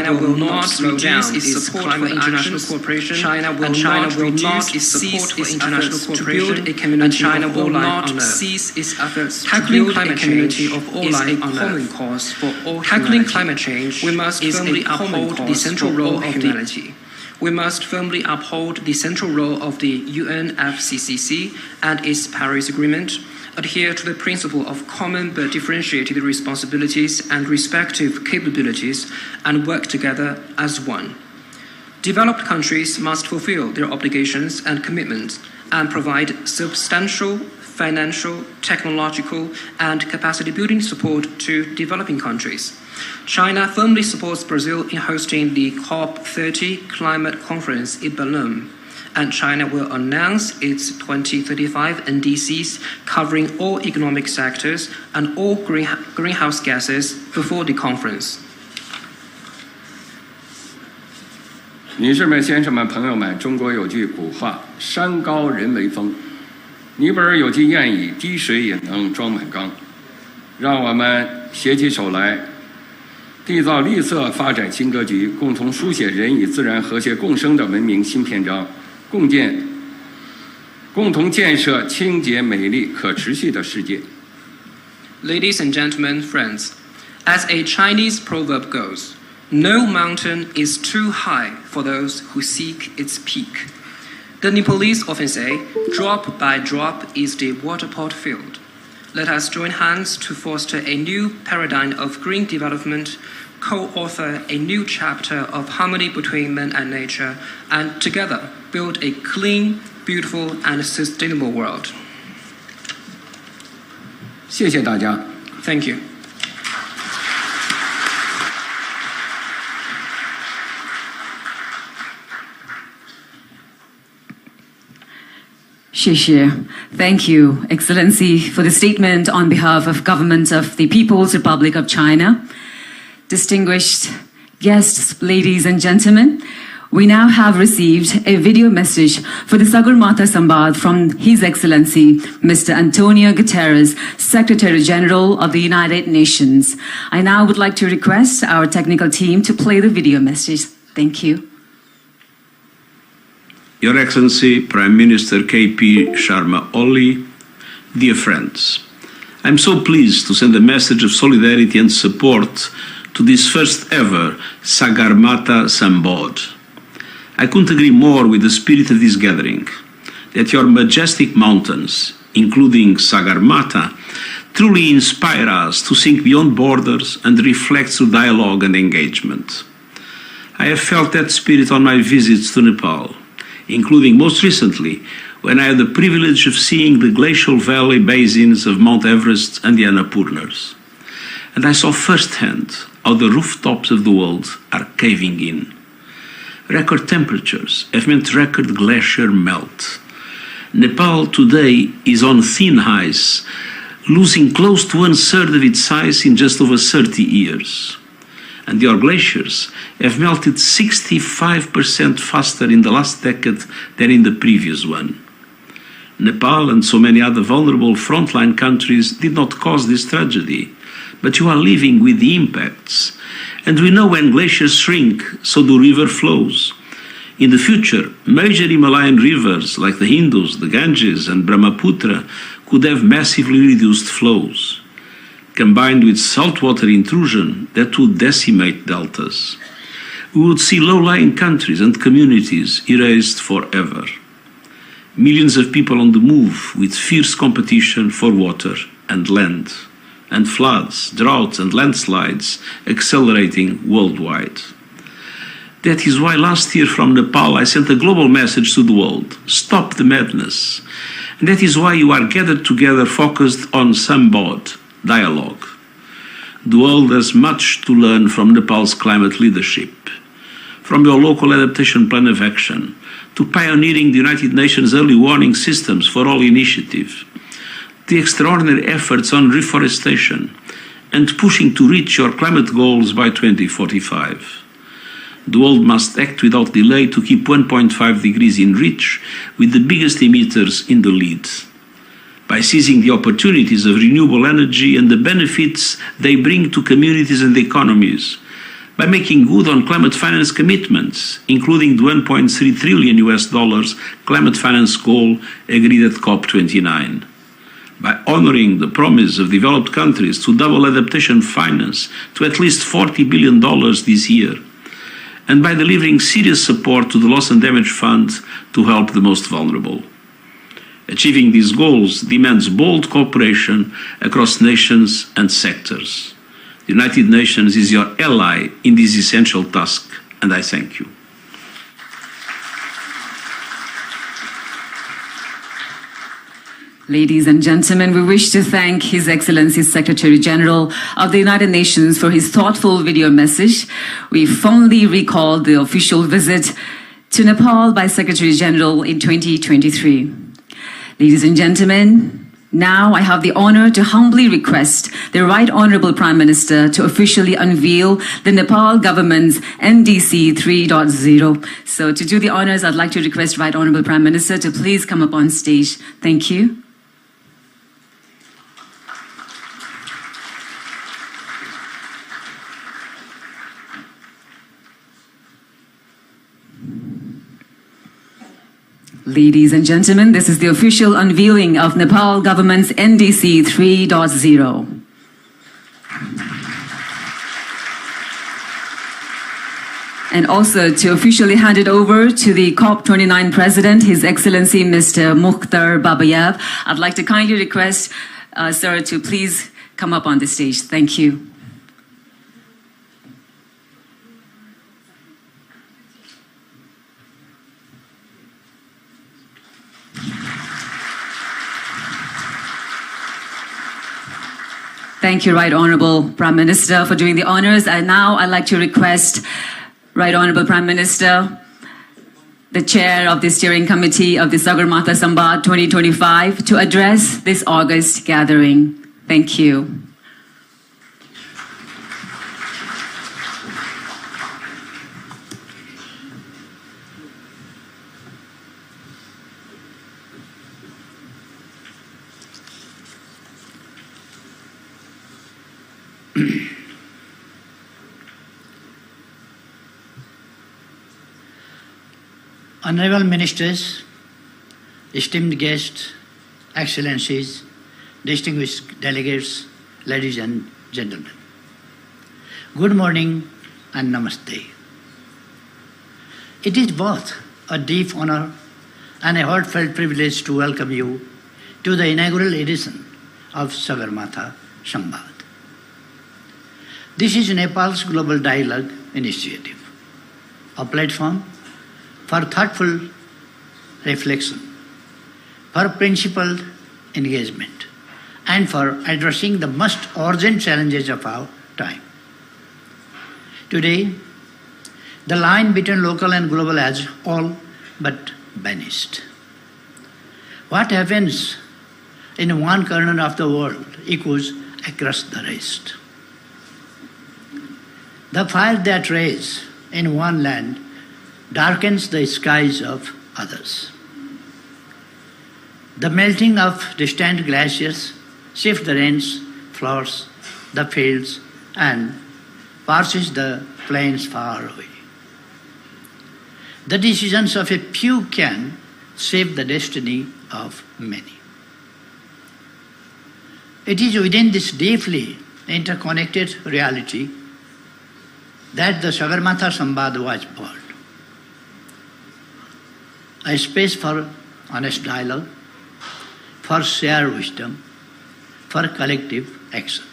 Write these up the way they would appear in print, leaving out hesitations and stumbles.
China will not slow down its support for international cooperation. China will not reduce its support for international cooperation. To build a community China will not cease its efforts to build a community of all life on common cause for all humanity. Tackling climate change, we must firmly uphold the central role of humanity. We must firmly uphold the central role of the UNFCCC and its Paris Agreement, adhere to the principle of common but differentiated responsibilities and respective capabilities, and work together as one. Developed countries must fulfill their obligations and commitments and provide substantial financial, technological, and capacity-building support to developing countries. China firmly supports Brazil in hosting the COP30 climate conference in Berlin, and China will announce its 2035 NDCs covering all economic sectors and all greenhouse gases before the conference. 女士们、先生们、朋友们，中国有句古话：“山高人为峰。”尼泊尔有句谚语：“滴水也能装满缸。”让我们携起手来，缔造绿色发展新格局，共同书写人与自然和谐共生的文明新篇章，共同建设清洁、美丽、可持续的世界。Ladies and gentlemen, friends, as a Chinese proverb goes, no mountain is too high for those who seek its peak. The Nepalese often say, drop by drop is the water pot filled. Let us join hands to foster a new paradigm of green development, co-author a new chapter of harmony between man and nature, and together build a clean, beautiful, and sustainable world. 谢谢大家。Thank you. Thank you, Excellency, for the statement on behalf of Government of the People's Republic of China. Distinguished guests, ladies and gentlemen, we now have received a video message for the sagarmatha sambaad from His Excellency, Mr. Antonio Guterres, Secretary General of the United Nations. I now would like to request our technical team to play the video message. Thank you. Your Excellency, Prime Minister K.P. Sharma Oli, dear friends, I'm so pleased to send a message of solidarity and support to this first ever Sagarmatha Sambaad. I couldn't agree more with the spirit of this gathering, that your majestic mountains, including Sagarmatha, truly inspire us to think beyond borders and reflect through dialogue and engagement. I have felt that spirit on my visits to Nepal, including most recently when I had the privilege of seeing the glacial valley basins of Mount Everest and the Annapurnas. And I saw firsthand how the rooftops of the world are caving in. Record temperatures have meant record glacier melt. Nepal today is on thin ice, losing close to 1/3 of its size in just over 30 years. And your glaciers have melted 65% faster in the last decade than in the previous one. Nepal and so many other vulnerable frontline countries did not cause this tragedy, but you are living with the impacts. And we know when glaciers shrink, so do river flows. In the future, major Himalayan rivers like the Indus, the Ganges, and Brahmaputra could have massively reduced flows, combined with saltwater intrusion that would decimate deltas. We would see low-lying countries and communities erased forever. Millions of people on the move with fierce competition for water and land, and floods, droughts, and landslides accelerating worldwide. That is why last year from Nepal I sent a global message to the world: stop the madness. And that is why you are gathered together focused on sambaad, dialogue. The world has much to learn from Nepal's climate leadership, from your local adaptation plan of action, to pioneering the United Nations early warning systems for all initiative, the extraordinary efforts on reforestation, and pushing to reach your climate goals by 2045. The world must act without delay to keep 1.5 degrees in reach, with the biggest emitters in the lead, by seizing the opportunities of renewable energy and the benefits they bring to communities and economies, by making good on climate finance commitments, including the $1.3 trillion climate finance goal agreed at COP29, by honoring the promise of developed countries to double adaptation finance to at least $40 billion this year, and by delivering serious support to the Loss and Damage Fund to help the most vulnerable. Achieving these goals demands bold cooperation across nations and sectors. The United Nations is your ally in this essential task, and I thank you. Ladies and gentlemen, we wish to thank His Excellency Secretary General of the United Nations for his thoughtful video message. We fondly recall the official visit to Nepal by Secretary General in 2023. Ladies and gentlemen, now I have the honor to humbly request the Right Honorable Prime Minister to officially unveil the Nepal government's NDC 3.0. So to do the honors, I'd like to request Right Honorable Prime Minister to please come up on stage. Thank you. Ladies and gentlemen, this is the official unveiling of Nepal government's NDC 3.0. And also to officially hand it over to the COP29 President, His Excellency Mr. Mukhtar Babayev. I'd like to kindly request, sir, to please come up on the stage. Thank you. Thank you, Right Honorable Prime Minister, for doing the honors. And now I'd like to request Right Honorable Prime Minister, the Chair of the Steering Committee of the Sagarmatha Sambaad 2025, to address this August gathering. Thank you. Honorable Ministers, esteemed guests, Excellencies, distinguished delegates, ladies and gentlemen. Good morning and namaste. It is both a deep honor and a heartfelt privilege to welcome you to the inaugural edition of Sagarmatha Sambaad. This is Nepal's Global Dialogue Initiative, a platform for thoughtful reflection, for principled engagement, and for addressing the most urgent challenges of our time. Today, the line between local and global has all but vanished. What happens in one corner of the world echoes across the rest. The fire that rages in one land darkens the skies of others. The melting of distant glaciers shifts the rains, floods the fields, and passes the plains far away. The decisions of a few can shape the destiny of many. It is within this deeply interconnected reality that the Sagarmatha Sambaad was born. A space for honest dialogue, for shared wisdom, for collective action.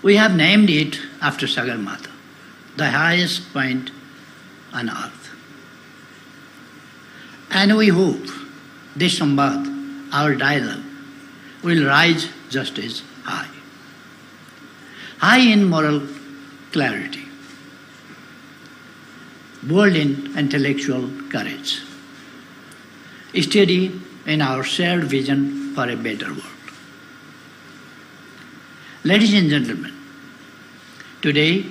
We have named it after Sagarmatha, the highest point on earth. And we hope this Sambaad, our dialogue, will rise just as high. High in moral clarity, bold in intellectual courage, steady in our shared vision for a better world. Ladies and gentlemen, today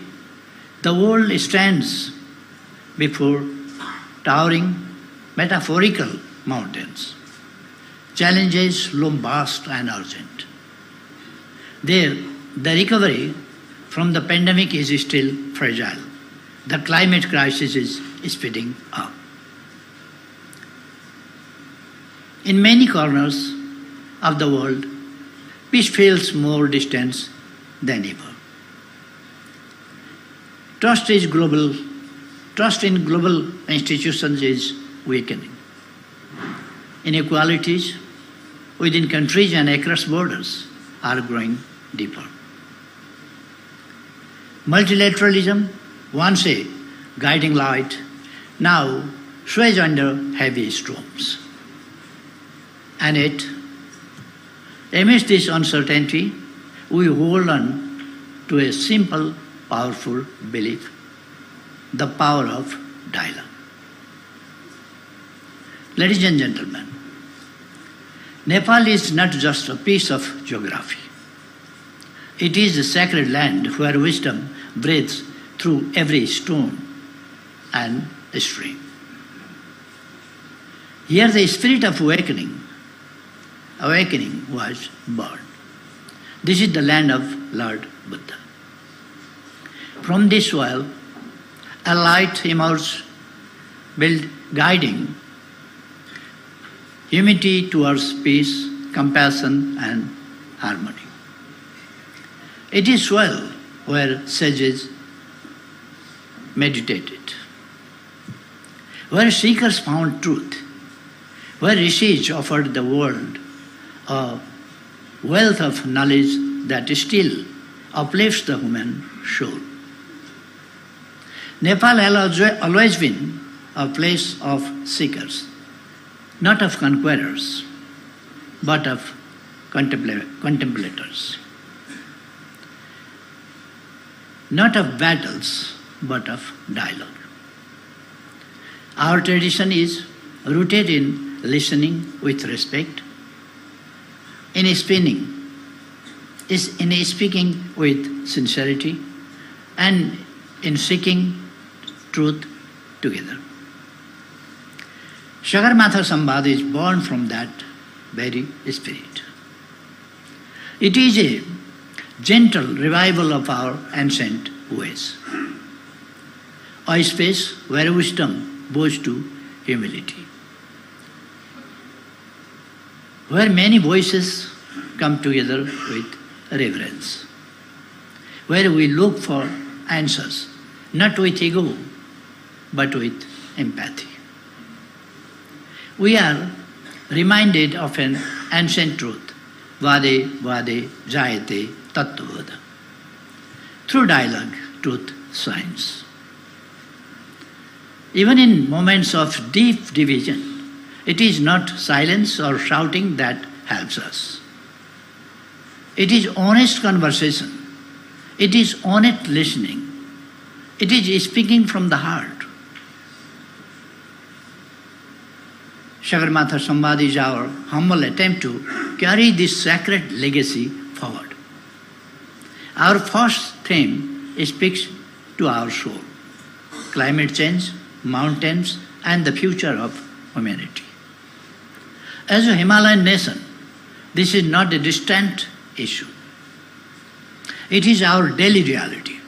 the world stands before towering metaphorical mountains. Challenges loom vast and urgent. There, the recovery from the pandemic is still fragile. The climate crisis is speeding up. In many corners of the world, peace feels more distant than ever. Trust in global institutions is weakening. Inequalities within countries and across borders are growing deeper. Multilateralism, once a guiding light, now sways under heavy storms. And yet, amidst this uncertainty, we hold on to a simple, powerful belief: the power of dialogue. Ladies and gentlemen, Nepal is not just a piece of geography. It is a sacred land where wisdom breathes through every stone and stream. Here the spirit of awakening was born. This is the land of Lord Buddha. From this soil, a light emerged, guiding humanity towards peace, compassion, and harmony. It is soil where sages meditated, where seekers found truth, where rishis offered the world a wealth of knowledge that still uplifts the human soul. Nepal has always been a place of seekers, not of conquerors, but of contemplators. Not of battles, but of dialogue. Our tradition is rooted in listening with respect, in speaking with sincerity, and in seeking truth together. Sagarmatha sambaad is born from that very spirit. It is a gentle revival of our ancient ways, a space where wisdom bows to humility, where many voices come together with reverence, where we look for answers, not with ego, but with empathy. We are reminded of an ancient truth: vade vade jayate tattvada. Through dialogue, truth shines. Even in moments of deep division, it is not silence or shouting that helps us. It is honest conversation. It is honest listening. It is speaking from the heart. Sagarmatha sambaad is our humble attempt to carry this sacred legacy forward. Our first theme speaks to our soul: climate change, mountains, and the future of humanity. As a Himalayan nation, this is not a distant issue. It is our daily reality.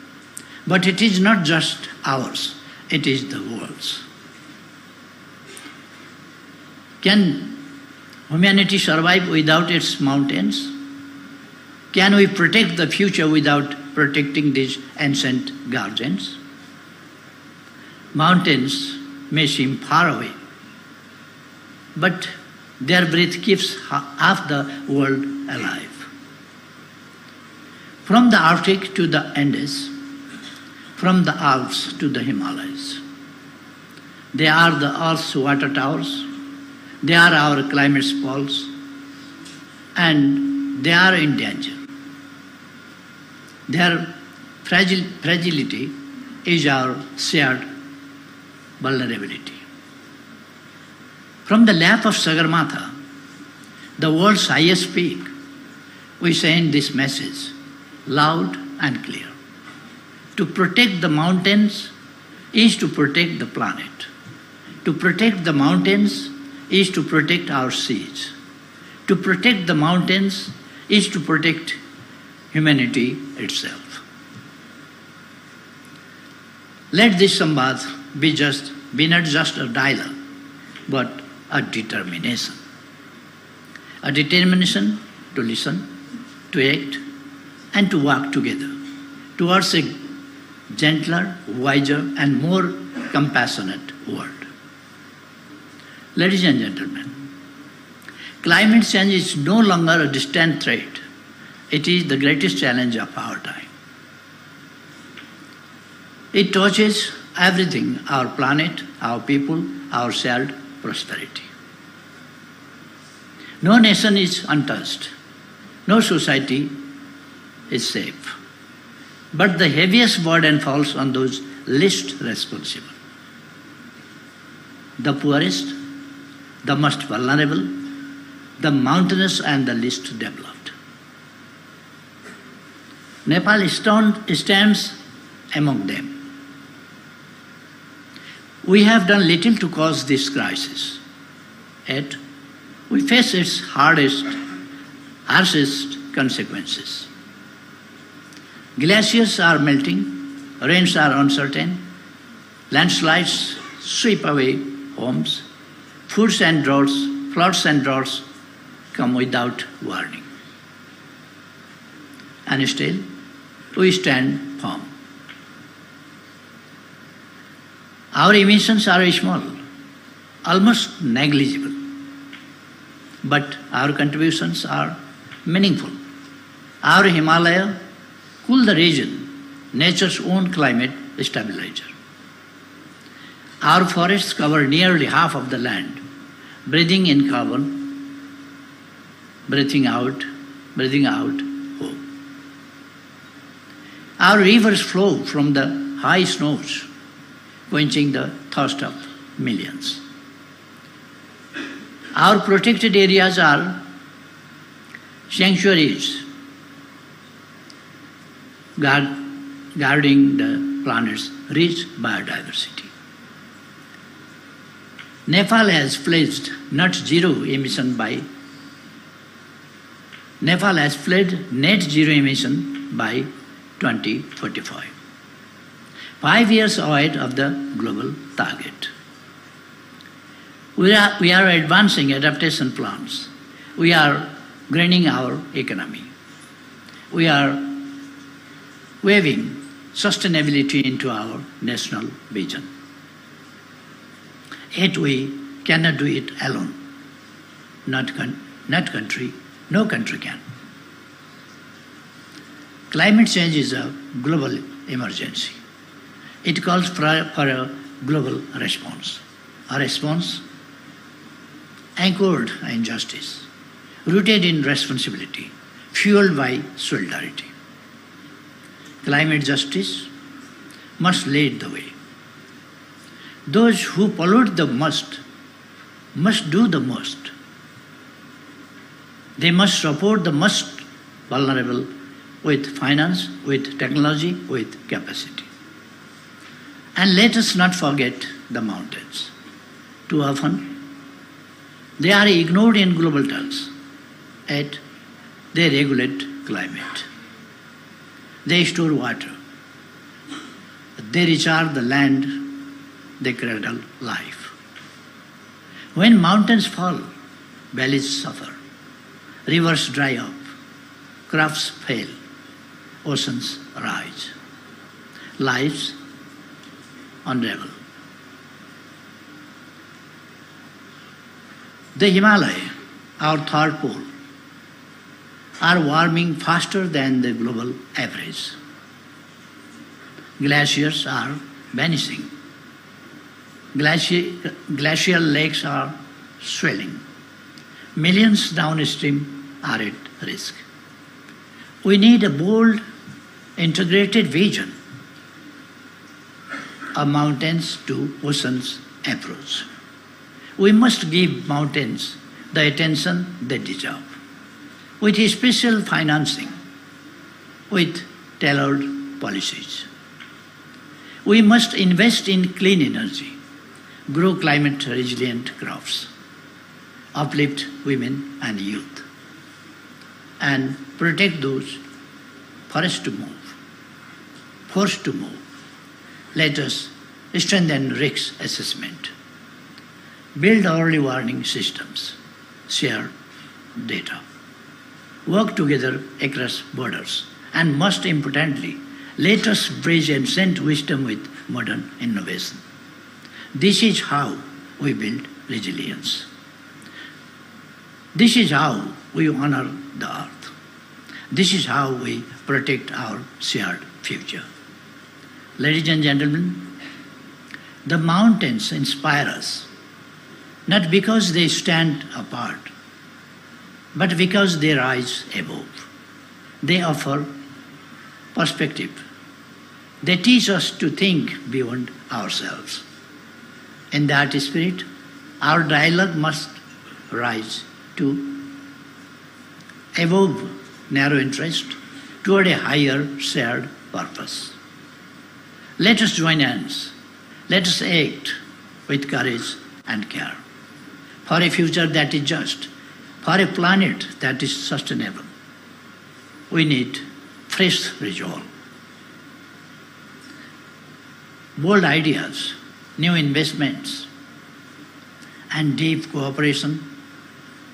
But it is not just ours, it is the world's. Can humanity survive without its mountains? Can we protect the future without protecting these ancient guardians? Mountains may seem far away, but their breath keeps half the world alive. From the Arctic to the Andes, from the Alps to the Himalayas, they are the Earth's water towers. They are our climate poles, and they are in danger. Their fragility is our shared vulnerability. From the lap of Sagarmatha, the world's highest peak, we send this message loud and clear. To protect the mountains is to protect the planet. To protect the mountains is to protect our seas. To protect the mountains is to protect humanity itself. Let this sambaad be not just a dialogue, but a determination. A determination to listen, to act, and to work together towards a gentler, wiser, and more compassionate world. Ladies and gentlemen, climate change is no longer a distant threat. It is the greatest challenge of our time. It touches everything, our planet, our people, our shared prosperity. No nation is untouched. No society is safe. But the heaviest burden falls on those least responsible. The poorest, the most vulnerable, the mountainous and the least developed. Nepal stands among them. We have done little to cause this crisis, yet we face its harshest consequences. Glaciers are melting, rains are uncertain, landslides sweep away homes, floods and droughts come without warning. And still, we stand firm. Our emissions are small, almost negligible, but our contributions are meaningful. Our Himalaya cool the region, nature's own climate stabilizer. Our forests cover nearly half of the land, breathing in carbon, breathing out hope. Our rivers flow from the high snows, quenching the thirst of millions. Our protected areas are sanctuaries, guarding the planet's rich biodiversity. Nepal has pledged net zero emission by 2045, 5 years ahead of the global target. We are advancing adaptation plans. We are greening our economy. We are weaving sustainability into our national vision. Yet we cannot do it alone. No country can. Climate change is a global emergency. It calls for a global response. A response anchored in justice, rooted in responsibility, fueled by solidarity. Climate justice must lead the way. Those who pollute the most must do the most. They must support the most vulnerable with finance, with technology, with capacity. And let us not forget the mountains. Too often, they are ignored in global terms, yet they regulate climate. They store water. They recharge the land. They cradle life. When mountains fall, valleys suffer, rivers dry up, crops fail, oceans rise, lives unravel. The Himalaya, our third pole, are warming faster than the global average. Glaciers are vanishing. Glacial lakes are swelling. Millions downstream are at risk. We need a bold, integrated vision, a mountains to oceans approach. We must give mountains the attention they deserve, with special financing, with tailored policies. We must invest in clean energy, grow climate-resilient crops, uplift women and youth, and protect those forced to move, Let us strengthen risk assessment, build early warning systems, share data, work together across borders, and most importantly, let us bridge ancient wisdom with modern innovation. This is how we build resilience. This is how we honor the earth. This is how we protect our shared future. Ladies and gentlemen, the mountains inspire us, not because they stand apart, but because they rise above. They offer perspective. They teach us to think beyond ourselves. In that spirit, our dialogue must rise to above narrow interest toward a higher shared purpose. Let us join hands. Let us act with courage and care for a future that is just, for a planet that is sustainable. We need fresh resolve, bold ideas, new investments, and deep cooperation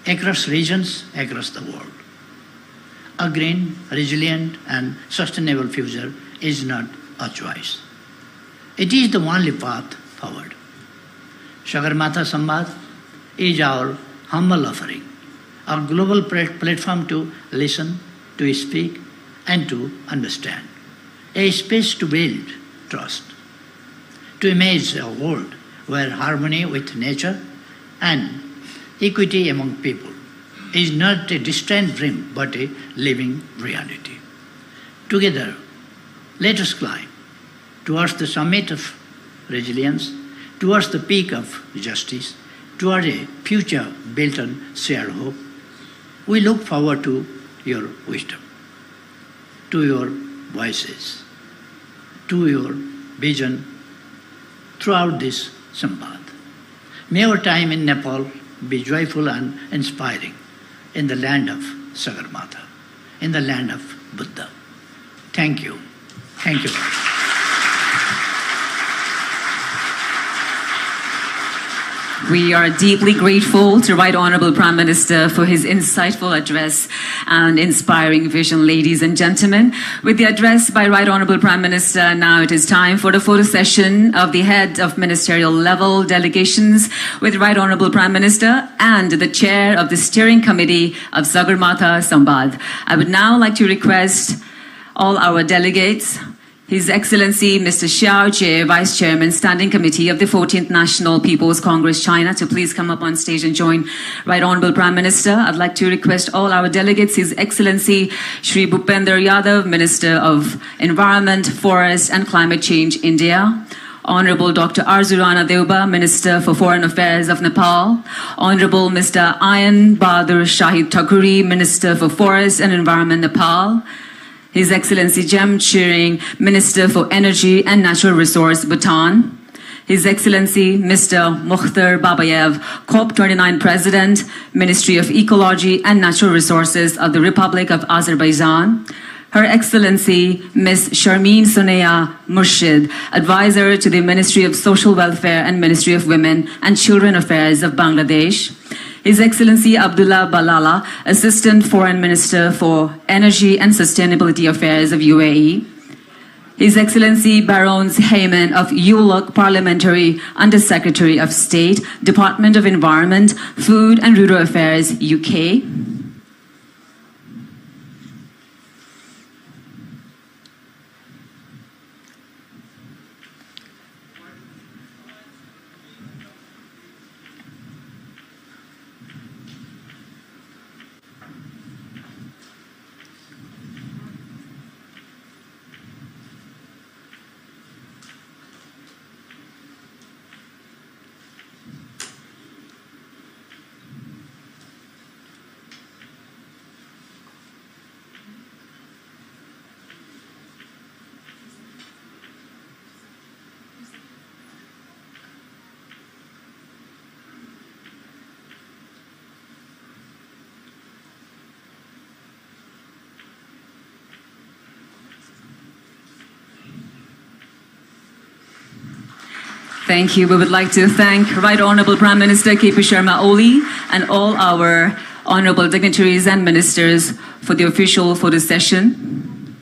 across regions, across the world. A green, resilient, and sustainable future is not a choice. It is the only path forward. Sagarmatha Sambaad is our humble offering, a global platform to listen, to speak, and to understand, a space to build trust, to imagine a world where harmony with nature and equity among people is not a distant dream but a living reality. Together, let us climb towards the summit of resilience, towards the peak of justice, toward a future built on shared hope. We look forward to your wisdom, to your voices, to your vision throughout this sambaad. May our time in Nepal be joyful and inspiring in the land of Sagarmatha, in the land of Buddha. Thank you. Thank you. We are deeply grateful to Right Honourable Prime Minister for his insightful address and inspiring vision, ladies and gentlemen. With the address by Right Honourable Prime Minister, now it is time for the photo session of the head of ministerial level delegations with Right Honourable Prime Minister and the chair of the steering committee of Sagarmatha Sambaad. I would now like to request all our delegates, His Excellency Mr. Xiao Jie, Vice Chairman, Standing Committee of the 14th National People's Congress China, to please come up on stage and join Right Honourable Prime Minister. I'd like to request all our delegates, His Excellency Shri Bhupender Yadav, Minister of Environment, Forest and Climate Change, India. Honourable Dr. Arzurana Deuba, Minister for Foreign Affairs of Nepal. Honourable Mr. Ayan Bahadur Shahid Thakuri, Minister for Forest and Environment, Nepal. His Excellency Jem Chiring, Minister for Energy and Natural Resource, Bhutan. His Excellency Mr. Mukhtar Babayev, COP29 President, Ministry of Ecology and Natural Resources of the Republic of Azerbaijan. Her Excellency Ms. Sharmeen Soneya Murshid, Advisor to the Ministry of Social Welfare and Ministry of Women and Children Affairs of Bangladesh. His Excellency Abdullah Balala, Assistant Foreign Minister for Energy and Sustainability Affairs of UAE. His Excellency Barons Heyman of ULUC, Parliamentary Under-Secretary of State, Department of Environment, Food and Rural Affairs, UK. Thank you. We would like to thank Right Honourable Prime Minister KP Sharma Oli and all our honourable dignitaries and ministers for the official photo session.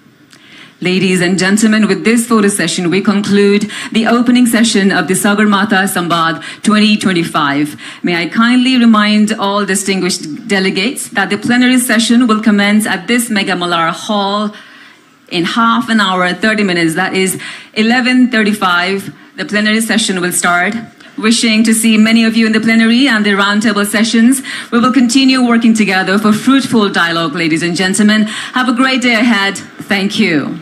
Ladies and gentlemen, with this photo session, we conclude the opening session of the Sagarmatha Sambaad 2025. May I kindly remind all distinguished delegates that the plenary session will commence at this Mega Malar Hall in half an hour, 30 minutes. That is 11:35. The plenary session will start. Wishing to see many of you in the plenary and the roundtable sessions. We will continue working together for fruitful dialogue, ladies and gentlemen. Have a great day ahead. Thank you.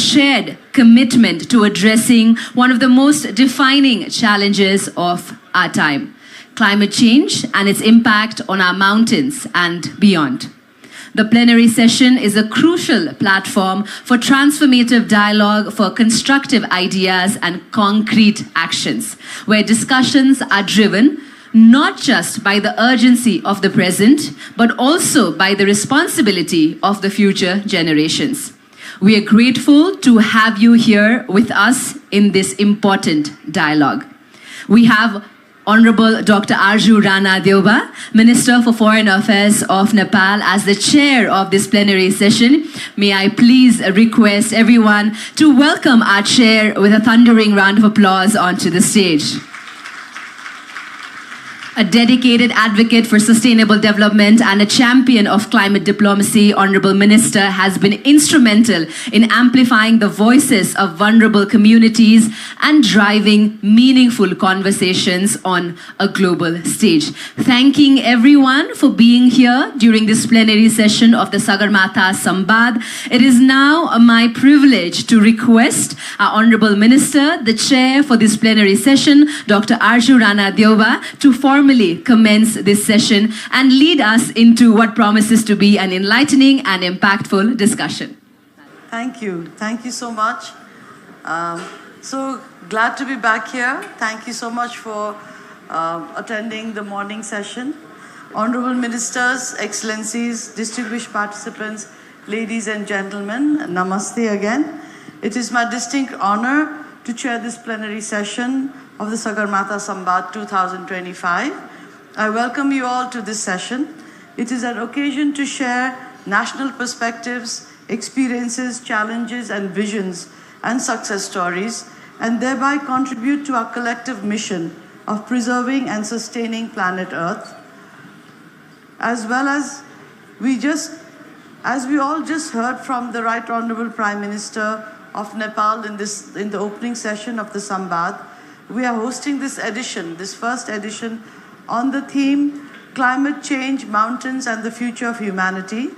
shared commitment to addressing one of the most defining challenges of our time, climate change and its impact on our mountains and beyond. The plenary session is a crucial platform for transformative dialogue, for constructive ideas and concrete actions, where discussions are driven not just by the urgency of the present, but also by the responsibility of the future generations. We are grateful to have you here with us in this important dialogue. We have Honorable Dr. Arju Rana Deuba, Minister for Foreign Affairs of Nepal, as the chair of this plenary session. May I please request everyone to welcome our chair with a thundering round of applause onto the stage. A dedicated advocate for sustainable development and a champion of climate diplomacy, Honorable Minister has been instrumental in amplifying the voices of vulnerable communities and driving meaningful conversations on a global stage. Thanking everyone for being here during this plenary session of the Sagarmatha Sambaad. It is now my privilege to request our Honorable Minister, the chair for this plenary session, Dr. Arju Rana Deuba, to formally commence this session and lead us into what promises to be an enlightening and impactful discussion. Thank you. Thank you so much. So glad to be back here. Thank you so much for attending the morning session. Honorable Ministers, Excellencies, distinguished participants, ladies and gentlemen, namaste again. It is my distinct honor to chair this plenary session of the Sagarmatha Sambaad 2025. I welcome you all to this session. It is an occasion to share national perspectives, experiences, challenges, and visions and success stories, and thereby contribute to our collective mission of preserving and sustaining planet Earth. As well as we all just heard from the Right Honorable Prime Minister of Nepal in the opening session of the Sambaad, we are hosting this first edition, on the theme Climate Change, Mountains and the Future of Humanity.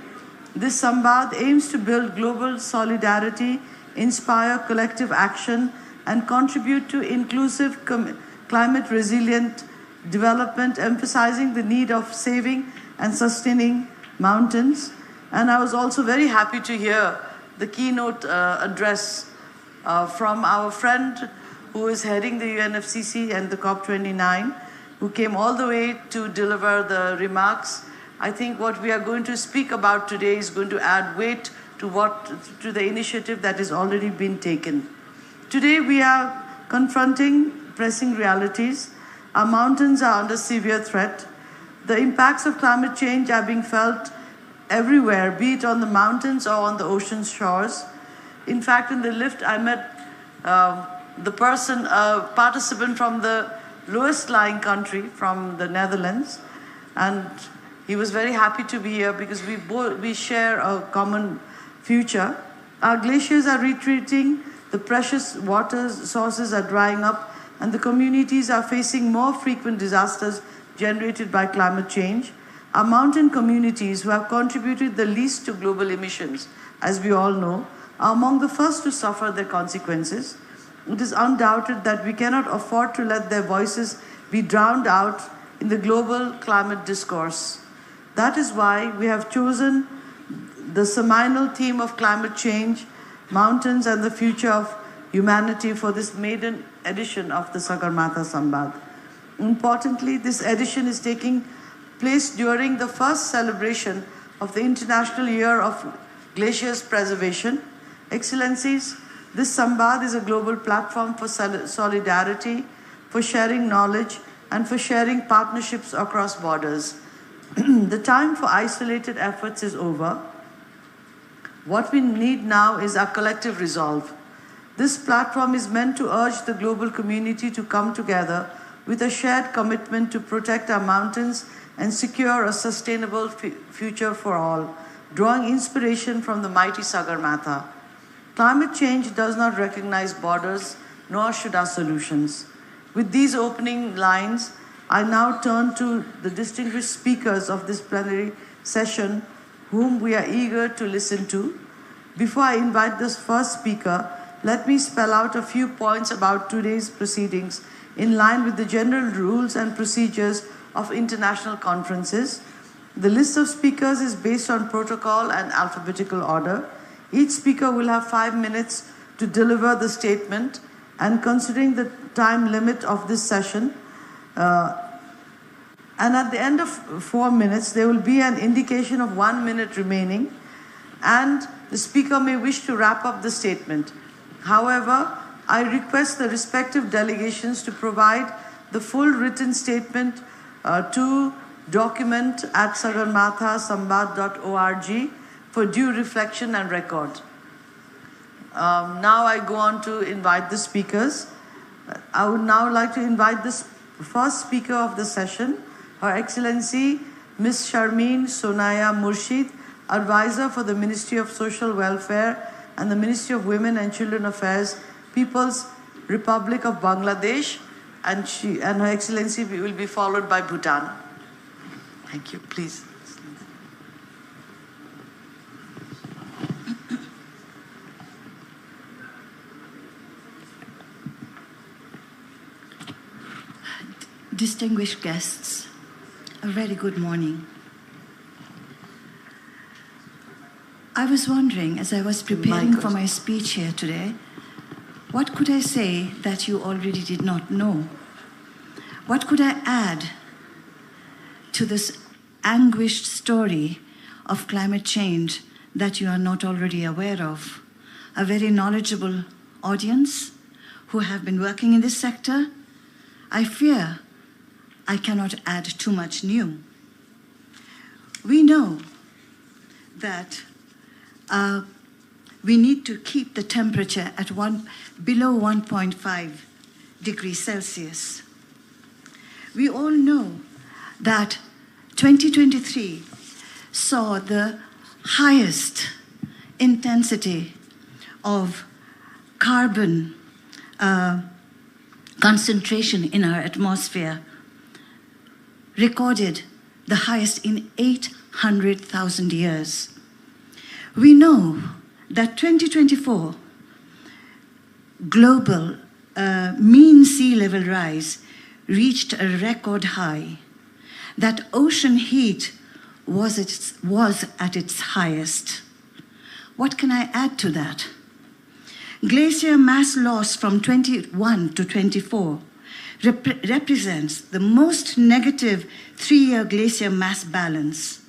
This Sambaad aims to build global solidarity, inspire collective action, and contribute to inclusive climate resilient development, emphasizing the need of saving and sustaining mountains. And I was also very happy to hear the keynote address from our friend who is heading the UNFCCC and the COP29, who came all the way to deliver the remarks. I think what we are going to speak about today is going to add weight to the initiative that has already been taken. Today we are confronting pressing realities. Our mountains are under severe threat. The impacts of climate change are being felt everywhere, be it on the mountains or on the ocean shores. In fact, in the lift, I met a participant from the lowest lying country, from the Netherlands, and he was very happy to be here because we share a common future. Our glaciers are retreating, the precious water sources are drying up, and the communities are facing more frequent disasters generated by climate change. Our mountain communities, who have contributed the least to global emissions, as we all know, are among the first to suffer their consequences. It is undoubted that we cannot afford to let their voices be drowned out in the global climate discourse. That is why we have chosen the seminal theme of climate change, mountains and the future of humanity for this maiden edition of the Sagarmatha Sambaad. Importantly, this edition is taking place during the first celebration of the International Year of Glaciers Preservation. Excellencies, this Sambaad is a global platform for solidarity, for sharing knowledge, and for sharing partnerships across borders. The time for isolated efforts is over. What we need now is our collective resolve. This platform is meant to urge the global community to come together with a shared commitment to protect our mountains and secure a sustainable future for all, drawing inspiration from the mighty Sagarmatha. Climate change does not recognize borders, nor should our solutions. With these opening lines, I now turn to the distinguished speakers of this plenary session, whom we are eager to listen to. Before I invite this first speaker, let me spell out a few points about today's proceedings in line with the general rules and procedures of international conferences. The list of speakers is based on protocol and alphabetical order. Each speaker will have 5 minutes to deliver the statement, and considering the time limit of this session, and at the end of 4 minutes, there will be an indication of 1 minute remaining, and the speaker may wish to wrap up the statement. However, I request the respective delegations to provide the full written statement to document at sagarmatha sambaad.org for due reflection and record. Now I go on to invite the speakers. I would now like to invite the first speaker of the session, Her Excellency Ms. Sharmeen Sonaya Murshid, Advisor for the Ministry of Social Welfare and the Ministry of Women and Children Affairs, People's Republic of Bangladesh, and Her Excellency will be followed by Bhutan. Thank you. Please. Distinguished guests, a very good morning. I was wondering, as I was preparing for my speech here today, what could I say that you already did not know? What could I add to this anguished story of climate change that you are not already aware of? A very knowledgeable audience who have been working in this sector. I fear I cannot add too much new. We know that we need to keep the temperature at below 1.5 degrees Celsius. We all know that 2023 saw the highest intensity of carbon concentration in our atmosphere, recorded the highest in 800,000 years. We know that 2024 global mean sea level rise reached a record high, that ocean heat was at its highest. What can I add to that? Glacier mass loss from 21 to 24 represents the most negative 3-year glacier mass balance.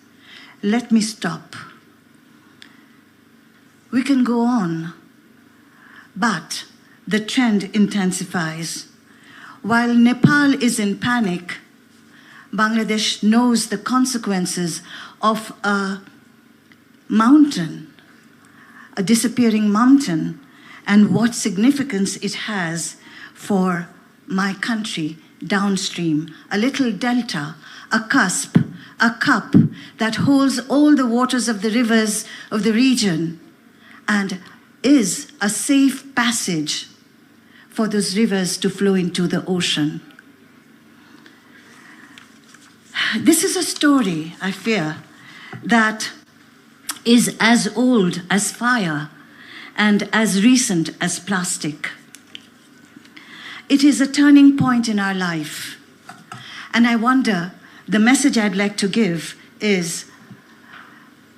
Let me stop. We can go on, but the trend intensifies. While Nepal is in panic, Bangladesh knows the consequences of a mountain, a disappearing mountain, and what significance it has for my country downstream, a little delta, a cusp, a cup that holds all the waters of the rivers of the region and is a safe passage for those rivers to flow into the ocean. This is a story, I fear, that is as old as fire and as recent as plastic. It is a turning point in our life. And I wonder, the message I'd like to give is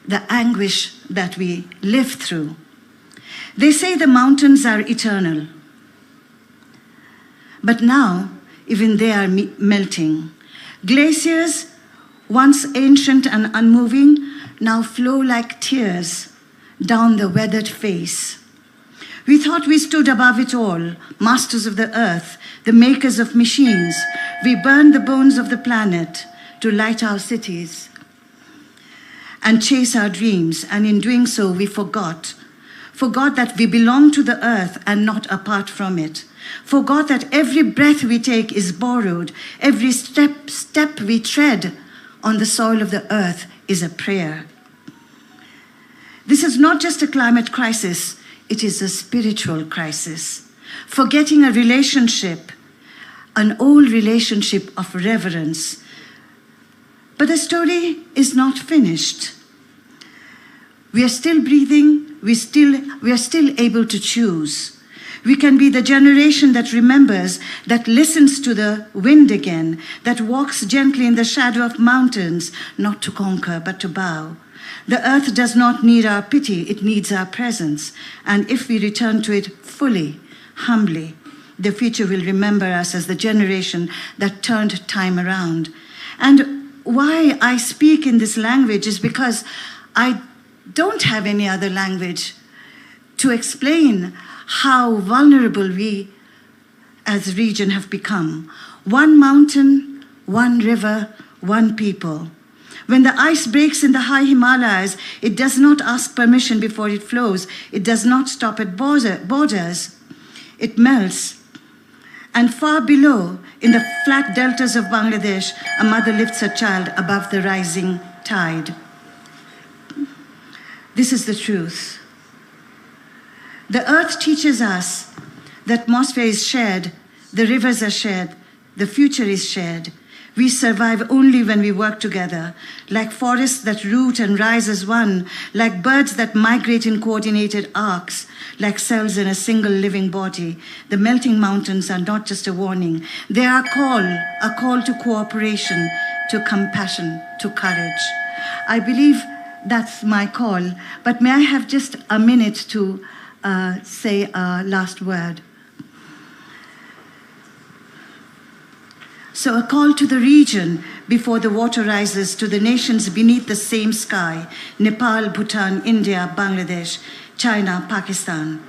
the anguish that we live through. They say the mountains are eternal. But now, even they are melting. Glaciers, once ancient and unmoving, now flow like tears down the weathered face. We thought we stood above it all, masters of the earth, the makers of machines. We burned the bones of the planet to light our cities and chase our dreams, and in doing so we forgot that we belong to the earth and not apart from it. Forgot that every breath we take is borrowed, every step we tread on the soil of the earth is a prayer. This is not just a climate crisis, it is a spiritual crisis. Forgetting a relationship, an old relationship of reverence. But the story is not finished. We are still breathing, we are still able to choose. We can be the generation that remembers, that listens to the wind again, that walks gently in the shadow of mountains, not to conquer, but to bow. The earth does not need our pity, it needs our presence. And if we return to it fully, humbly, the future will remember us as the generation that turned time around. And why I speak in this language is because I don't have any other language to explain how vulnerable we as a region have become. One mountain, one river, one people. When the ice breaks in the high Himalayas, it does not ask permission before it flows. It does not stop at borders. It melts. And far below, in the flat deltas of Bangladesh, a mother lifts her child above the rising tide. This is the truth. The earth teaches us the atmosphere is shared, the rivers are shared, the future is shared. We survive only when we work together, like forests that root and rise as one, like birds that migrate in coordinated arcs, like cells in a single living body. The melting mountains are not just a warning. They are a call to cooperation, to compassion, to courage. I believe that's my call, but may I have just a minute to say a last word. So a call to the region before the water rises, to the nations beneath the same sky: Nepal, Bhutan, India, Bangladesh, China, Pakistan.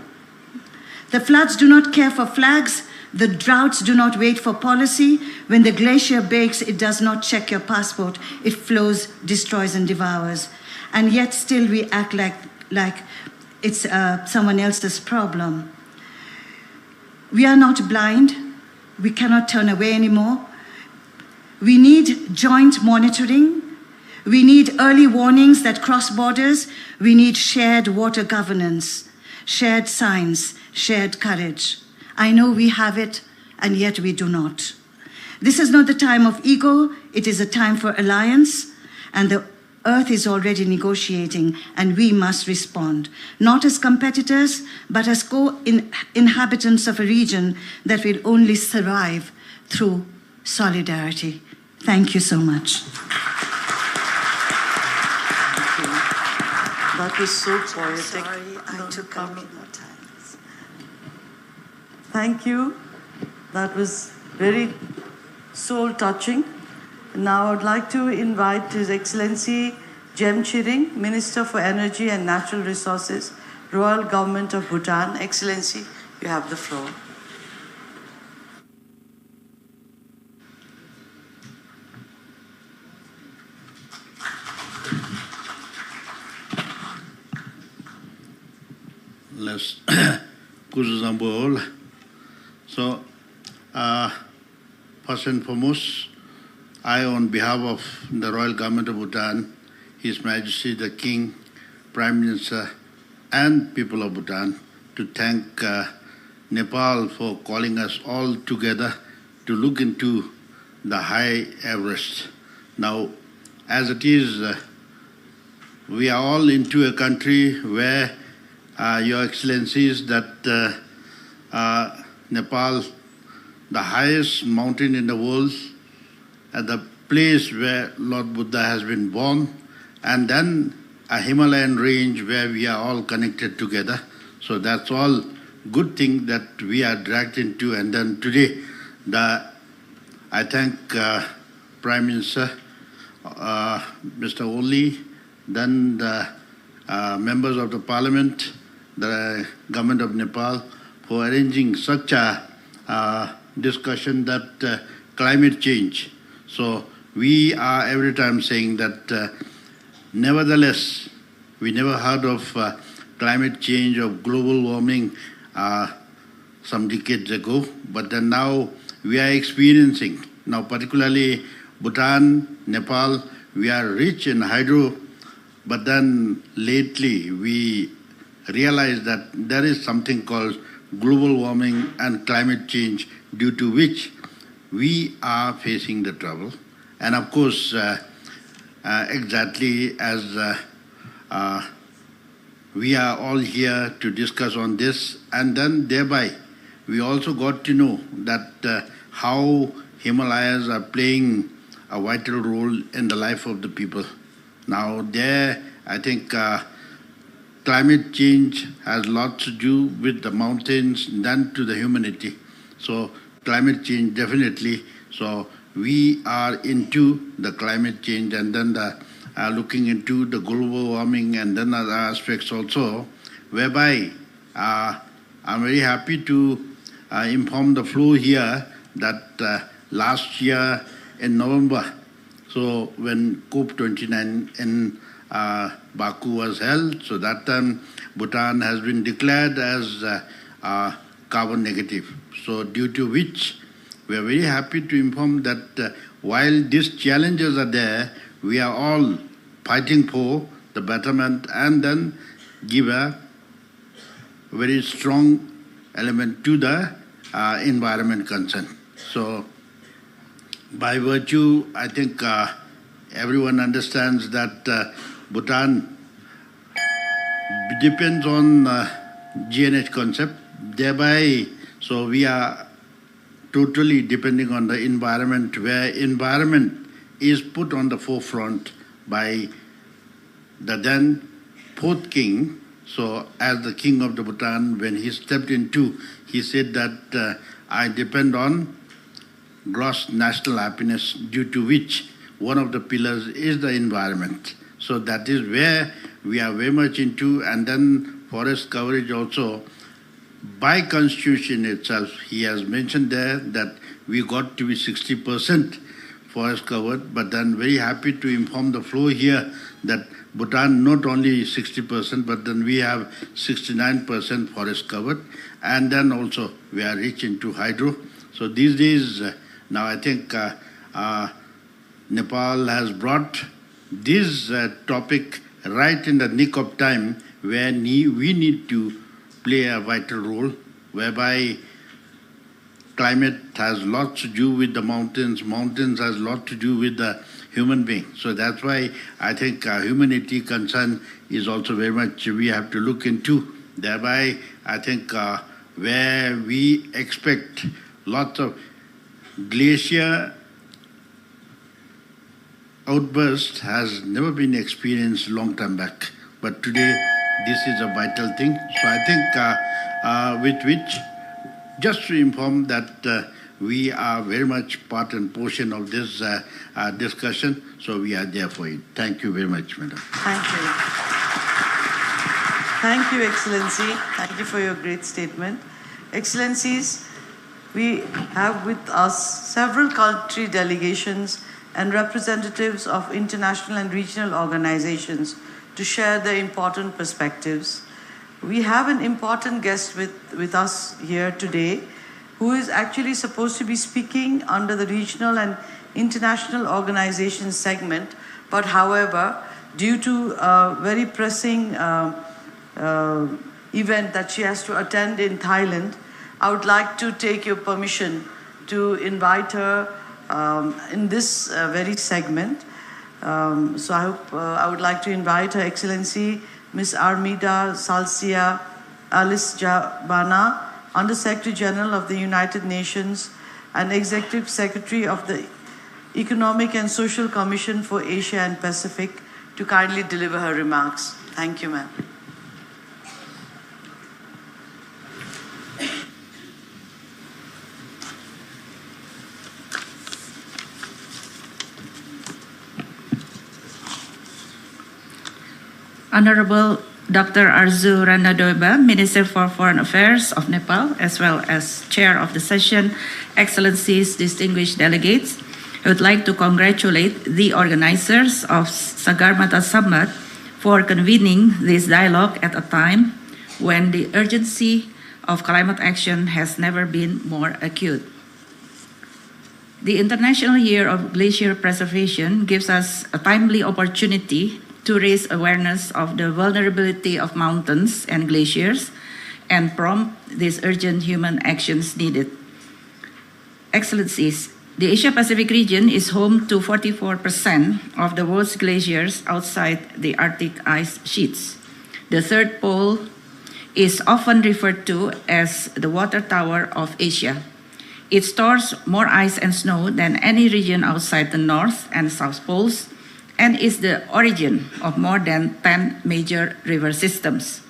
The floods do not care for flags. The droughts do not wait for policy. When the glacier bakes, it does not check your passport. It flows, destroys, and devours. And yet still we act like it's someone else's problem. We are not blind. We cannot turn away anymore. We need joint monitoring. We need early warnings that cross borders. We need shared water governance, shared science, shared courage. I know we have it, and yet we do not. This is not the time of ego. It is a time for alliance, and the earth is already negotiating, and we must respond, not as competitors, but as co-inhabitants of a region that will only survive through solidarity. Thank you so much. That was so poetic. Sorry, I took a lot more time. Thank you. That was very soul-touching. Now I'd like to invite His Excellency Jem Chiring, Minister for Energy and Natural Resources, Royal Government of Bhutan. Excellency, you have the floor. Let's Kuzuzambol. So, first and foremost, I, on behalf of the Royal Government of Bhutan, His Majesty the King, Prime Minister, and people of Bhutan, to thank Nepal for calling us all together to look into the high Everest. Now, as it is, we are all into a country where Your Excellencies, that Nepal, the highest mountain in the world, at the place where Lord Buddha has been born, and then a Himalayan range where we are all connected together. So that's all good thing that we are dragged into. And then today, I thank Prime Minister, Mr. Oli, then the members of the Parliament, the Government of Nepal, for arranging such a discussion that climate change. So we are every time saying that nevertheless, we never heard of climate change or global warming some decades ago, but then now we are experiencing, now particularly Bhutan, Nepal, we are rich in hydro, but then lately we realize that there is something called global warming and climate change, due to which we are facing the trouble. And of course, exactly as we are all here to discuss on this, and then thereby we also got to know that how Himalayas are playing a vital role in the life of the people. Now there, I think climate change has lots to do with the mountains than to the humanity. So climate change definitely. So we are into the climate change, and then looking into the global warming and then other aspects also, whereby I'm very happy to inform the floor here that last year in November, so when COP29 in Baku was held, so that time Bhutan has been declared as carbon negative. So due to which we are very happy to inform that while these challenges are there, we are all fighting for the betterment and then give a very strong element to the environment concern. So by virtue, I think everyone understands that Bhutan depends on GNH concept. Thereby, so we are totally depending on the environment, where environment is put on the forefront by the then fourth king. So as the king of the Bhutan, when he stepped into, he said that I depend on gross national happiness, due to which one of the pillars is the environment. So that is where we are very much into, and then forest coverage also. By constitution itself, he has mentioned there that we got to be 60% forest covered, but then very happy to inform the floor here that Bhutan not only 60%, but then we have 69% forest covered, and then also we are rich into hydro. So these days, now I think Nepal has brought this topic right in the nick of time, where we need to play a vital role, whereby climate has lots to do with the mountains, mountains has lot to do with the human being. So that's why I think humanity concern is also very much we have to look into. Thereby, I think where we expect lots of glacier outburst has never been experienced long time back. But today, this is a vital thing. So I think with which, just to inform that we are very much part and portion of this discussion, so we are there for it. Thank you very much, Madam. Thank you. Thank you, Excellency. Thank you for your great statement. Excellencies, we have with us several country delegations and representatives of international and regional organizations to share their important perspectives. We have an important guest with us here today, who is actually supposed to be speaking under the regional and international organizations segment, but however, due to a very pressing event that she has to attend in Thailand, I would like to take your permission to invite her in this very segment. So I would like to invite Her Excellency Ms. Armida Salcia Alice Jabana, Under-Secretary General of the United Nations and Executive Secretary of the Economic and Social Commission for Asia and Pacific, to kindly deliver her remarks. Thank you, ma'am. Honorable Dr. Arzu Ranadoiba, Minister for Foreign Affairs of Nepal, as well as Chair of the session, Excellencies, distinguished delegates, I would like to congratulate the organizers of Sagarmatha Sambaad for convening this dialogue at a time when the urgency of climate action has never been more acute. The International Year of Glacier Preservation gives us a timely opportunity to raise awareness of the vulnerability of mountains and glaciers and prompt these urgent human actions needed. Excellencies, the Asia-Pacific region is home to 44% of the world's glaciers outside the Arctic ice sheets. The third pole is often referred to as the water tower of Asia. It stores more ice and snow than any region outside the North and South Poles, and is the origin of more than 10 major river systems.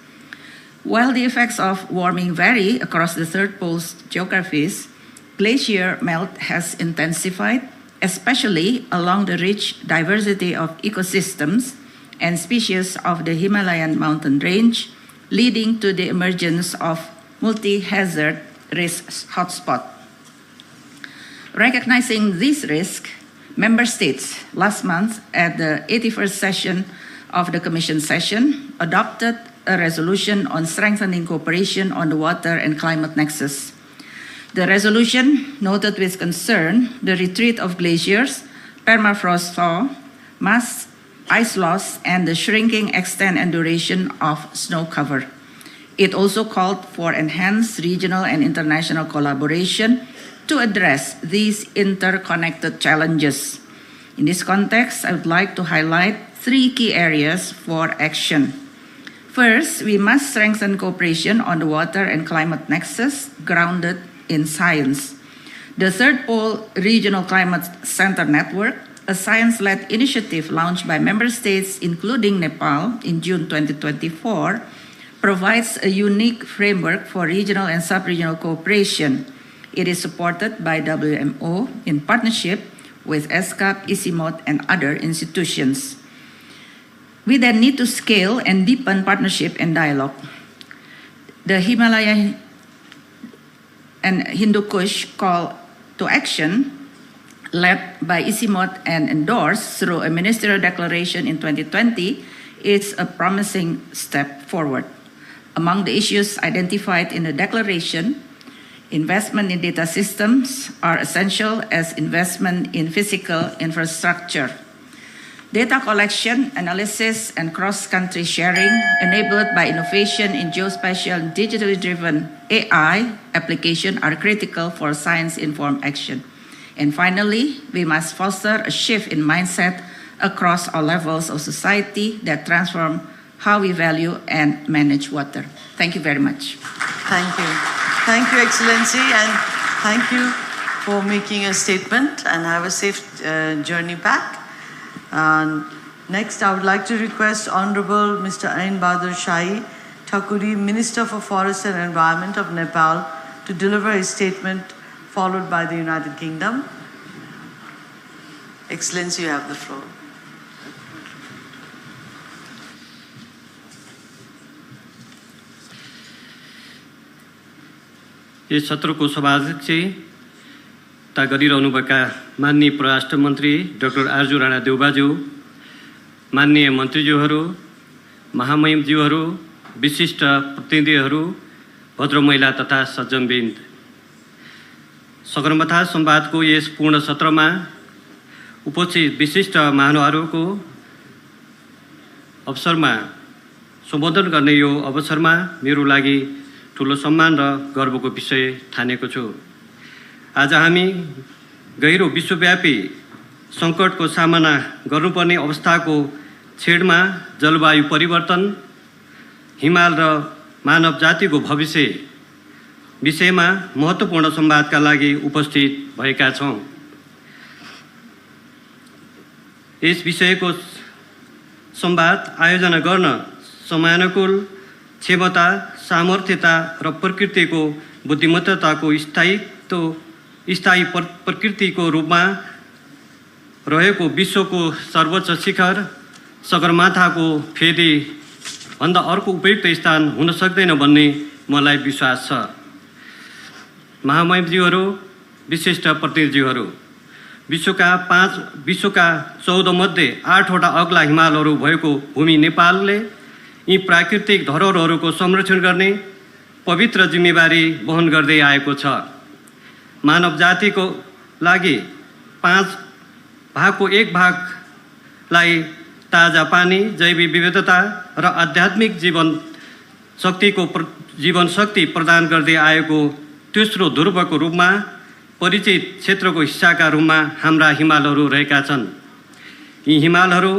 While the effects of warming vary across the third pole's geographies, glacier melt has intensified, especially along the rich diversity of ecosystems and species of the Himalayan mountain range, leading to the emergence of multi-hazard risk hotspots. Recognizing this risk, Member States last month at the 81st session of the Commission session adopted a resolution on strengthening cooperation on the water and climate nexus. The resolution noted with concern the retreat of glaciers, permafrost thaw, mass ice loss, and the shrinking extent and duration of snow cover. It also called for enhanced regional and international collaboration to address these interconnected challenges. In this context, I would like to highlight 3 key areas for action. First, we must strengthen cooperation on the water and climate nexus grounded in science. The Third Pole Regional Climate Center Network, a science-led initiative launched by member states, including Nepal, in June 2024, provides a unique framework for regional and sub-regional cooperation. It is supported by WMO in partnership with ESCAP, ICIMOD, and other institutions. We then need to scale and deepen partnership and dialogue. The Himalaya and Hindu Kush call to action, led by ICIMOD and endorsed through a ministerial declaration in 2020, is a promising step forward. Among the issues identified in the declaration, investment in data systems are essential as investment in physical infrastructure. Data collection, analysis, and cross-country sharing enabled by innovation in geospatial and digitally driven AI application are critical for science-informed action. And finally, we must foster a shift in mindset across all levels of society that transform how we value and manage water. Thank you very much. Thank you. Thank you, Excellency, and thank you for making a statement, and have a safe journey back. And next, I would like to request Honorable Mr. Ain Bahadur Shahi Thakuri, Minister for Forest and Environment of Nepal, to deliver his statement, followed by the United Kingdom. Excellency, you have the floor. Yes सत्रको सभाध्यक्षता गरिरहनुभएका माननीय परराष्ट्र मन्त्री doctor आरजू राणा देउबाज्यू, माननीय मन्त्रीज्यूहरू, महामहिमज्यूहरू, विशिष्ट प्रतिनिधिहरू, भद्र महिला तथा सज्जनवृन्द, Sagarmatha संवादको yes पूर्ण सत्रमा उपस्थित विशिष्ट महानुभावहरूको अवसरमा सम्बोधन गर्ने यो अवसरमा मेरो लागि ठुलो सम्मान र गर्वको विषय ठानेको छु। आज हामी गहिरो विश्वव्यापी सङ्कटको सामना गर्नुपर्ने अवस्थाको छेडमा जलवायु परिवर्तन, हिमाल र मानव जातिको भविष्य विषयमा महत्त्वपूर्ण संवादका लागि उपस्थित भएका छौँ। यस विषयको संवाद आयोजना गर्न समयानुकूल, क्षमता, सामर्थ्यता र प्रकृतिको बुद्धिमत्ताको स्थायी प्रकृतिको रूपमा रहेको विश्वको सर्वोच्च शिखर सगरमाथाको फेदी भन्दा अर्को उपयुक्त स्थान हुन सक्दैन भन्ने मलाई विश्वास छ। महामहिमज्यूहरू, विशिष्ट प्रतिनिधिज्यूहरू, विश्वका 14 मध्ये 8 वटा अग्ला हिमालहरू भएको भूमि नेपालले यी प्राकृतिक धरोहरहरूको संरक्षण गर्ने पवित्र जिम्मेवारी वहन गर्दै आएको छ। मानव जातिको लागि 5 भागको 1 भागलाई ताजा पानी, जैविक विविधता र आध्यात्मिक जीवन शक्ति प्रदान गर्दै आएको तेस्रो ध्रुवको रूपमा परिचित क्षेत्रको हिस्साका रूपमा हाम्रा हिमालहरू रहेका छन्। यी हिमालहरू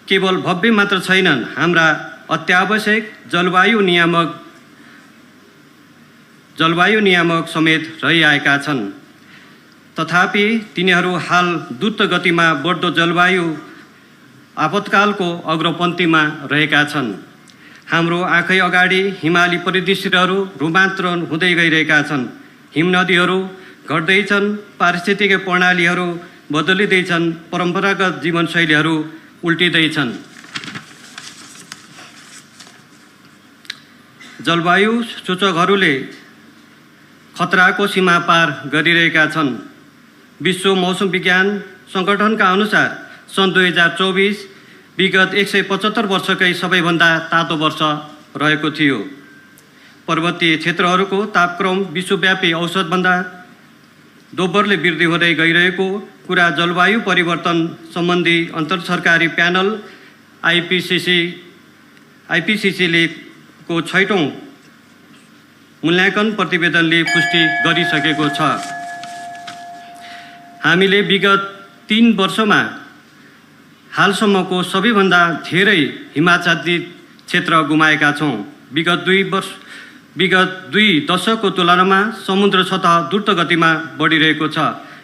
केवल भव्य मात्र छैनन्, हाम्रा अत्यावश्यक जलवायु नियामक समेत रहिआएका छन्। तथापि तिनीहरू हाल द्रुत गतिमा बढ्दो जलवायु आपतकालको अग्रपन्थीमा रहेका छन्। हाम्रो आँखै अगाडि हिमाली परिदृश्यहरू रूपान्तरण हुँदै गइरहेका छन्। हिमनदीहरू घट्दैछन्, पारिस्थितिक प्रणालीहरू बदलिँदैछन्, परम्परागत जीवनशैलीहरू उल्टिँदैछन्। जलवायु सूचकहरूले खतराको सीमा पार गरिरहेका छन्। विश्व मौसम विज्ञान सङ्गठनका अनुसार सन् 2024 विगत 175 वर्षकै सबैभन्दा तातो वर्ष रहेको थियो। पर्वतीय क्षेत्रहरूको तापक्रम विश्वव्यापी औसतभन्दा दोब्बरले वृद्धि हुँदै गइरहेको कुरा जलवायु परिवर्तन सम्बन्धी अन्तरसरकारी प्यानल आइपिसिसीले को 6औं मूल्याङ्कन प्रतिवेदनले पुष्टि गरिसकेको छ। हामीले विगत 3 वर्षमा हालसम्मको सबैभन्दा धेरै हिमाच्छादित क्षेत्र गुमाएका छौँ। विगत 2 दशकको तुलनामा समुद्र सतह द्रुत गतिमा बढिरहेको छ।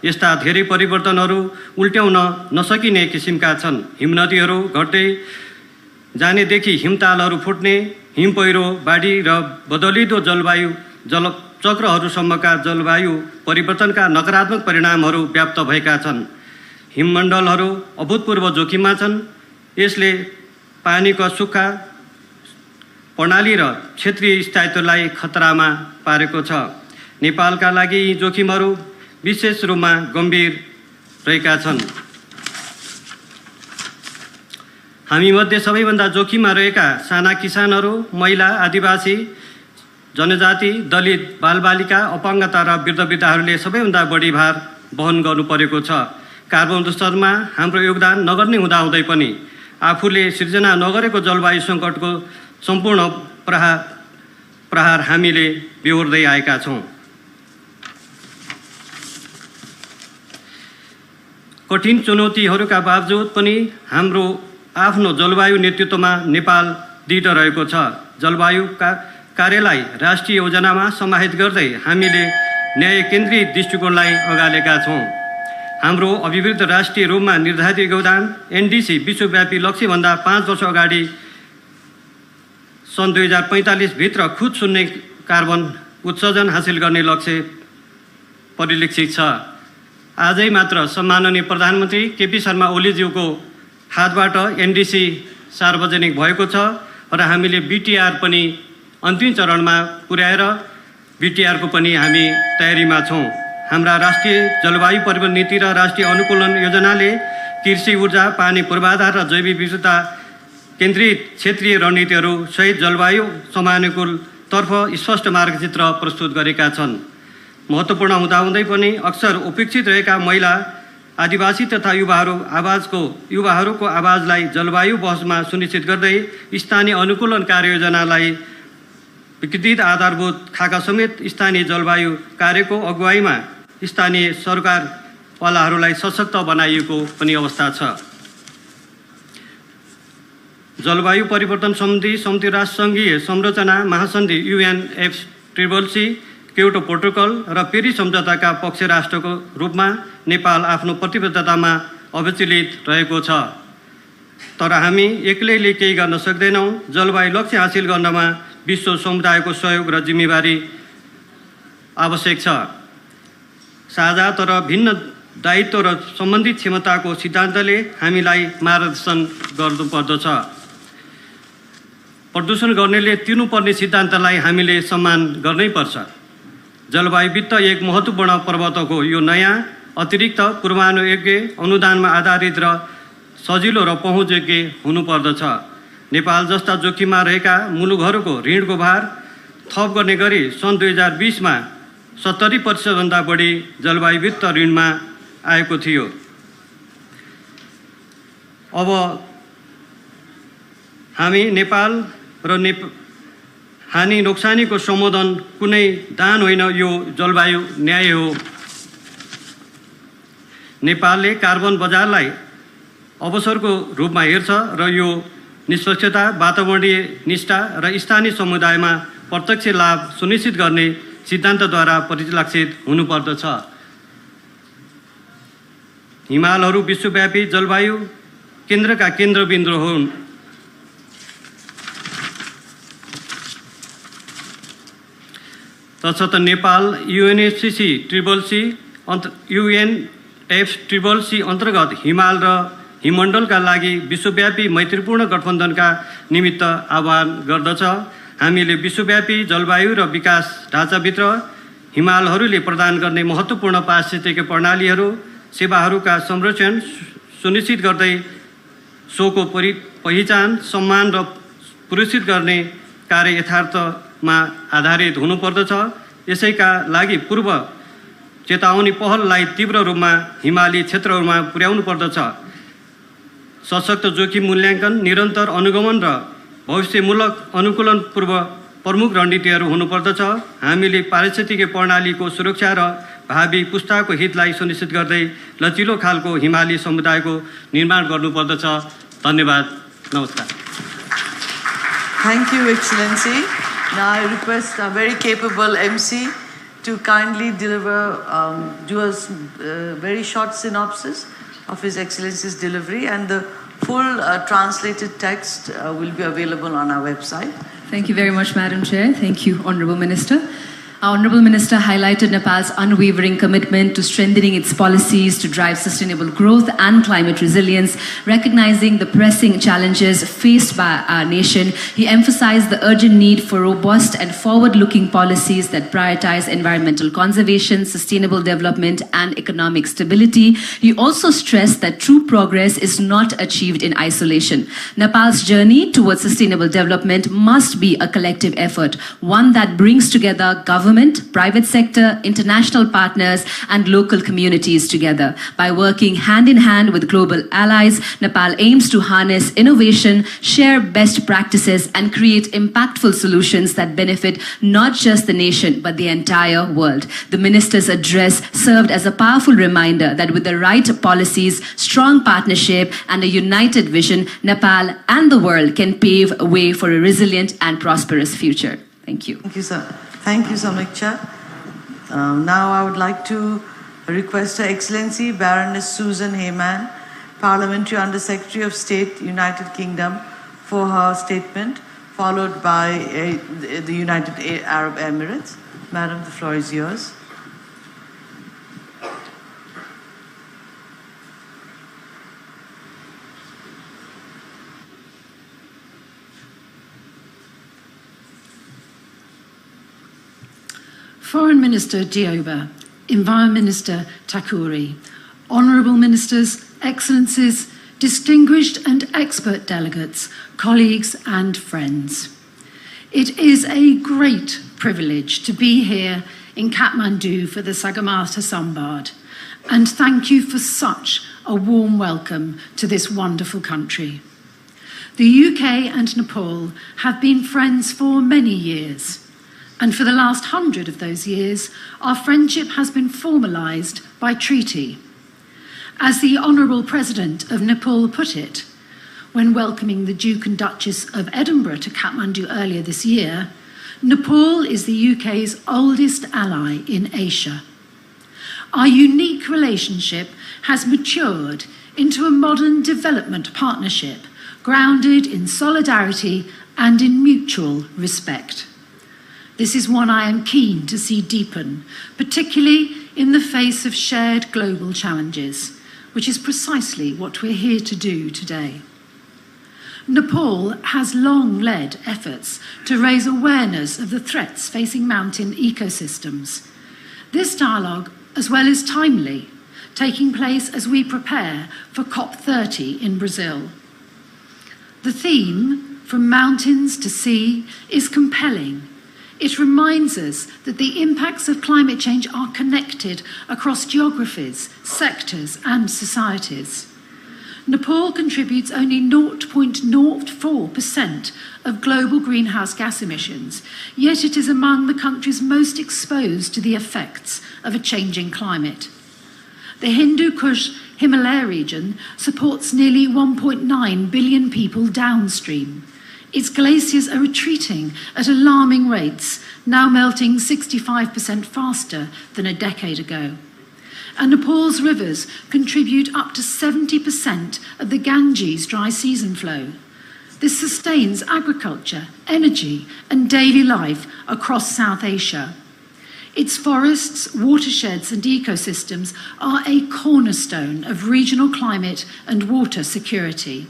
यस्ता धेरै परिवर्तनहरू उल्ट्याउन नसकिने किसिमका छन्। हिमनदीहरू घट्दै जानेदेखि हिमतालहरू फुट्ने, हिम पहिरो, बाढी र बदलिँदो जलवायु चक्रहरूसम्मका जलवायु परिवर्तनका नकारात्मक परिणामहरू व्याप्त भएका छन्। हिममण्डलहरू अभूतपूर्व जोखिममा छन्। यसले पानीको सुक्खा प्रणाली र क्षेत्रीय स्थायित्वलाई खतरामा पारेको छ। नेपालका लागि यी जोखिमहरू विशेष रूपमा गम्भीर रहेका छन्। हामीमध्ये सबैभन्दा जोखिममा रहेका साना किसानहरू, महिला, आदिवासी, जनजाति, दलित, बालबालिका, अपाङ्गता र वृद्धवृद्धाहरूले सबैभन्दा बढी भार वहन गर्नु परेको छ। कार्बन उत्सर्जनमा हाम्रो योगदान नगर्ने हुँदाहुँदै पनि आफूले सिर्जना नगरेको जलवायु सङ्कटको सम्पूर्ण प्रहार हामीले बेहोर्दै आएका छौँ। कठिन चुनौतीहरूका बावजुद पनि हाम्रो आफ्नो जलवायु नेतृत्वमा नेपाल दृढ रहेको छ। जलवायु कार्यलाई राष्ट्रिय योजनामा समाहित गर्दै हामीले न्याय केन्द्रित दृष्टिकोणलाई अगालेका छौँ। हाम्रो अभिवृद्ध राष्ट्रिय रूपमा निर्धारित योगदान एनडिसी विश्वव्यापी लक्ष्यभन्दा 5 वर्ष अगाडि सन् 2045 भित्र खुद शून्य कार्बन उत्सर्जन हासिल गर्ने लक्ष्य परिलक्षित छ। आजै मात्र सम्माननीय प्रधानमन्त्री केपी शर्मा ओलीज्यूको हातबाट एनडिसी सार्वजनिक भएको छ र हामीले बिटिआर पनि अन्तिम चरणमा पुर्याएर बिटिआरको पनि हामी तयारीमा छौँ। हाम्रा राष्ट्रिय जलवायु परिवर्तन नीति र राष्ट्रिय अनुकूलन योजनाले कृषि, ऊर्जा, पानी पूर्वाधार र जैविक विविधता केन्द्रित क्षेत्रीय रणनीतिहरू सहित जलवायु समानुकूलतर्फ स्पष्ट मार्गचित्र प्रस्तुत गरेका छन्। महत्त्वपूर्ण हुँदाहुँदै पनि अक्सर उपेक्षित रहेका महिला, आदिवासी तथा युवाहरूको आवाजलाई जलवायु बहसमा सुनिश्चित गर्दै स्थानीय अनुकूलन कार्ययोजनालाई विकृत आधारभूत खाका समेत स्थानीय जलवायु कार्यको अगुवाईमा स्थानीय सरकारवालाहरूलाई सशक्त बनाइएको पनि अवस्था छ। जलवायु परिवर्तन सम्बन्धी संयुक्त राष्ट्र सङ्घीय संरचना महासन्धि UNFCCC, क्योटो प्रोटोकल र पेरिस सम्झौताका पक्ष राष्ट्रको रूपमा नेपाल आफ्नो प्रतिबद्धतामा अविचलित रहेको छ। तर हामी एक्लैले केही गर्न सक्दैनौँ। जलवायु लक्ष्य हासिल गर्नमा विश्व समुदायको सहयोग र जिम्मेवारी आवश्यक छ। साझा तर भिन्न दायित्व र सम्बन्धित क्षमताको सिद्धान्तले हामीलाई मार्गदर्शन गर्नुपर्दछ। प्रदूषण गर्नेले तिर्नुपर्ने सिद्धान्तलाई हामीले सम्मान गर्नैपर्छ। जलवायु वित्त एक महत्त्वपूर्ण प्रवर्तक हो। यो नयाँ, अतिरिक्त, पूर्वानुयोग्य, अनुदानमा आधारित र सजिलो र पहुँचयोग्य हुनुपर्दछ। नेपाल जस्ता जोखिममा रहेका मुलुकहरूको ऋणको भार थप गर्ने गरी सन् 2020 मा 70% भन्दा बढी जलवायु वित्त ऋणमा आएको थियो। अब हामी नेपाल र हानि नोक्सानीको सम्बोधन कुनै दान होइन, यो जलवायु न्याय हो। नेपालले कार्बन बजारलाई अवसरको रूपमा हेर्छ र यो निष्पक्षता, वातावरणीय निष्ठा र स्थानीय समुदायमा प्रत्यक्ष लाभ सुनिश्चित गर्ने सिद्धान्तद्वारा परिलक्षित हुनुपर्दछ। हिमालहरू विश्वव्यापी जलवायु केन्द्रका केन्द्रबिन्दु हुन्। तसर्थ नेपाल UNFCCC अन्तर्गत हिमाल र हिममण्डलका लागि विश्वव्यापी मैत्रीपूर्ण गठबन्धनका निमित्त आह्वान गर्दछ। हामीले विश्वव्यापी जलवायु र विकास ढाँचाभित्र हिमालहरूले प्रदान गर्ने महत्त्वपूर्ण पारिस्थितिक प्रणालीहरू सेवाहरूका संरक्षण सुनिश्चित गर्दै सोको पहिचान, सम्मान र पुरस्कृत गर्ने कार्य यथार्थमा आधारित हुनुपर्दछ। यसैका लागि पूर्व चेतावनी पहललाई तीव्र रूपमा हिमाली क्षेत्रहरूमा पुर्याउनु पर्दछ। सशक्त जोखिम मूल्याङ्कन, निरन्तर अनुगमन र भविष्यमूलक अनुकूलन पूर्व प्रमुख रणनीतिहरू हुनुपर्दछ। हामीले पारिस्थितिक प्रणालीको सुरक्षा र भावी पुस्ताको हितलाई सुनिश्चित गर्दै लचिलो खालको हिमाली समुदायको निर्माण गर्नुपर्दछ। धन्यवाद। नमस्कार। Thank you, Excellency. Now I request a very capable MC to kindly deliver, do a very short synopsis of His Excellency's delivery, and the full translated text will be available on our website. Thank you very much, Madam Chair. Thank you, Honourable Minister. Our Honourable Minister highlighted Nepal's unwavering commitment to strengthening its policies to drive sustainable growth and climate resilience. Recognizing the pressing challenges faced by our nation, he emphasized the urgent need for robust and forward-looking policies that prioritize environmental conservation, sustainable development, and economic stability. He also stressed that true progress is not achieved in isolation. Nepal's journey towards sustainable development must be a collective effort, one that brings together government, private sector, international partners, and local communities together. By working hand in hand with global allies, Nepal aims to harness innovation, share best practices, and create impactful solutions that benefit not just the nation, but the entire world. The minister's address served as a powerful reminder that with the right policies, strong partnership, and a united vision, Nepal and the world can pave a way for a resilient and prosperous future. Thank you. Thank you, sir. Thank you, Samiksha. Now I would like to request Her Excellency Baroness Susan Heyman, Parliamentary Under-Secretary of State, United Kingdom, for her statement, followed by the United Arab Emirates. Madam, the floor is yours. Foreign Minister Dioba, Environment Minister Takuri, Honourable Ministers, Excellencies, distinguished and expert delegates, colleagues and friends. It is a great privilege to be here in Kathmandu for the Sagarmatha sambaad, and thank you for such a warm welcome to this wonderful country. The UK and Nepal have been friends for many years. And for the last 100 of those years, our friendship has been formalised by treaty. As the Honourable President of Nepal put it, when welcoming the Duke and Duchess of Edinburgh to Kathmandu earlier this year, Nepal is the UK's oldest ally in Asia. Our unique relationship has matured into a modern development partnership grounded in solidarity and in mutual respect. This is one I am keen to see deepen, particularly in the face of shared global challenges, which is precisely what we're here to do today. Nepal has long led efforts to raise awareness of the threats facing mountain ecosystems. This dialogue, as well, is timely, taking place as we prepare for COP30 in Brazil. The theme, From Mountains to Sea, is compelling. It reminds us that the impacts of climate change are connected across geographies, sectors, and societies. Nepal contributes only 0.04% of global greenhouse gas emissions, yet it is among the countries most exposed to the effects of a changing climate. The Hindu Kush Himalaya region supports nearly 1.9 billion people downstream. Its glaciers are retreating at alarming rates, now melting 65% faster than a decade ago. And Nepal's rivers contribute up to 70% of the Ganges dry season flow. This sustains agriculture, energy, and daily life across South Asia. Its forests, watersheds, and ecosystems are a cornerstone of regional climate and water security.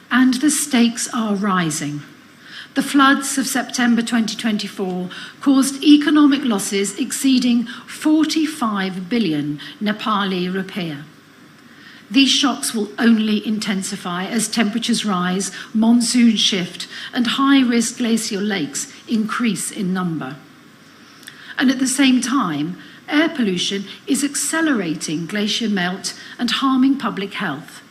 And the stakes are rising. The floods of September 2024 caused economic losses exceeding 45 billion Nepali rupiah. These shocks will only intensify as temperatures rise, monsoons shift, and high-risk glacial lakes increase in number. And at the same time, air pollution is accelerating glacier melt and harming public health.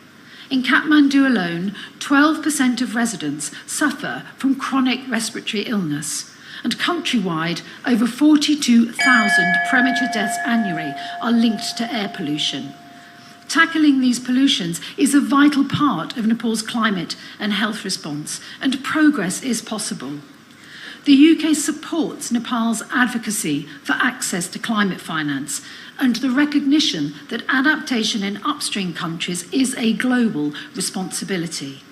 In Kathmandu alone, 12% of residents suffer from chronic respiratory illness, and countrywide, over 42,000 premature deaths annually are linked to air pollution. Tackling these pollutions is a vital part of Nepal's climate and health response, and progress is possible. The UK supports Nepal's advocacy for access to climate finance and the recognition that adaptation in upstream countries is a global responsibility.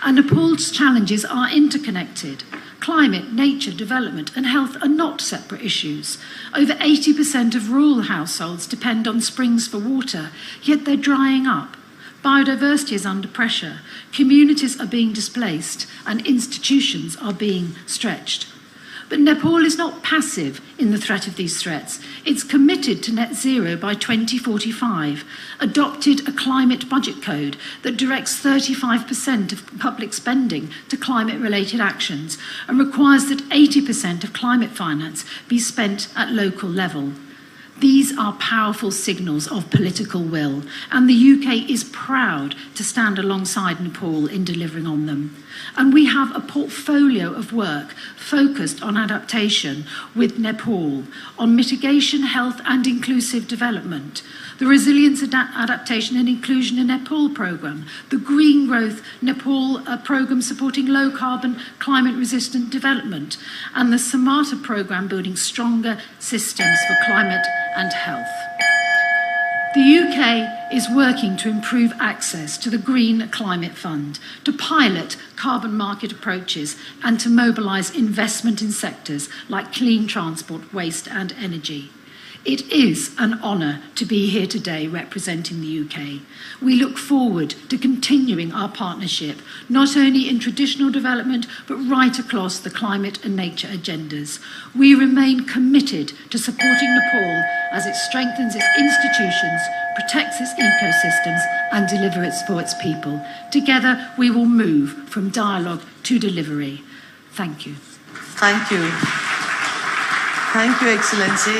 And Nepal's challenges are interconnected. Climate, nature, development, and health are not separate issues. Over 80% of rural households depend on springs for water, yet they're drying up. Biodiversity is under pressure, communities are being displaced, and institutions are being stretched. But Nepal is not passive in the threat of these threats. It's committed to net zero by 2045, adopted a climate budget code that directs 35% of public spending to climate-related actions, and requires that 80% of climate finance be spent at local level. These are powerful signals of political will, and the UK is proud to stand alongside Nepal in delivering on them. And we have a portfolio of work focused on adaptation with Nepal, on mitigation, health and inclusive development, the Resilience, Adaptation and Inclusion in Nepal programme, the Green Growth Nepal programme supporting low-carbon, climate-resistant development, and the sagarmatha programme building stronger systems for climate and health. The UK is working to improve access to the Green Climate Fund, to pilot carbon market approaches, and to mobilise investment in sectors like clean transport, waste and energy. It is an honour to be here today representing the UK. We look forward to continuing our partnership, not only in traditional development, but right across the climate and nature agendas. We remain committed to supporting Nepal as it strengthens its institutions, protects its ecosystems, and delivers for its people. Together, we will move from dialogue to delivery. Thank you. Thank you. Thank you, Excellency.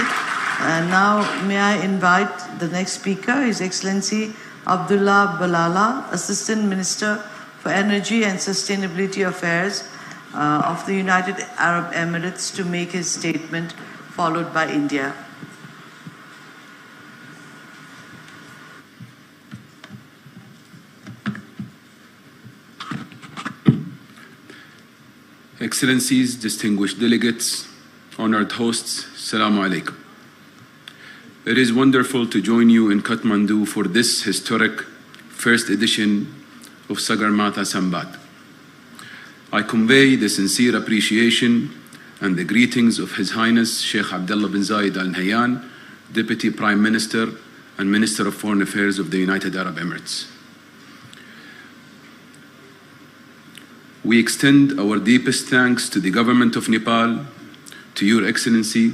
And now may I invite the next speaker, His Excellency Abdullah Balala, Assistant Minister for Energy and Sustainability Affairs of the United Arab Emirates, to make his statement, followed by India. Excellencies, distinguished delegates, honored hosts, Assalamu alaikum. It is wonderful to join you in Kathmandu for this historic first edition of Sagarmatha Sambaad. I convey the sincere appreciation and the greetings of His Highness Sheikh Abdullah bin Zayed Al Nahyan, Deputy Prime Minister and Minister of Foreign Affairs of the United Arab Emirates. We extend our deepest thanks to the Government of Nepal, to Your Excellency,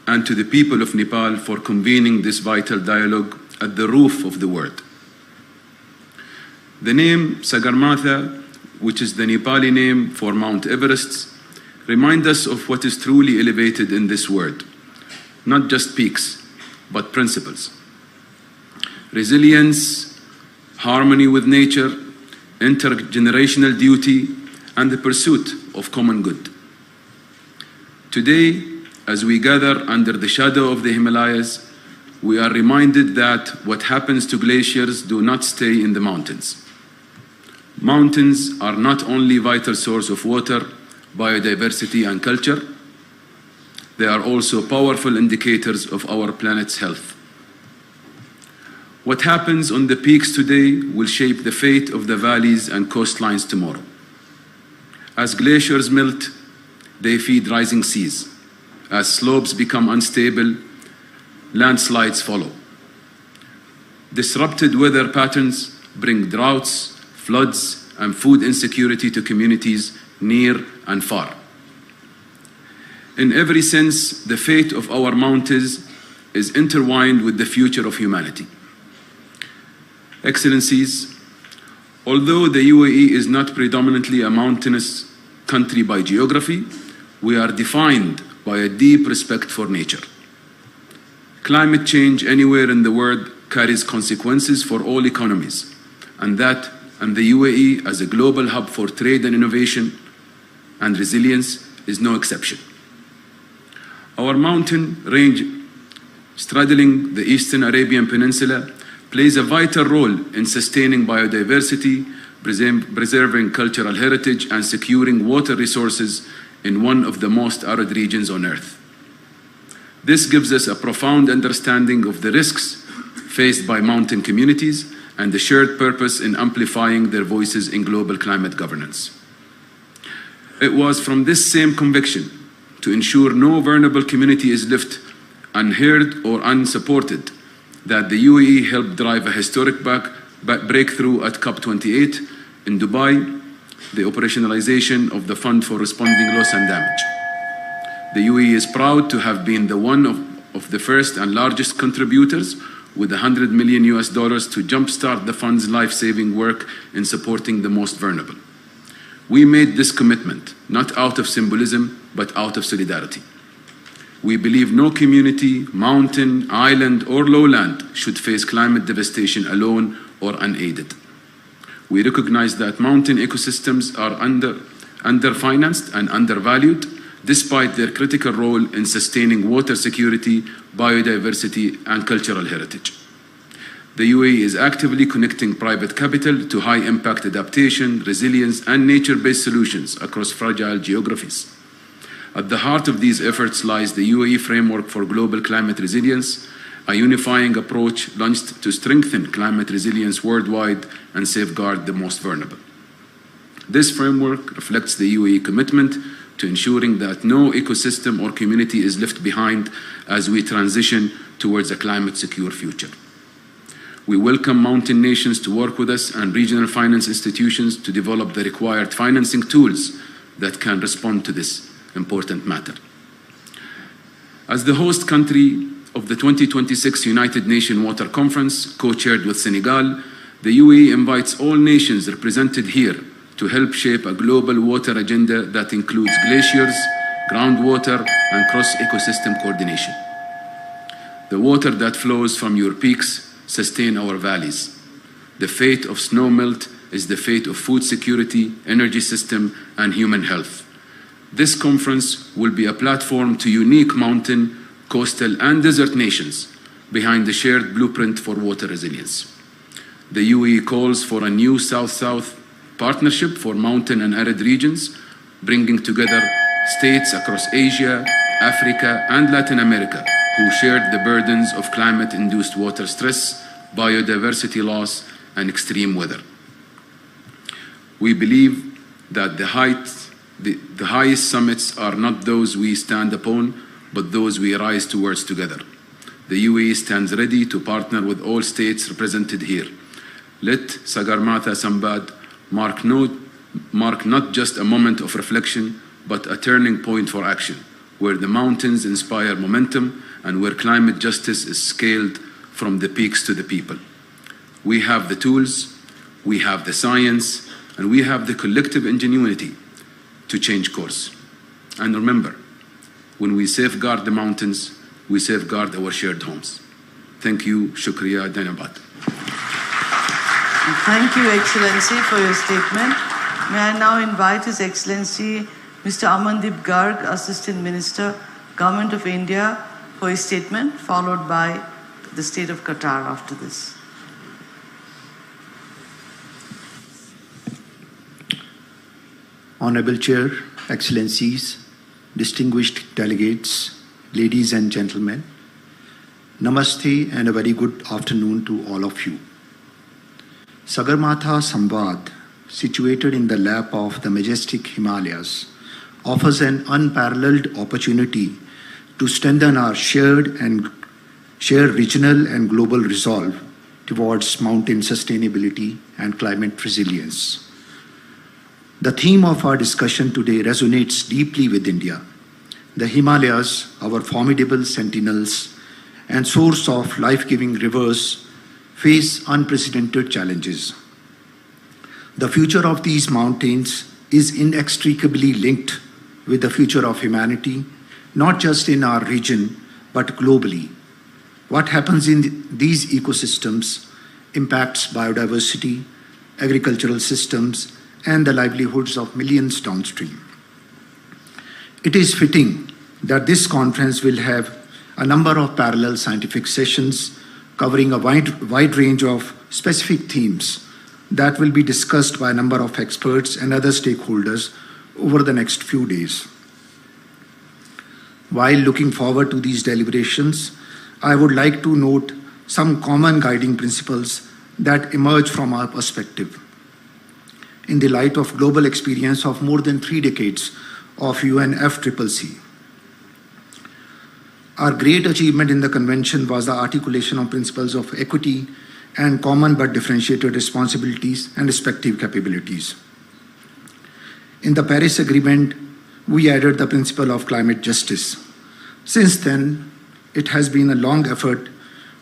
and to the people of Nepal for convening this vital dialogue at the roof of the world. The name Sagarmatha, which is the Nepali name for Mount Everest, reminds us of what is truly elevated in this world, not just peaks, but principles. Resilience, harmony with nature, intergenerational duty, and the pursuit of common good. Today, as we gather under the shadow of the Himalayas, we are reminded that what happens to glaciers do not stay in the mountains. Mountains are not only a vital source of water, biodiversity, and culture, they are also powerful indicators of our planet's health. What happens on the peaks today will shape the fate of the valleys and coastlines tomorrow. As glaciers melt, they feed rising seas. As slopes become unstable, landslides follow. Disrupted weather patterns bring droughts, floods, and food insecurity to communities near and far. In every sense, the fate of our mountains is intertwined with the future of humanity. Excellencies, although the UAE is not predominantly a mountainous country by geography, we are defined by a deep respect for nature. Climate change anywhere in the world carries consequences for all economies, and the UAE as a global hub for trade and innovation and resilience is no exception. Our mountain range straddling the Eastern Arabian Peninsula plays a vital role in sustaining biodiversity, preserving cultural heritage, and securing water resources in one of the most arid regions on Earth. This gives us a profound understanding of the risks faced by mountain communities and the shared purpose in amplifying their voices in global climate governance. It was from this same conviction to ensure no vulnerable community is left unheard or unsupported that the UAE helped drive a historic breakthrough at COP28 in Dubai, the operationalization of the Fund for Responding Loss and Damage. The UAE is proud to have been the one of the first and largest contributors with $100 million to jumpstart the fund's life-saving work in supporting the most vulnerable. We made this commitment not out of symbolism, but out of solidarity. We believe no community, mountain, island, or lowland should face climate devastation alone or unaided. We recognize that mountain ecosystems are underfinanced and undervalued, despite their critical role in sustaining water security, biodiversity, and cultural heritage. The UAE is actively connecting private capital to high-impact adaptation, resilience, and nature-based solutions across fragile geographies. At the heart of these efforts lies the UAE Framework for Global Climate Resilience, a unifying approach launched to strengthen climate resilience worldwide and safeguard the most vulnerable. This framework reflects the UAE commitment to ensuring that no ecosystem or community is left behind as we transition towards a climate-secure future. We welcome mountain nations to work with us and regional finance institutions to develop the required financing tools that can respond to this important matter. As the host country of the 2026 United Nations Water Conference, co-chaired with Senegal, the UAE invites all nations represented here to help shape a global water agenda that includes glaciers, groundwater, and cross-ecosystem coordination. The water that flows from your peaks sustains our valleys. The fate of snowmelt is the fate of food security, energy system, and human health. This conference will be a platform to unique mountain, coastal, and desert nations behind the shared blueprint for water resilience. The UAE calls for a new South-South partnership for mountain and arid regions, bringing together states across Asia, Africa, and Latin America who shared the burdens of climate-induced water stress, biodiversity loss, and extreme weather. We believe that the highest summits are not those we stand upon, but those we rise towards together. The UAE stands ready to partner with all states represented here. Let Sagarmatha Sambaad mark not just a moment of reflection, but a turning point for action, where the mountains inspire momentum and where climate justice is scaled from the peaks to the people. We have the tools, we have the science, and we have the collective ingenuity to change course. And remember, when we safeguard the mountains, we safeguard our shared homes. Thank you. Shukriya. Dhanyabad. Thank you, Excellency, for your statement. May I now invite His Excellency Mr. Amandeep Garg, Assistant Minister, Government of India, for his statement, followed by the state of Qatar after this. Honorable Chair, Excellencies, distinguished delegates, ladies and gentlemen, Namaste and a very good afternoon to all of you. Sagarmatha Sambaad, situated in the lap of the majestic Himalayas, offers an unparalleled opportunity to strengthen our shared regional and global resolve towards mountain sustainability and climate resilience. The theme of our discussion today resonates deeply with India. The Himalayas, our formidable sentinels and source of life-giving rivers, face unprecedented challenges. The future of these mountains is inextricably linked with the future of humanity, not just in our region, but globally. What happens in these ecosystems impacts biodiversity, agricultural systems, and the livelihoods of millions downstream. It is fitting that this conference will have a number of parallel scientific sessions covering a wide range of specific themes that will be discussed by a number of experts and other stakeholders over the next few days. While looking forward to these deliberations, I would like to note some common guiding principles that emerge from our perspective. In the light of global experience of more than 3 decades of UNFCCC. Our great achievement in the convention was the articulation of principles of equity and common but differentiated responsibilities and respective capabilities. In the Paris Agreement, we added the principle of climate justice. Since then, it has been a long effort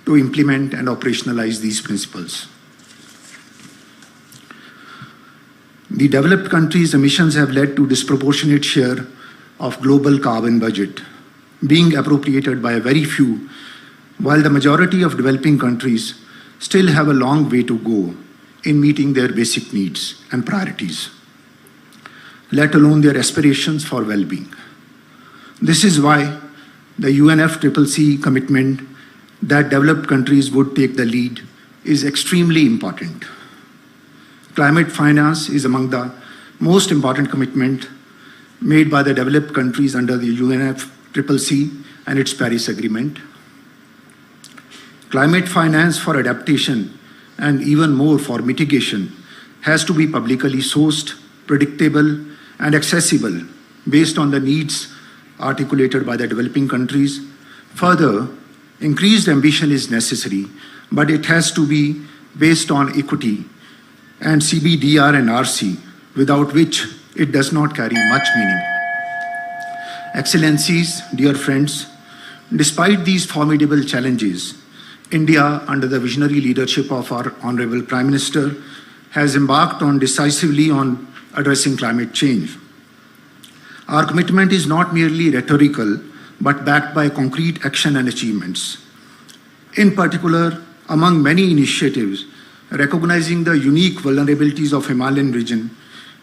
to implement and operationalize these principles. The developed countries' emissions have led to disproportionate share of global carbon budget being appropriated by a very few, while the majority of developing countries still have a long way to go in meeting their basic needs and priorities, let alone their aspirations for well-being. This is why the UNFCCC commitment that developed countries would take the lead is extremely important. Climate finance is among the most important commitment made by the developed countries under the UNFCCC and its Paris Agreement. Climate finance for adaptation and even more for mitigation has to be publicly sourced, predictable, and accessible based on the needs articulated by the developing countries. Further, increased ambition is necessary, but it has to be based on equity and CBDR and RC, without which it does not carry much meaning. Excellencies, dear friends, despite these formidable challenges, India, under the visionary leadership of our Honorable Prime Minister, has embarked decisively on addressing climate change. Our commitment is not merely rhetorical, but backed by concrete action and achievements. In particular, among many initiatives, recognizing the unique vulnerabilities of Himalayan region,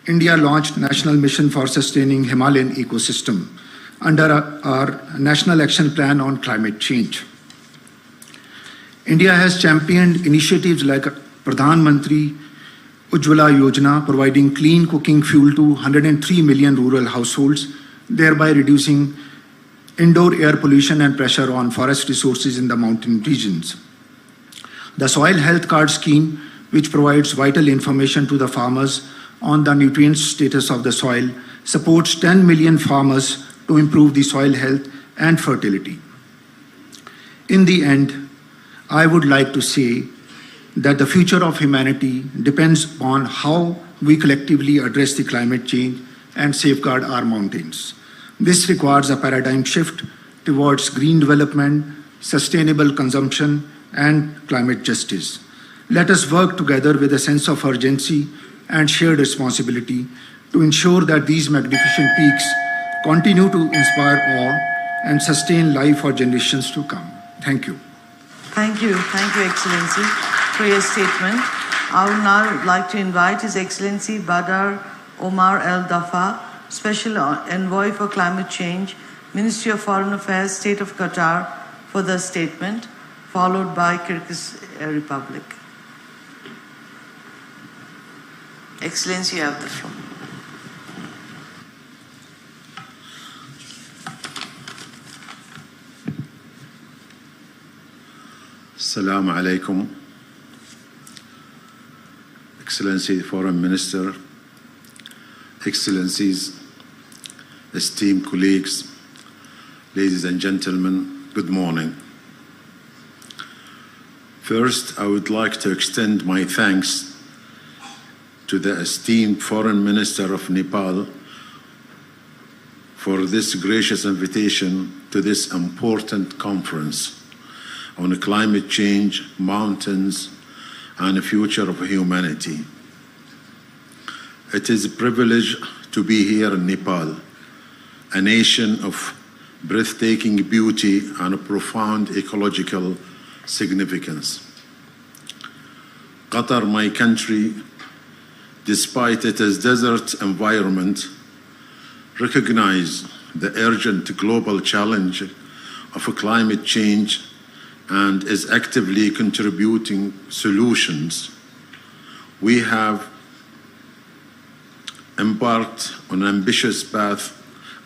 India launched National Mission for Sustaining Himalayan Ecosystem under our National Action Plan on Climate Change. India has championed initiatives like Pradhan Mantri Ujjwala Yojana, providing clean cooking fuel to 103 million rural households, thereby reducing indoor air pollution and pressure on forest resources in the mountain regions. The Soil Health Card Scheme, which provides vital information to the farmers on the nutrient status of the soil, supports 10 million farmers to improve the soil health and fertility. In the end, I would like to say that the future of humanity depends upon how we collectively address the climate change and safeguard our mountains. This requires a paradigm shift towards green development, sustainable consumption, and climate justice. Let us work together with a sense of urgency and shared responsibility to ensure that these magnificent peaks continue to inspire awe and sustain life for generations to come. Thank you. Thank you, Excellency, for your statement. I would now like to invite His Excellency Badr Omar El Dafa, Special Envoy for Climate Change, Ministry of Foreign Affairs, State of Qatar, for the statement. followed by Kyrgyz Republic. Excellency, you have the floor. Assalamu alaikum. Excellency, Foreign Minister, Excellencies, esteemed colleagues, ladies and gentlemen, good morning. First, I would like to extend my thanks to the esteemed Foreign Minister of Nepal for this gracious invitation to this important conference on climate change, mountains, and the future of humanity. It is a privilege to be here in Nepal, a nation of breathtaking beauty and a profound ecological significance. Qatar, my country, despite its desert environment, recognizes the urgent global challenge of climate change and is actively contributing solutions. We have embarked on an ambitious path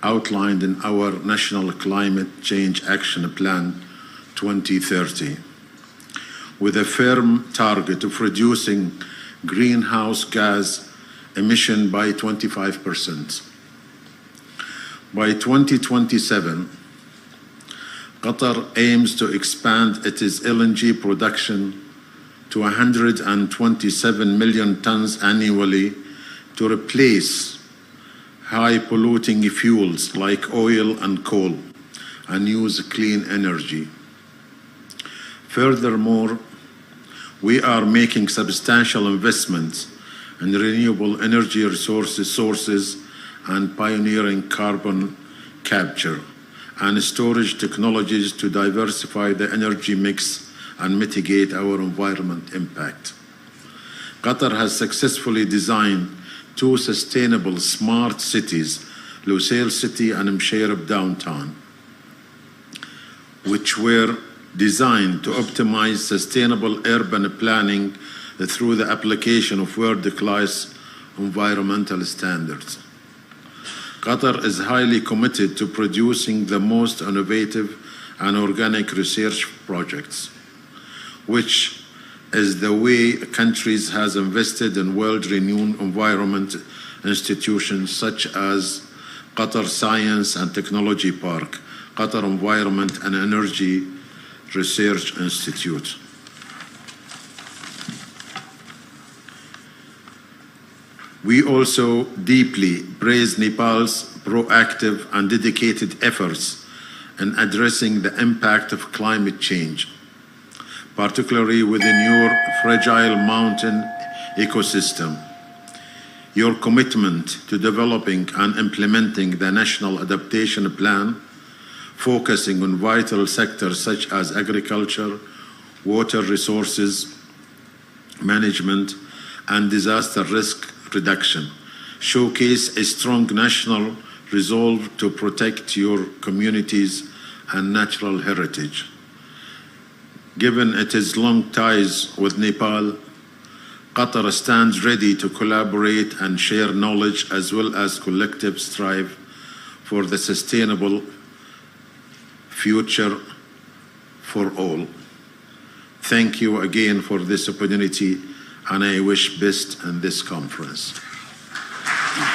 outlined in our National Climate Change Action Plan 2030, with a firm target of reducing greenhouse gas emission by 25%. By 2027, Qatar aims to expand its LNG production to 127 million tons annually to replace high-polluting fuels like oil and coal and use clean energy. Furthermore, we are making substantial investments in renewable energy sources and pioneering carbon capture and storage technologies to diversify the energy mix and mitigate our environment impact. Qatar has successfully designed two sustainable smart cities, Lusail City and Msheireb Downtown, which were designed to optimize sustainable urban planning through the application of world-class environmental standards. Qatar is highly committed to producing the most innovative and organic research projects, which is the way countries has invested in world-renowned environment institutions such as Qatar Science and Technology Park, Qatar Environment and Energy Research Institute. We also deeply praise Nepal's proactive and dedicated efforts in addressing the impact of climate change, particularly within your fragile mountain ecosystem. Your commitment to developing and implementing the National Adaptation Plan, focusing on vital sectors such as agriculture, water resources management, and disaster risk reduction, showcase a strong national resolve to protect your communities and natural heritage. Given its long ties with Nepal, Qatar stands ready to collaborate and share knowledge as well as collective strive for the sustainable future for all. Thank you again for this opportunity, and I wish best in this conference.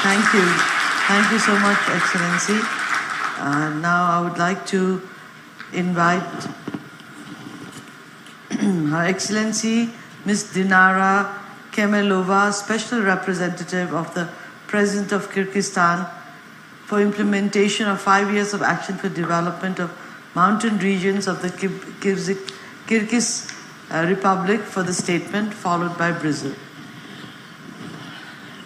Thank you. Thank you so much, Excellency. Now I would like to invite Her Excellency Ms. Dinara Kemelova, Special Representative of the President of Kyrgyzstan, for implementation of 5 years of action for development of mountain regions of the Kyrgyz Republic, for the statement, followed by Brazil.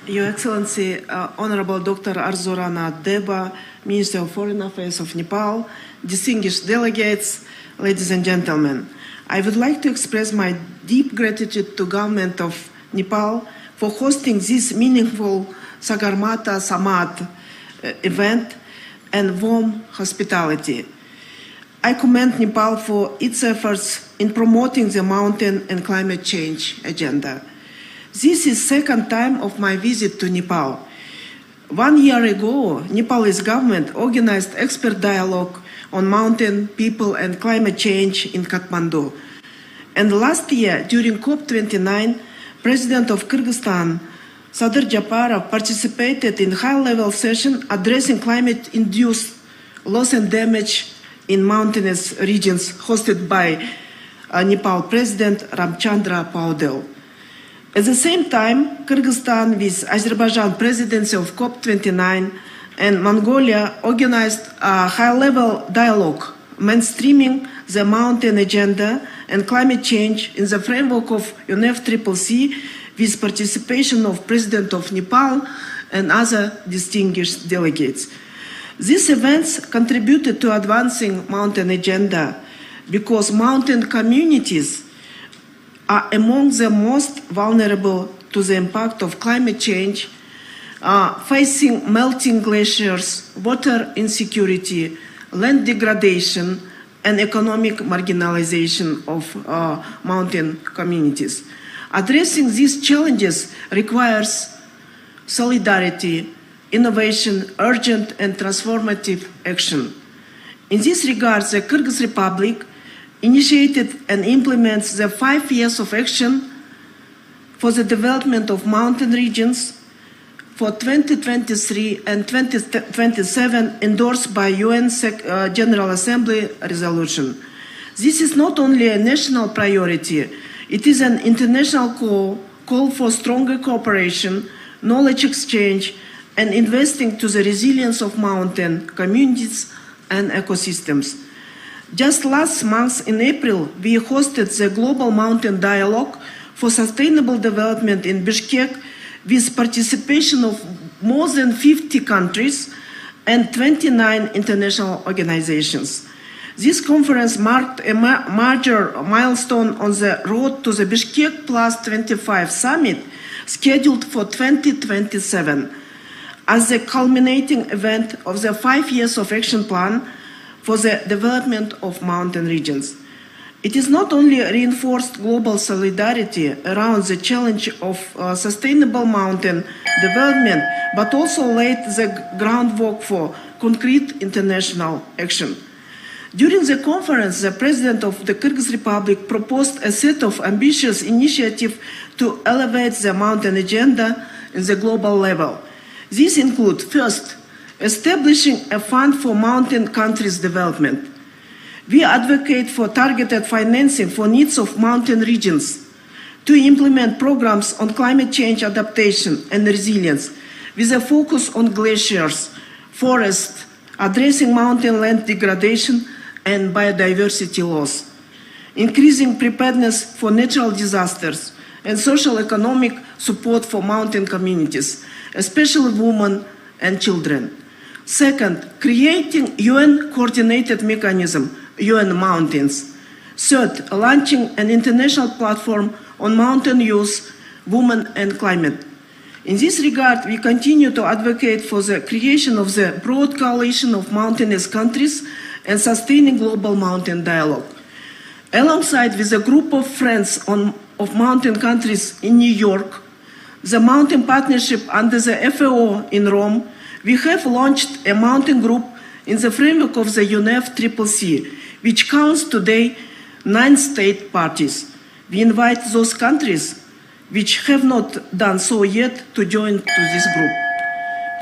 Your Excellency, Honorable Dr. Arzurana Deba, Minister of Foreign Affairs of Nepal, distinguished delegates, ladies and gentlemen, I would like to express my deep gratitude to Government of Nepal for hosting this meaningful Sagarmatha sambaad event and warm hospitality. I commend Nepal for its efforts in promoting the mountain and climate change agenda. This is the second time of my visit to Nepal. 1 year ago, Nepalese government organized expert dialogue on mountain, people, and climate change in Kathmandu. And last year, during COP29, President of Kyrgyzstan, Sadir Japarov, participated in high-level session addressing climate-induced loss and damage in mountainous regions hosted by Nepal President Ramchandra Paudel. At the same time, Kyrgyzstan, with Azerbaijan presidency of COP29 and Mongolia, organized a high-level dialogue mainstreaming the mountain agenda and climate change in the framework of UNFCCC with participation of President of Nepal and other distinguished delegates. These events contributed to advancing mountain agenda because mountain communities are among the most vulnerable to the impact of climate change, facing melting glaciers, water insecurity, land degradation, and economic marginalization of mountain communities. Addressing these challenges requires solidarity, innovation, urgent and transformative action. In this regard, the Kyrgyz Republic initiated and implements the 5 years of action for the development of mountain regions for 2023 and 2027 endorsed by UN General Assembly resolution. This is not only a national priority, it is an international call for stronger cooperation, knowledge exchange, and investing to the resilience of mountain communities and ecosystems. Just last month in April, we hosted the Global Mountain Dialogue for Sustainable Development in Bishkek with participation of more than 50 countries and 29 international organizations. This conference marked a major milestone on the road to the Bishkek Plus 25 summit scheduled for 2027 as the culminating event of the 5 years of action plan for the development of mountain regions. It is not only reinforced global solidarity around the challenge of sustainable mountain development, but also laid the groundwork for concrete international action. During the conference, the President of the Kyrgyz Republic proposed a set of ambitious initiatives to elevate the mountain agenda in the global level. These include, first, establishing a fund for mountain countries' development. We advocate for targeted financing for needs of mountain regions to implement programs on climate change adaptation and resilience with a focus on glaciers, forests, addressing mountain land degradation and biodiversity loss, increasing preparedness for natural disasters, and social economic support for mountain communities, especially women and children. Second, creating UN coordinated mechanism, UN Mountains. Third, launching an international platform on mountain youth, women and climate. In this regard, we continue to advocate for the creation of the broad coalition of mountainous countries and sustaining global mountain dialogue. Alongside with a group of friends of mountain countries in New York, the Mountain Partnership under the FAO in Rome, we have launched a mountain group in the framework of the UNFCCC, which counts today 9 state parties. We invite those countries which have not done so yet to join to this group.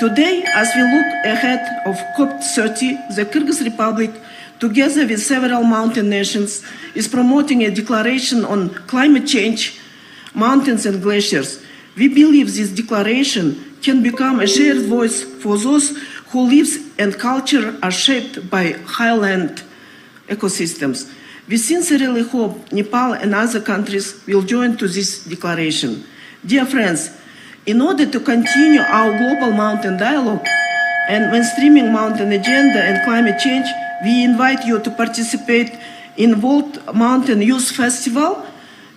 Today, as we look ahead of COP30, the Kyrgyz Republic, together with several mountain nations, is promoting a declaration on climate change, mountains and glaciers. We believe this declaration can become a shared voice for those whose lives and culture are shaped by highland ecosystems. We sincerely hope Nepal and other countries will join to this declaration. Dear friends, in order to continue our global mountain dialogue and mainstreaming mountain agenda and climate change, we invite you to participate in World Mountain Youth Festival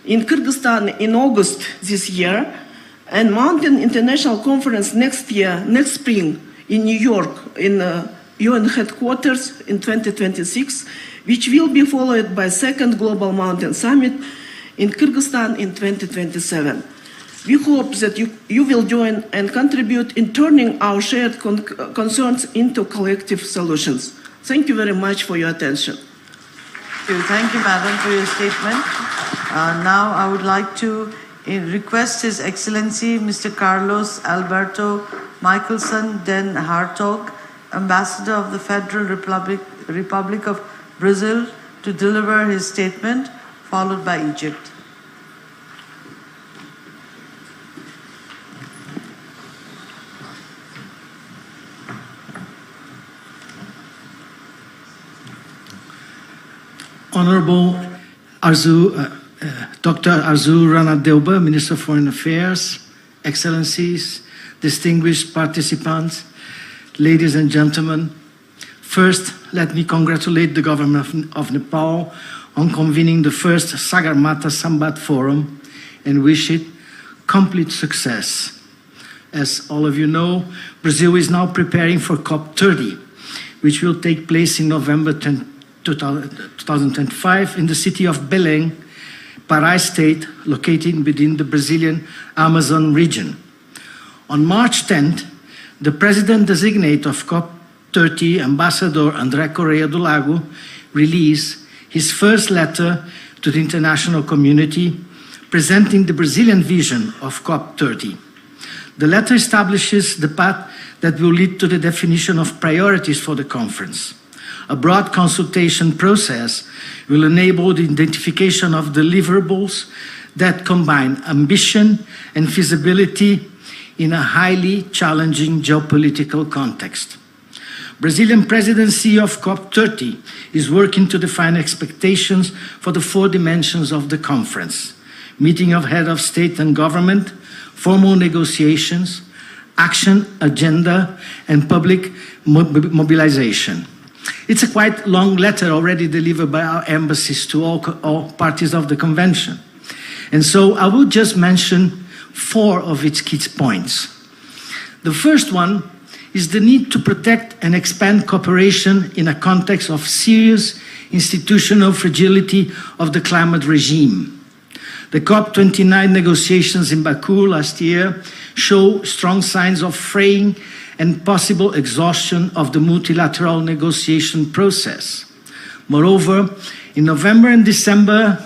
in Kyrgyzstan in August this year, and Mountain International Conference next spring in New York in UN headquarters in 2026, which will be followed by second Global Mountain Summit in Kyrgyzstan in 2027. We hope that you will join and contribute in turning our shared concerns into collective solutions. Thank you very much for your attention. Thank you, Madam, for your statement. Now I would like to request His Excellency Mr. Carlos Alberto Michelson Den Hartog, Ambassador of the Federal Republic of Brazil, to deliver his statement, followed by Egypt. Honorable Dr. Arzu Rana-Deuba, Minister of Foreign Affairs, Excellencies, distinguished participants, ladies and gentlemen, first, let me congratulate the government of Nepal on convening the first Sagarmatha Sambaad Forum and wish it complete success. As all of you know, Brazil is now preparing for COP30, which will take place in November 2025 in the city of Belém, Pará State, located within the Brazilian Amazon region. On March 10th, the president-designate of COP30, Ambassador André Correia do Lago, released his first letter to the international community presenting the Brazilian vision of COP30. The letter establishes the path that will lead to the definition of priorities for the conference. A broad consultation process will enable the identification of deliverables that combine ambition and feasibility in a highly challenging geopolitical context. Brazilian presidency of COP30 is working to define expectations for the 4 dimensions of the conference: meeting of head of state and government, formal negotiations, action agenda, and public mobilization. It's a quite long letter already delivered by our embassies to all parties of the convention. And so I will just mention 4 of its key points. The first one is the need to protect and expand cooperation in a context of serious institutional fragility of the climate regime. The COP29 negotiations in Baku last year show strong signs of fraying and possible exhaustion of the multilateral negotiation process. Moreover, in November and December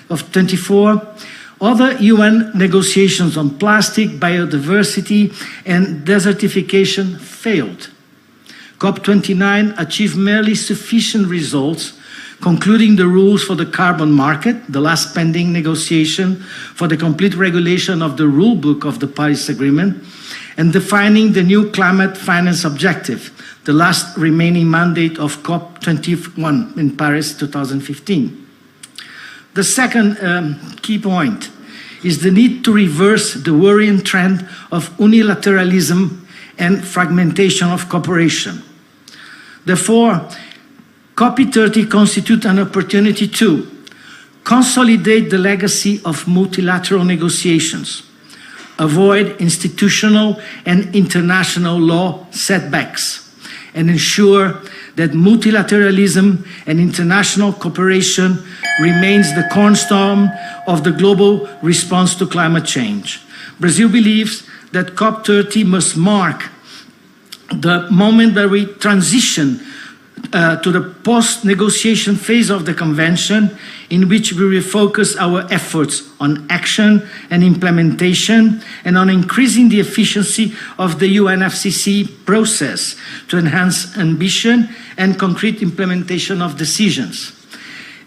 of 2024, other UN negotiations on plastic, biodiversity, and desertification failed. COP29 achieved merely sufficient results, concluding the rules for the carbon market, the last pending negotiation for the complete regulation of the rulebook of the Paris Agreement, and defining the new climate finance objective, the last remaining mandate of COP21 in Paris 2015. The second key point is the need to reverse the worrying trend of unilateralism and fragmentation of cooperation. Therefore, COP30 constitutes an opportunity to consolidate the legacy of multilateral negotiations, avoid institutional and international law setbacks, and ensure that multilateralism and international cooperation remains the cornerstone of the global response to climate change. Brazil believes that COP30 must mark the moment that we transition to the post-negotiation phase of the convention, in which we refocus our efforts on action and implementation and on increasing the efficiency of the UNFCCC process to enhance ambition and concrete implementation of decisions.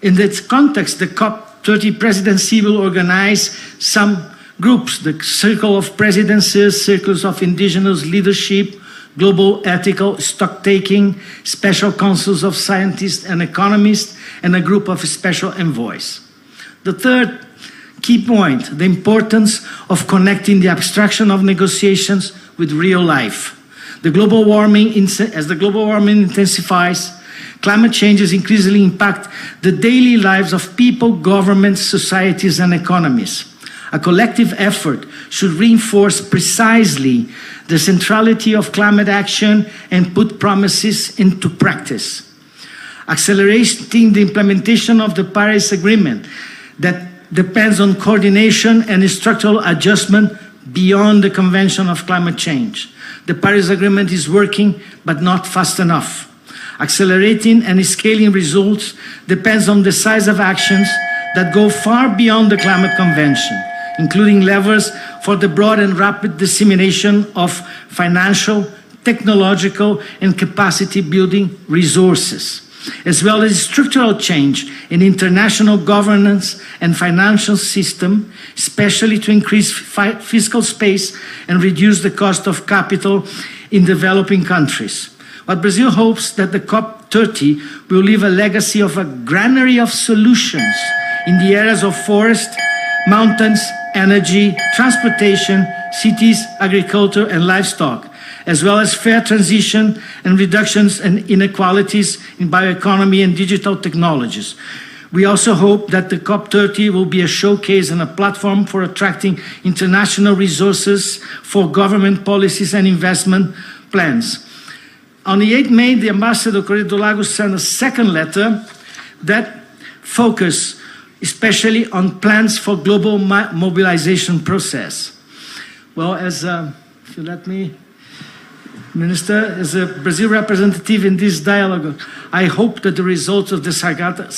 In this context, the COP30 presidency will organize some groups: the Circle of Presidencies, Circles of Indigenous Leadership, Global Ethical Stocktaking, Special Councils of Scientists and Economists, and a group of special envoys. The third key point, the importance of connecting the abstraction of negotiations with real life. As the global warming intensifies, climate changes increasingly impact the daily lives of people, governments, societies, and economies. A collective effort should reinforce precisely the centrality of climate action and put promises into practice. Accelerating the implementation of the Paris Agreement that depends on coordination and structural adjustment beyond the Convention of Climate Change. The Paris Agreement is working, but not fast enough. Accelerating and scaling results depends on the size of actions that go far beyond the Climate Convention, including levers for the broad and rapid dissemination of financial, technological, and capacity-building resources, as well as structural change in international governance and financial system, especially to increase fiscal space and reduce the cost of capital in developing countries. But Brazil hopes that the COP30 will leave a legacy of a granary of solutions in the areas of forest, mountains, energy, transportation, cities, agriculture, and livestock, as well as fair transition and reductions in inequalities in bioeconomy and digital technologies. We also hope that the COP30 will be a showcase and a platform for attracting international resources for government policies and investment plans. On the 8th May, the Ambassador Correa do Lago sent a second letter that focused especially on plans for global mobilization process. Well, as if you let me, Minister, as a Brazil representative in this dialogue, I hope that the results of the sagarmatha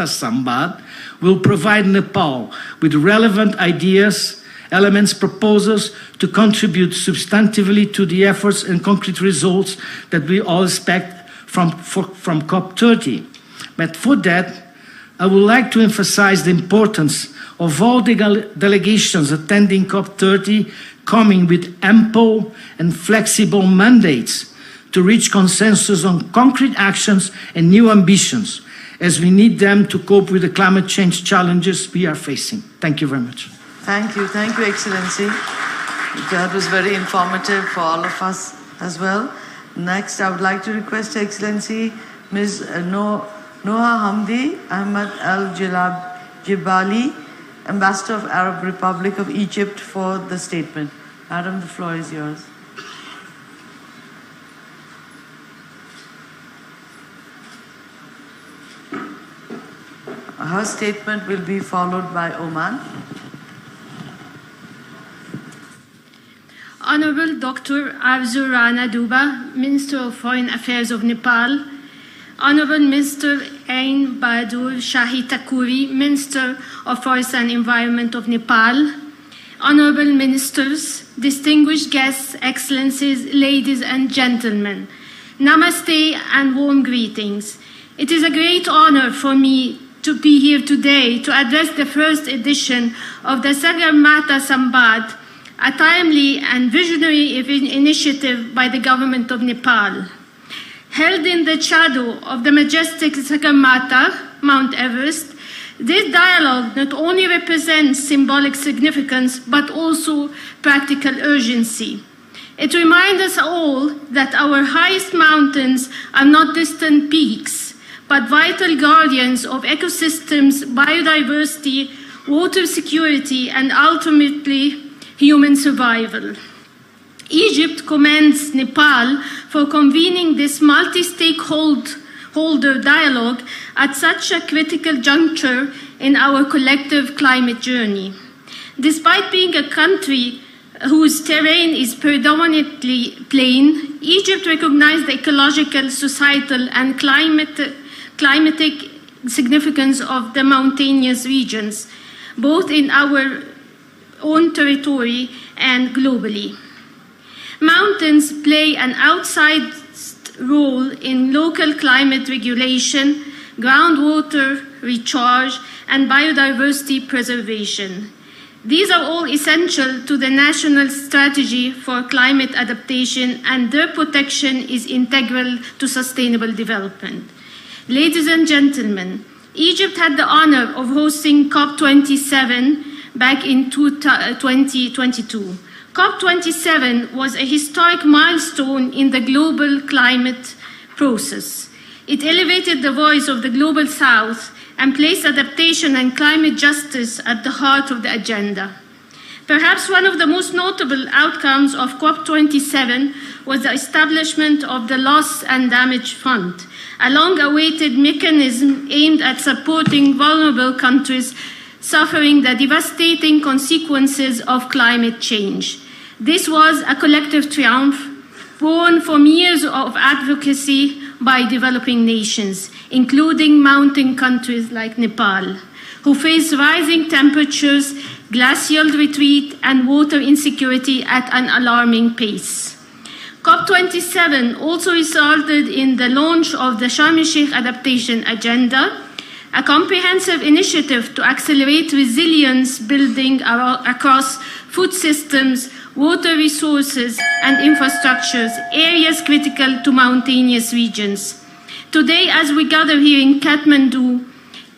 sambaad will provide Nepal with relevant ideas, elements, proposals to contribute substantively to the efforts and concrete results that we all expect from COP30. But for that, I would like to emphasize the importance of all the delegations attending COP30 coming with ample and flexible mandates to reach consensus on concrete actions and new ambitions, as we need them to cope with the climate change challenges we are facing. Thank you very much. Thank you, Excellency. That was very informative for all of us as well. Next, I would like to request Excellency Ms. Noha Hamdi Ahmed Al Jibali, Ambassador of Arab Republic of Egypt, for the statement. Madam, the floor is yours. Her statement will be followed by Oman. Honorable Dr. Arzu Rana Duba, Minister of Foreign Affairs of Nepal, Honorable Mr. Ain Bahadur Shahi Takuri, Minister of Forest and Environment of Nepal, Honorable Ministers, distinguished guests, Excellencies, ladies and gentlemen, Namaste and warm greetings. It is a great honor for me to be here today to address the first edition of the Sagarmatha Sambaad, a timely and visionary initiative by the government of Nepal. Held in the shadow of the majestic Sagarmatha, Mount Everest, this dialogue not only represents symbolic significance, but also practical urgency. It reminds us all that our highest mountains are not distant peaks, but vital guardians of ecosystems, biodiversity, water security, and ultimately human survival. Egypt commends Nepal for convening this multi-stakeholder dialogue at such a critical juncture in our collective climate journey. Despite being a country whose terrain is predominantly plain, Egypt recognized the ecological, societal, and climatic significance of the mountainous regions, both in our own territory and globally. Mountains play an outsized role in local climate regulation, groundwater recharge, and biodiversity preservation. These are all essential to the national strategy for climate adaptation, and their protection is integral to sustainable development. Ladies and gentlemen, Egypt had the honor of hosting COP27 back in 2022. COP27 was a historic milestone in the global climate process. It elevated the voice of the Global South and placed adaptation and climate justice at the heart of the agenda. Perhaps one of the most notable outcomes of COP27 was the establishment of the Loss and Damage Fund, a long-awaited mechanism aimed at supporting vulnerable countries suffering the devastating consequences of climate change. This was a collective triumph born from years of advocacy by developing nations, including mountain countries like Nepal, who face rising temperatures, glacial retreat, and water insecurity at an alarming pace. COP27 also resulted in the launch of the Sharm el-Sheikh Adaptation Agenda, a comprehensive initiative to accelerate resilience building across food systems, water resources, and infrastructures, areas critical to mountainous regions. Today, as we gather here in Kathmandu,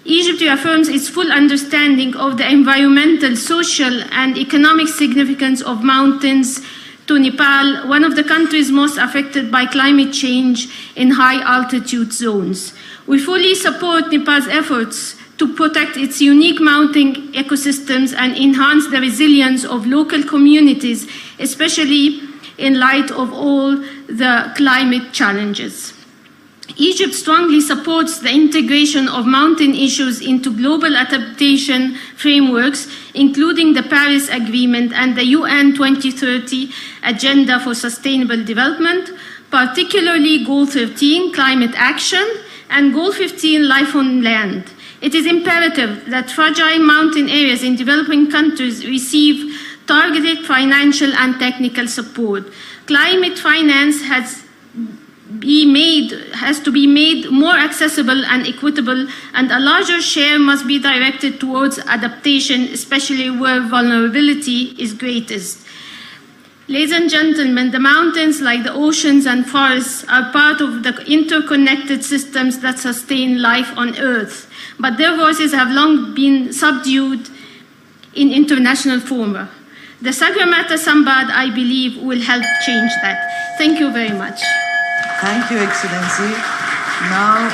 Egypt reaffirms its full understanding of the environmental, social, and economic significance of mountains to Nepal, one of the countries most affected by climate change in high-altitude zones. We fully support Nepal's efforts to protect its unique mountain ecosystems and enhance the resilience of local communities, especially in light of all the climate challenges. Egypt strongly supports the integration of mountain issues into global adaptation frameworks, including the Paris Agreement and the UN 2030 Agenda for Sustainable Development, particularly Goal 13, Climate Action, and Goal 15, Life on Land. It is imperative that fragile mountain areas in developing countries receive targeted financial and technical support. Climate finance has to be made more accessible and equitable, and a larger share must be directed towards adaptation, especially where vulnerability is greatest. Ladies and gentlemen, the mountains, like the oceans and forests, are part of the interconnected systems that sustain life on Earth, but their voices have long been subdued in international fora. The Sagarmatha Sambaad, I believe, will help change that. Thank you very much. Thank you, Excellency. Now,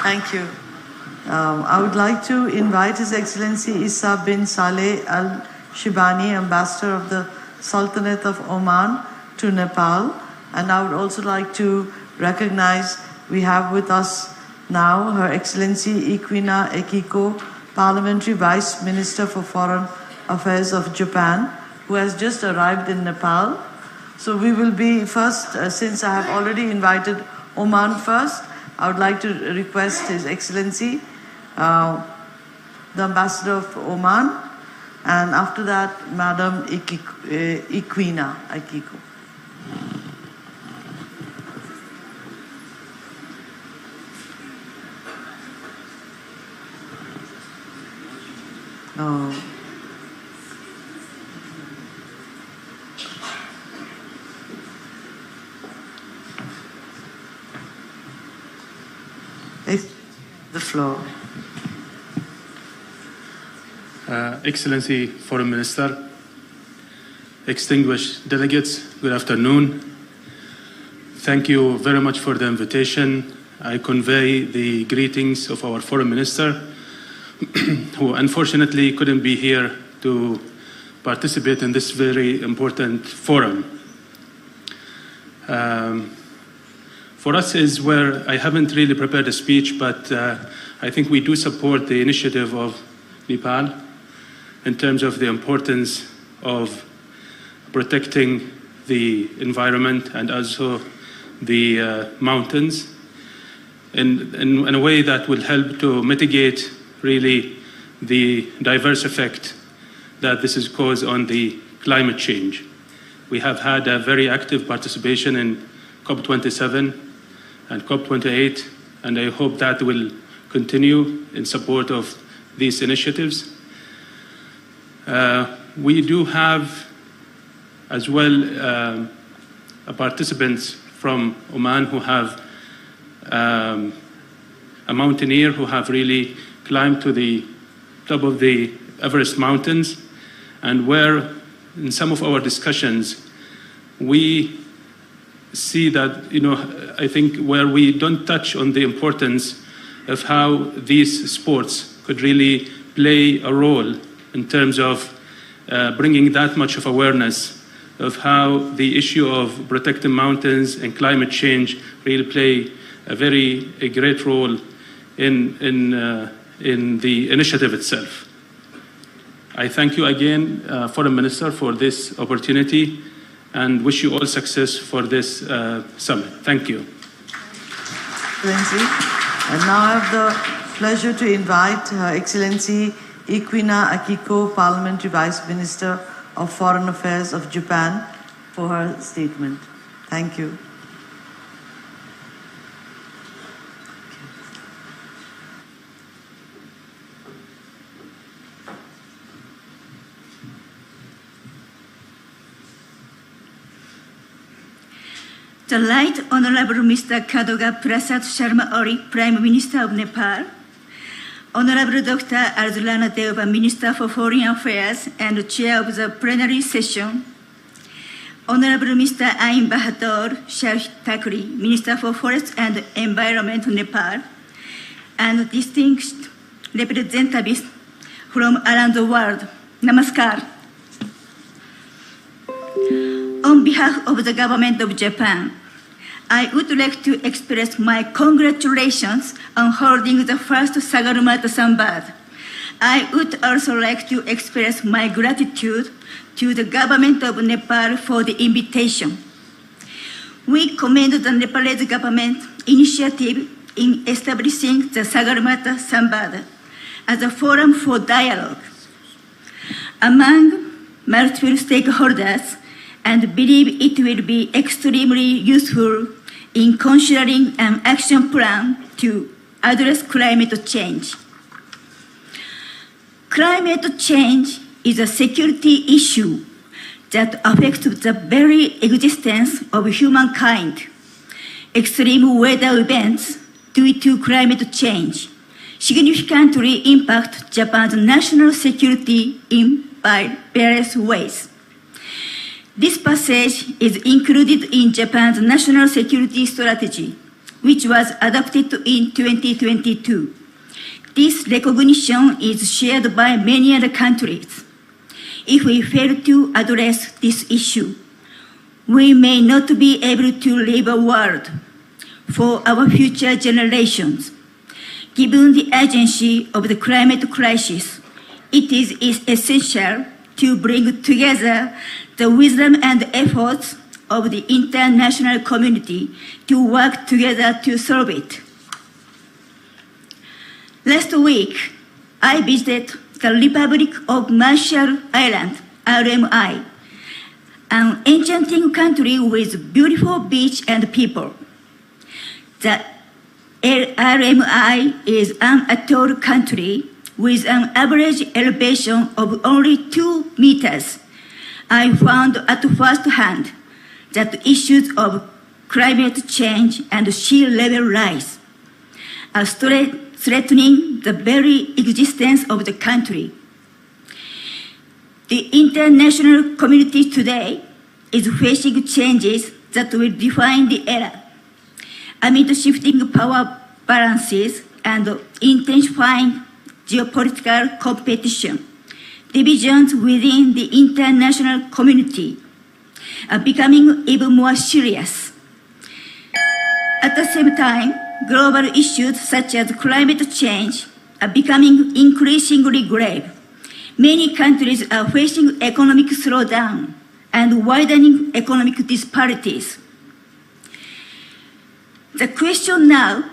thank you. I would like to invite His Excellency Issa bin Saleh Al Shibani, Ambassador of the Sultanate of Oman, to Nepal. And I would also like to recognize we have with us now Her Excellency Ikwina Ekiko, Parliamentary Vice Minister for Foreign Affairs of Japan, who has just arrived in Nepal. So we will be first, since I have already invited Oman first, I would like to request His Excellency, the Ambassador of Oman, and after that, Madam Ikwina Ekiko. The floor. Excellency Foreign Minister, distinguished delegates, good afternoon. Thank you very much for the invitation. I convey the greetings of our Foreign Minister, who unfortunately couldn't be here to participate in this very important forum. For us is where I haven't really prepared a speech, but I think we do support the initiative of Nepal in terms of the importance of protecting the environment and also the mountains in a way that will help to mitigate really the diverse effect that this has caused on the climate change. We have had a very active participation in COP27 and COP28, and I hope that will continue in support of these initiatives. We do have as well participants from Oman who have a mountaineer who have really climbed to the top of the Everest mountains, and where in some of our discussions we see that, I think where we don't touch on the importance of how these sports could really play a role in terms of bringing that much of awareness of how the issue of protecting mountains and climate change really play a great role in the initiative itself. I thank you again, Foreign Minister, for this opportunity and wish you all success for this summit. Thank you. Excellency. And now I have the pleasure to invite Her Excellency Ikwina Akiko, Parliamentary Vice Minister of Foreign Affairs of Japan, for her statement. Thank you. The Right Honorable Mr. Kadoga Prasad Sharma Ori, Prime Minister of Nepal, Honorable Dr. Arzulana Deva, Minister for Foreign Affairs and Chair of the plenary session, Honorable Mr. Ain Bahadur Shahid Thakri, Minister for Forests and Environment, Nepal, and distinguished representatives from around the world, Namaskar. On behalf of the government of Japan, I would like to express my congratulations on holding the first Sagarmatha sambaad. I would also like to express my gratitude to the government of Nepal for the invitation. We commend the Nepalese government initiative in establishing the Sagarmatha sambaad as a forum for dialogue among multiple stakeholders, and believe it will be extremely useful in considering an action plan to address climate change. Climate change is a security issue that affects the very existence of humankind. Extreme weather events due to climate change significantly impact Japan's national security in various ways. This passage is included in Japan's National Security Strategy, which was adopted in 2022. This recognition is shared by many other countries. If we fail to address this issue, we may not be able to leave a world for our future generations. Given the urgency of the climate crisis, it is essential to bring together the wisdom and efforts of the international community to work together to solve it. Last week, I visited the Republic of Marshall Islands, RMI, an enchanting country with beautiful beach and people. The RMI is an atoll country with an average elevation of only 2 meters. I found at first hand that issues of climate change and sea level rise are threatening the very existence of the country. The international community today is facing changes that will define the era. Amid shifting power balances and intensifying geopolitical competition, divisions within the international community are becoming even more serious. At the same time, global issues such as climate change are becoming increasingly grave. Many countries are facing economic slowdown and widening economic disparities. The question now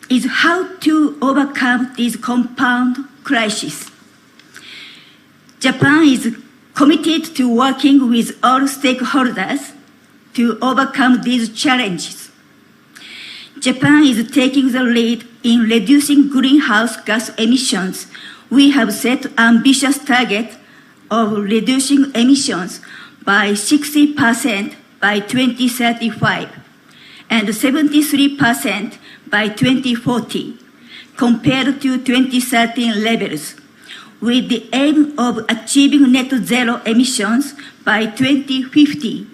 is how to overcome these compound crises. Japan is committed to working with all stakeholders to overcome these challenges. Japan is taking the lead in reducing greenhouse gas emissions. We have set an ambitious target of reducing emissions by 60% by 2035 and 73% by 2040 compared to 2013 levels, with the aim of achieving net zero emissions by 2050.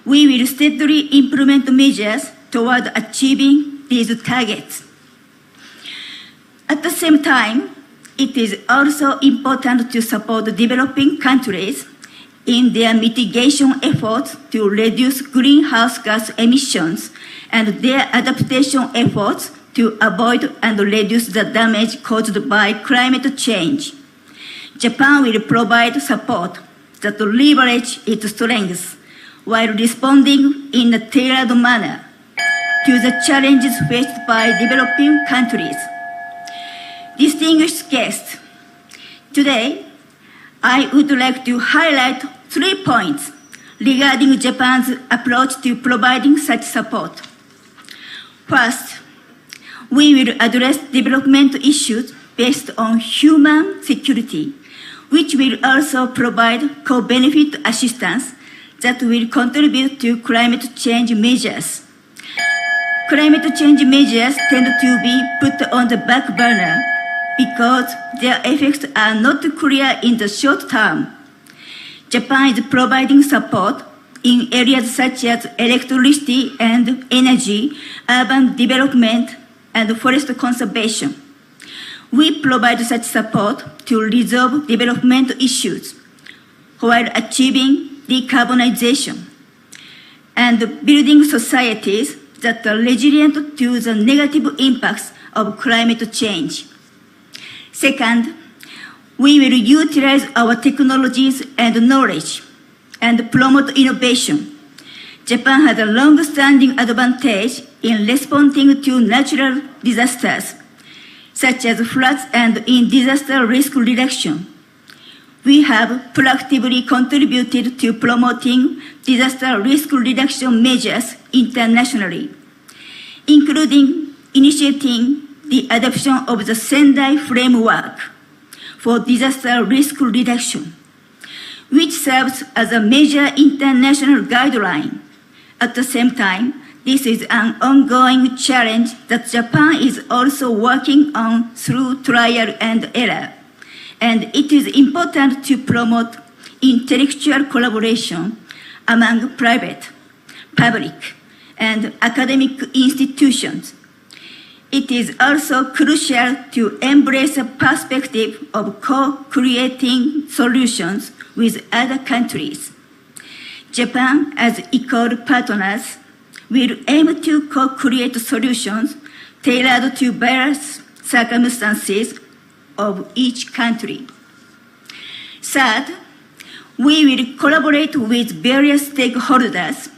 We will steadily implement measures toward achieving these targets. At the same time, it is also important to support developing countries in their mitigation efforts to reduce greenhouse gas emissions and their adaptation efforts to avoid and reduce the damage caused by climate change. Japan will provide support that leverage its strengths while responding in a tailored manner to the challenges faced by developing countries. Distinguished guests, today I would like to highlight 3 points regarding Japan's approach to providing such support. First, we will address development issues based on human security, which will also provide co-benefit assistance that will contribute to climate change measures. Climate change measures tend to be put on the back burner because their effects are not clear in the short term. Japan is providing support in areas such as electricity and energy, urban development, and forest conservation. We provide such support to resolve development issues while achieving decarbonization and building societies that are resilient to the negative impacts of climate change. Second, we will utilize our technologies and knowledge and promote innovation. Japan has a long-standing advantage in responding to natural disasters, such as floods and in disaster risk reduction. We have proactively contributed to promoting disaster risk reduction measures internationally, including initiating the adoption of the Sendai Framework for Disaster Risk Reduction, which serves as a major international guideline. At the same time, this is an ongoing challenge that Japan is also working on through trial and error, and it is important to promote intellectual collaboration among private, public, and academic institutions. It is also crucial to embrace a perspective of co-creating solutions with other countries. Japan, as equal partners, will aim to co-create solutions tailored to various circumstances of each country. Third, we will collaborate with various stakeholders.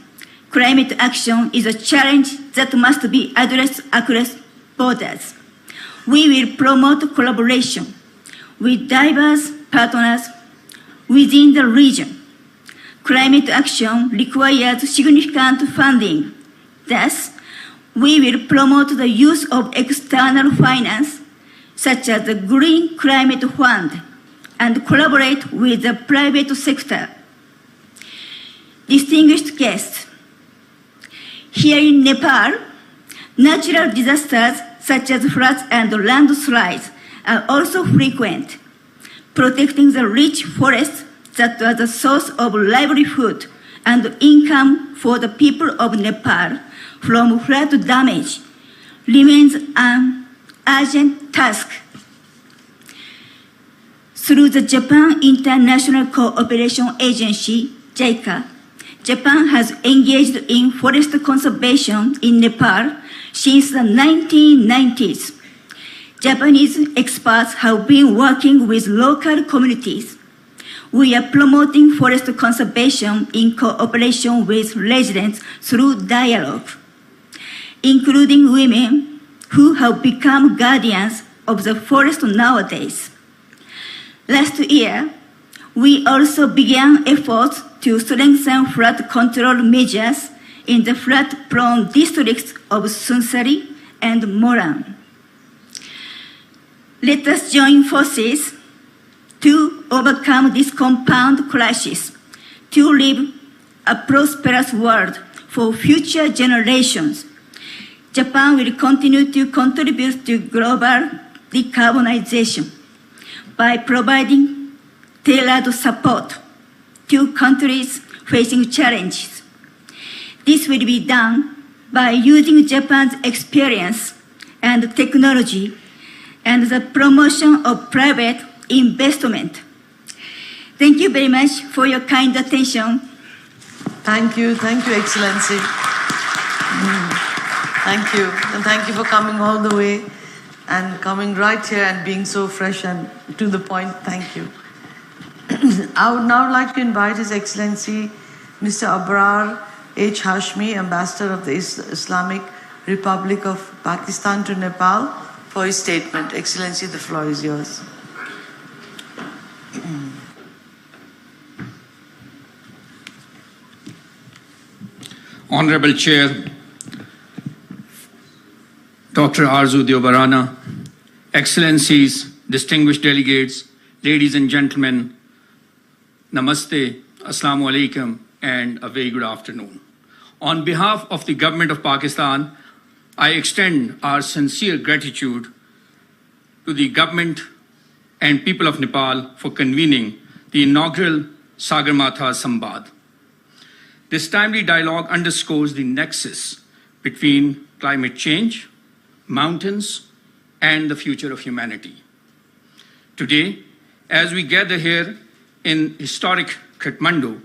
Climate action is a challenge that must be addressed across borders. We will promote collaboration with diverse partners within the region. Climate action requires significant funding. Thus, we will promote the use of external finance, such as the Green Climate Fund, and collaborate with the private sector. Distinguished guests, here in Nepal, natural disasters such as floods and landslides are also frequent. Protecting the rich forests that are the source of livelihood and income for the people of Nepal from flood damage remains an urgent task. Through the Japan International Cooperation Agency, JICA, Japan has engaged in forest conservation in Nepal since the 1990s. Japanese experts have been working with local communities. We are promoting forest conservation in cooperation with residents through dialogue, including women who have become guardians of the forest nowadays. Last year, we also began efforts to strengthen flood control measures in the flood-prone districts of Sunsari and Moran. Let us join forces to overcome this compound crisis, to live a prosperous world for future generations. Japan will continue to contribute to global decarbonization by providing tailored support to countries facing challenges. This will be done by using Japan's experience and technology and the promotion of private investment. Thank you very much for your kind attention. Thank you, Excellency. Thank you, and thank you for coming all the way and coming right here and being so fresh and to the point. Thank you. I would now like to invite His Excellency Mr. Abrar H. Hashmi, Ambassador of the Islamic Republic of Pakistan to Nepal, for his statement. Excellency, the floor is yours. Honorable Chair, Dr. Arzu Deobarana, Excellencies, distinguished delegates, ladies and gentlemen, Namaste, Assalamu Alaikum, and a very good afternoon. On behalf of the Government of Pakistan, I extend our sincere gratitude to the government and people of Nepal for convening the inaugural Sagarmatha Sambaad. This timely dialogue underscores the nexus between climate change, mountains, and the future of humanity. Today, as we gather here in historic Kathmandu,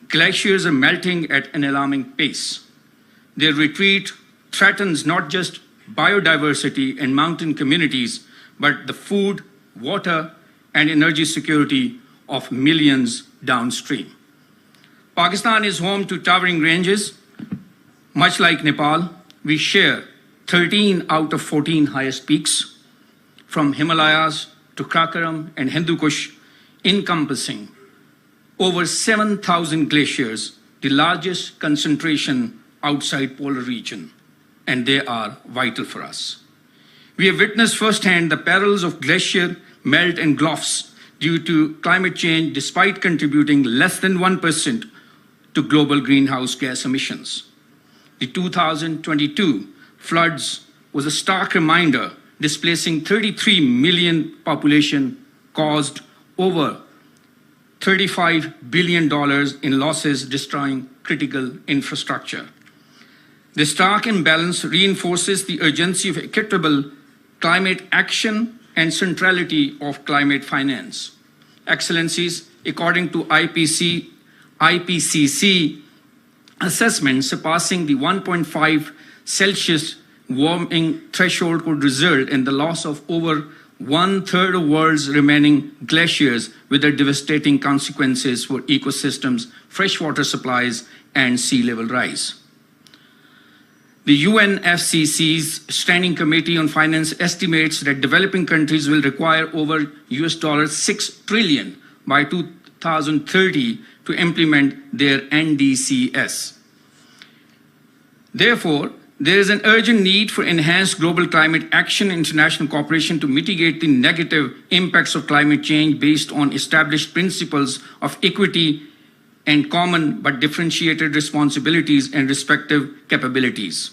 glaciers are melting at an alarming pace. Their retreat threatens not just biodiversity and mountain communities, but the food, water, and energy security of millions downstream. Pakistan is home to towering ranges. Much like Nepal, we share 13 out of 14 highest peaks, from Himalayas to Karakoram and Hindu Kush, encompassing over 7,000 glaciers, the largest concentration outside polar region, and they are vital for us. We have witnessed firsthand the perils of glacier melt and gulfs due to climate change, despite contributing less than 1% to global greenhouse gas emissions. The 2022 floods was a stark reminder, displacing 33 million population, caused over $35 billion in losses, destroying critical infrastructure. The stark imbalance reinforces the urgency of equitable climate action and centrality of climate finance. Excellencies, according to IPCC assessment, surpassing the 1.5 Celsius warming threshold could result in the loss of over 1/3 of world's remaining glaciers, with their devastating consequences for ecosystems, freshwater supplies, and sea level rise. The UNFCCC's Standing Committee on Finance estimates that developing countries will require over $6 trillion by 2030 to implement their NDCs. Therefore, there is an urgent need for enhanced global climate action and international cooperation to mitigate the negative impacts of climate change based on established principles of equity and common but differentiated responsibilities and respective capabilities.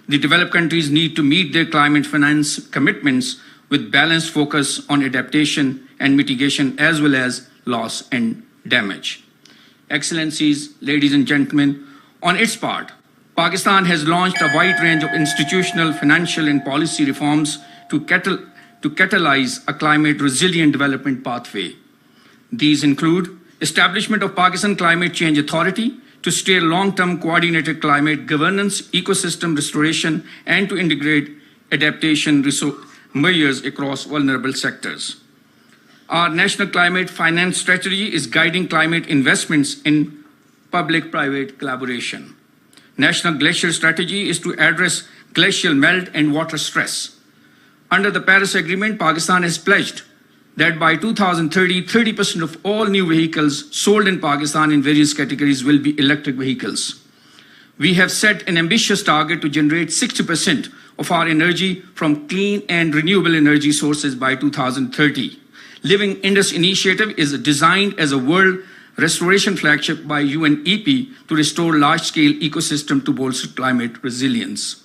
The developed countries need to meet their climate finance commitments with balanced focus on adaptation and mitigation, as well as loss and damage. Excellencies, ladies and gentlemen, on its part, Pakistan has launched a wide range of institutional, financial, and policy reforms to catalyze a climate-resilient development pathway. These include establishment of Pakistan Climate Change Authority to steer long-term coordinated climate governance, ecosystem restoration, and to integrate adaptation measures across vulnerable sectors. Our national climate finance strategy is guiding climate investments in public-private collaboration. National Glacier Strategy is to address glacial melt and water stress. Under the Paris Agreement, Pakistan has pledged that by 2030, 30% of all new vehicles sold in Pakistan in various categories will be electric vehicles. We have set an ambitious target to generate 60% of our energy from clean and renewable energy sources by 2030. Living Indus Initiative is designed as a world restoration flagship by UNEP to restore large-scale ecosystem to bolster climate resilience.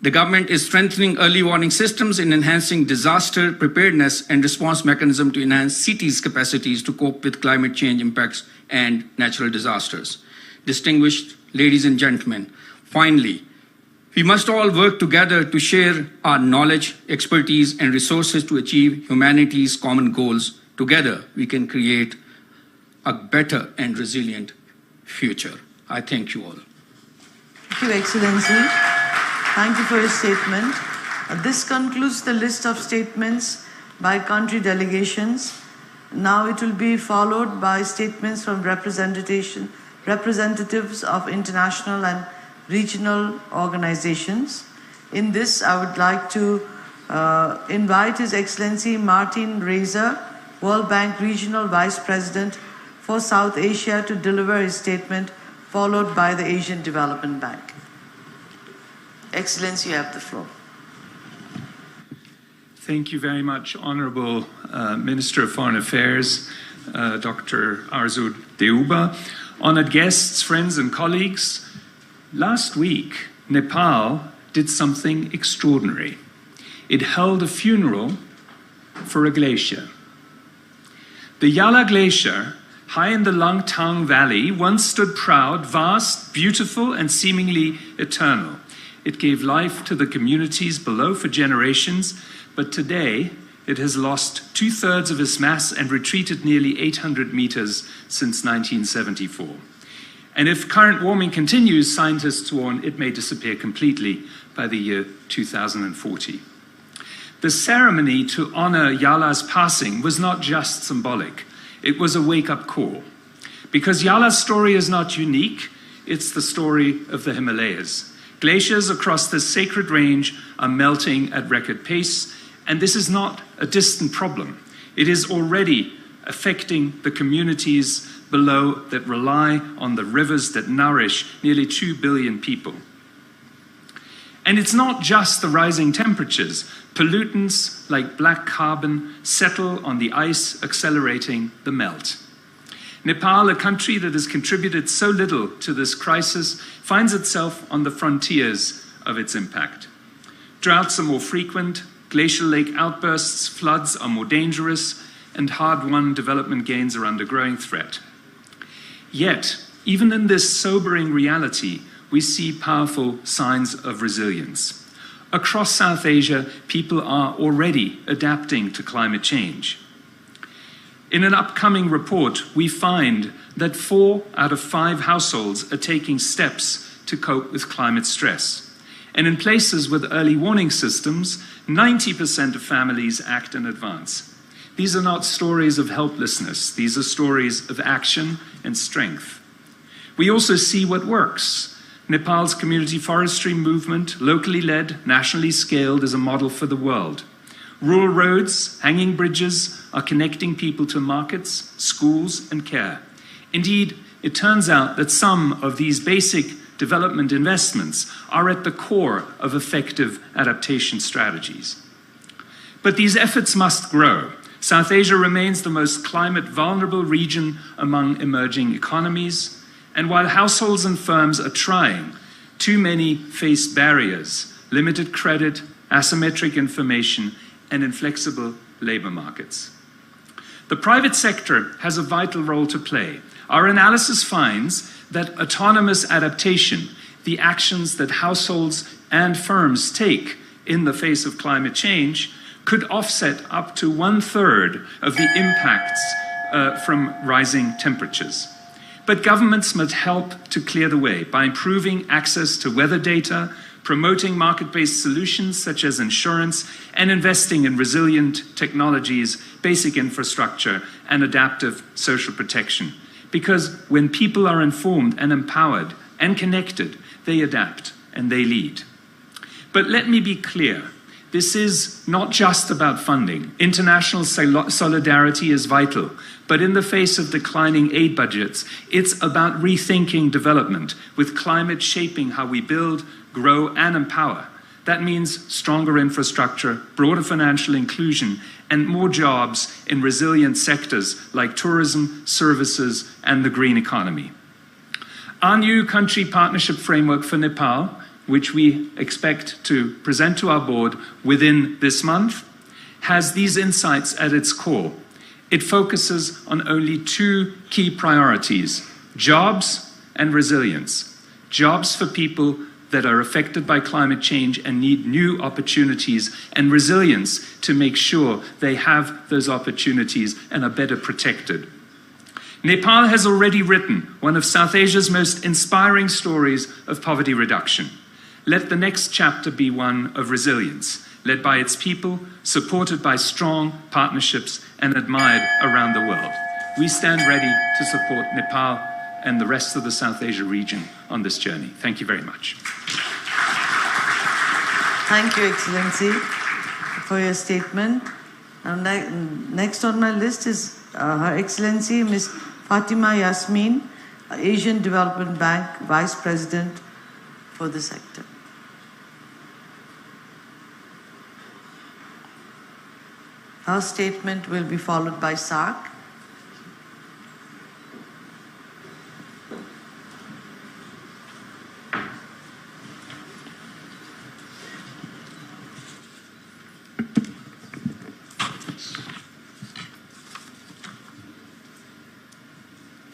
The government is strengthening early warning systems and enhancing disaster preparedness and response mechanism to enhance cities' capacities to cope with climate change impacts and natural disasters. Distinguished ladies and gentlemen, finally, We must all work together to share our knowledge, expertise, and resources to achieve humanity's common goals. Together, we can create a better and resilient future. I thank you all. Thank you, Excellency. Thank you for your statement. This concludes the list of statements by country delegations. Now it will be followed by statements from representatives of international and regional organizations. In this, I would like to invite His Excellency Martin Reiser, World Bank Regional Vice President for South Asia, to deliver his statement, followed by the Asian Development Bank. Excellency, you have the floor. Thank you very much, Honorable Minister of Foreign Affairs, Dr. Arzu Deuba. Honored guests, friends and colleagues, last week, Nepal did something extraordinary. It held a funeral for a glacier. The Yala Glacier, high in the Langtang Valley, once stood proud, vast, beautiful, and seemingly eternal. It gave life to the communities below for generations, but today it has lost 2/3 of its mass and retreated nearly 800 meters since 1974. And if current warming continues, scientists warn it may disappear completely by the year 2040. The ceremony to honor Yala's passing was not just symbolic. It was a wake-up call. Because Yala's story is not unique, it's the story of the Himalayas. Glaciers across this sacred range are melting at record pace, and this is not a distant problem. It is already affecting the communities below that rely on the rivers that nourish nearly 2 billion people. And it's not just the rising temperatures. Pollutants like black carbon settle on the ice, accelerating the melt. Nepal, a country that has contributed so little to this crisis, finds itself on the frontiers of its impact. Droughts are more frequent, glacial lake outbursts, floods are more dangerous, and hard-won development gains are under growing threat. Yet, even in this sobering reality, we see powerful signs of resilience. Across South Asia, people are already adapting to climate change. In an upcoming report, we find that 4 out of 5 households are taking steps to cope with climate stress. And in places with early warning systems, 90% of families act in advance. These are not stories of helplessness. These are stories of action and strength. We also see what works. Nepal's community forestry movement, locally led, nationally scaled, is a model for the world. Rural roads, hanging bridges are connecting people to markets, schools, and care. Indeed, it turns out that some of these basic development investments are at the core of effective adaptation strategies. But these efforts must grow. South Asia remains the most climate vulnerable region among emerging economies, and while households and firms are trying, too many face barriers, limited credit, asymmetric information, and inflexible labor markets. The private sector has a vital role to play. Our analysis finds that autonomous adaptation, the actions that households and firms take in the face of climate change, could offset up to 1/3 of the impacts from rising temperatures. But governments must help to clear the way by improving access to weather data, promoting market-based solutions such as insurance, and investing in resilient technologies, basic infrastructure, and adaptive social protection. Because when people are informed and empowered and connected, they adapt and they lead. But let me be clear. This is not just about funding. International solidarity is vital, but in the face of declining aid budgets, it's about rethinking development, with climate shaping how we build, grow, and empower. That means stronger infrastructure, broader financial inclusion, and more jobs in resilient sectors like tourism, services, and the green economy. Our new country partnership framework for Nepal, which we expect to present to our board within this month, has these insights at its core. It focuses on only 2 key priorities: jobs and resilience. Jobs for people that are affected by climate change and need new opportunities and resilience to make sure they have those opportunities and are better protected. Nepal has already written one of South Asia's most inspiring stories of poverty reduction. Let the next chapter be one of resilience, led by its people, supported by strong partnerships, and admired around the world. We stand ready to support Nepal and the rest of the South Asia region on this journey. Thank you very much. Thank you, Excellency, for your statement. And next on my list is Her Excellency Ms. Fatima Yasmin, Asian Development Bank Vice President for the sector. Her statement will be followed by SARC.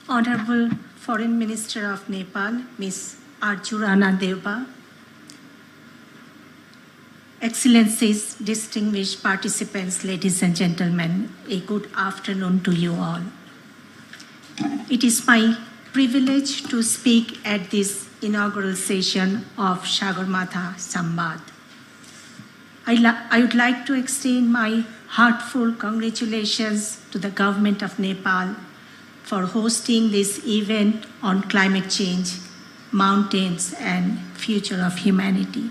Honorable Foreign Minister of Nepal, Ms. Arjurana Deva, Excellencies, distinguished participants, ladies and gentlemen, a good afternoon to you all. It is my privilege to speak at this inaugural session of Sagarmatha Sambaad. I would like to extend my heartfelt congratulations to the government of Nepal for hosting this event on climate change, mountains, and future of humanity.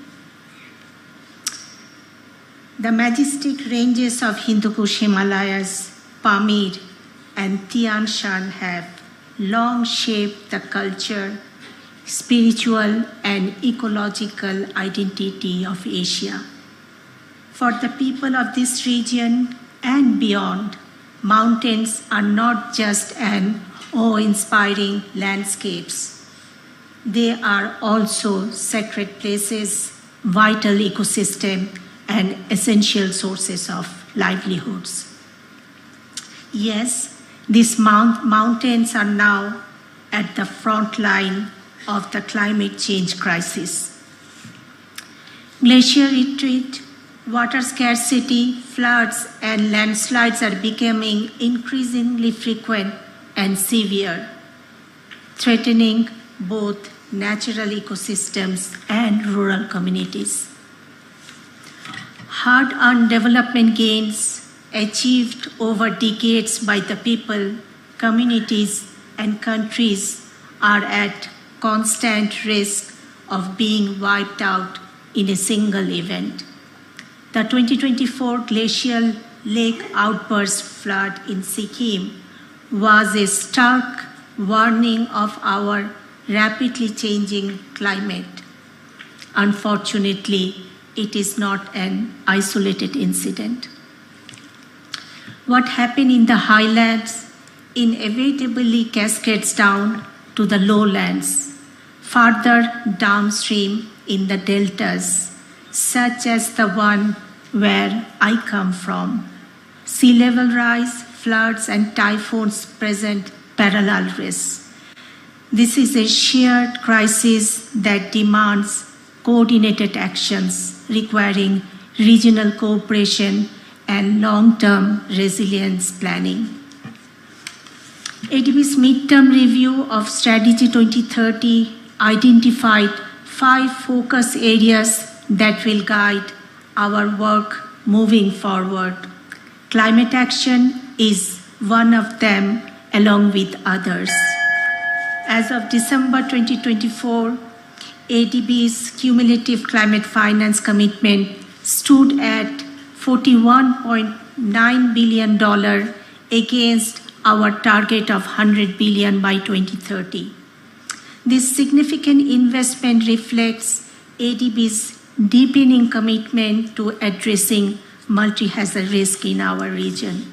The majestic ranges of Hindu Kush Himalayas, Pamir, and Tian Shan have long shaped the culture, spiritual, and ecological identity of Asia. For the people of this region and beyond, mountains are not just an awe-inspiring landscapes. They are also sacred places, vital ecosystem, and essential sources of livelihoods. Yes, these mountains are now at the front line of the climate change crisis. Glacier retreat, water scarcity, floods, and landslides are becoming increasingly frequent and severe, threatening both natural ecosystems and rural communities. Hard-earned development gains achieved over decades by the people, communities, and countries are at constant risk of being wiped out in a single event. The 2024 glacial lake outburst flood in Sikkim was a stark warning of our rapidly changing climate. Unfortunately, it is not an isolated incident. What happened in the highlands inevitably cascades down to the lowlands, farther downstream in the deltas, such as the one where I come from. Sea level rise, floods, and typhoons present parallel risks. This is a shared crisis that demands coordinated actions requiring regional cooperation and long-term resilience planning. ADB's midterm review of Strategy 2030 identified 5 focus areas that will guide our work moving forward. Climate action is one of them, along with others. As of December 2024, ADB's cumulative climate finance commitment stood at $41.9 billion against our target of $100 billion by 2030. This significant investment reflects ADB's deepening commitment to addressing multi-hazard risk in our region.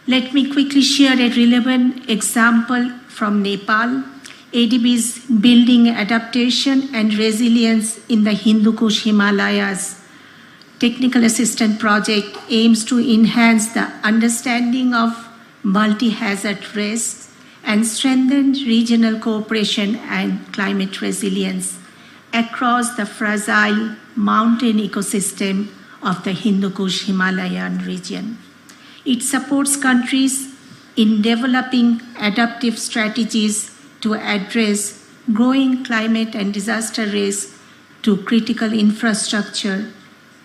Let me quickly share a relevant example from Nepal. ADB's Building Adaptation and Resilience in the Hindu Kush Himalayas Technical Assistance Project aims to enhance the understanding of multi-hazard risks and strengthen regional cooperation and climate resilience across the fragile mountain ecosystem of the Hindu Kush Himalayan region. It supports countries in developing adaptive strategies to address growing climate and disaster risks to critical infrastructure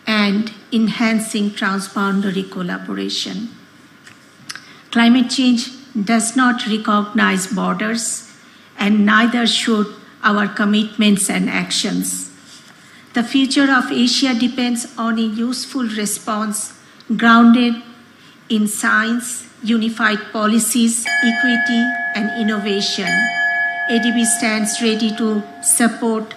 and enhancing transboundary collaboration. Climate change does not recognize borders, and neither should our commitments and actions. The future of Asia depends on a useful response grounded in science, unified policies, equity, and innovation. ADB stands ready to support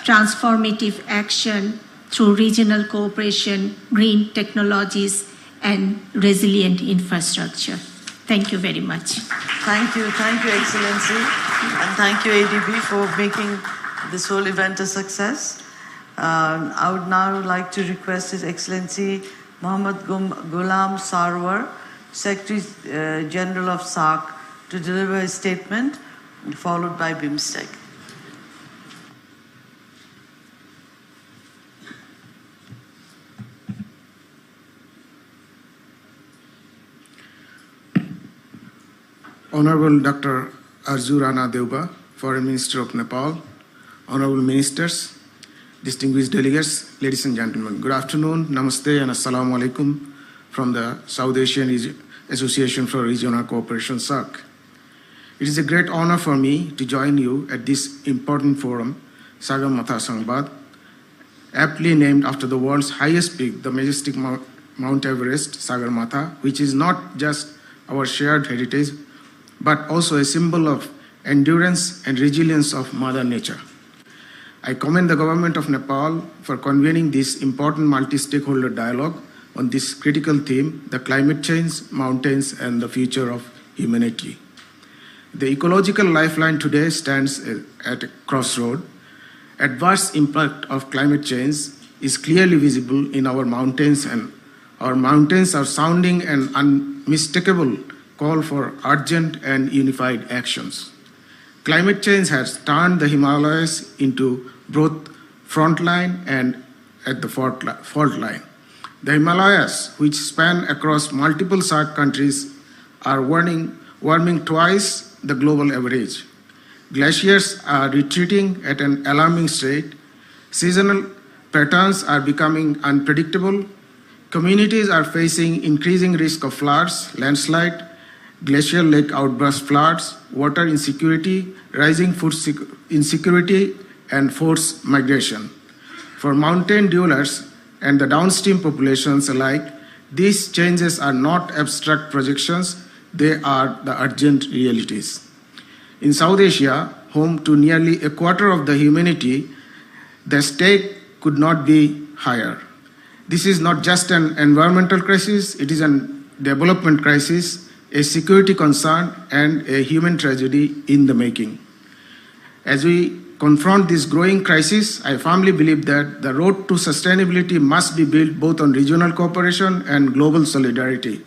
transformative action through regional cooperation, green technologies, and resilient infrastructure. Thank you very much. Thank you, Excellency, and thank you, ADB, for making this whole event a success. I would now like to request His Excellency Muhammad Ghulam Sarwar, Secretary General of SAARC, to deliver a statement, followed by BIMSTEC. Honorable Dr. Arzu Rana Deuba, Foreign Minister of Nepal, Honorable Ministers, distinguished delegates, ladies and gentlemen, good afternoon, namaste and assalamu alaikum from the South Asian Association for Regional Cooperation, SAARC. It is a great honor for me to join you at this important forum, Sagarmatha Sambaad, aptly named after the world's highest peak, the majestic Mount Everest, Sagarmatha, which is not just our shared heritage, but also a symbol of endurance and resilience of Mother Nature. I commend the government of Nepal for convening this important multi-stakeholder dialogue on this critical theme, the climate change, mountains, and the future of humanity. The ecological lifeline today stands at a crossroad. Adverse impact of climate change is clearly visible in our mountains, and our mountains are sounding an unmistakable call for urgent and unified actions. Climate change has turned the Himalayas into both frontline and at the fault line. The Himalayas, which span across multiple SAARC countries, are warming twice the global average. Glaciers are retreating at an alarming rate. Seasonal patterns are becoming unpredictable. Communities are facing increasing risk of floods, landslide, glacial lake outburst floods, water insecurity, rising food insecurity, and forced migration. For mountain dwellers and the downstream populations alike, these changes are not abstract projections, they are the urgent realities. In South Asia, home to nearly a quarter of the humanity, the stake could not be higher. This is not just an environmental crisis, it is a development crisis, a security concern, and a human tragedy in the making. As we confront this growing crisis, I firmly believe that the road to sustainability must be built both on regional cooperation and global solidarity.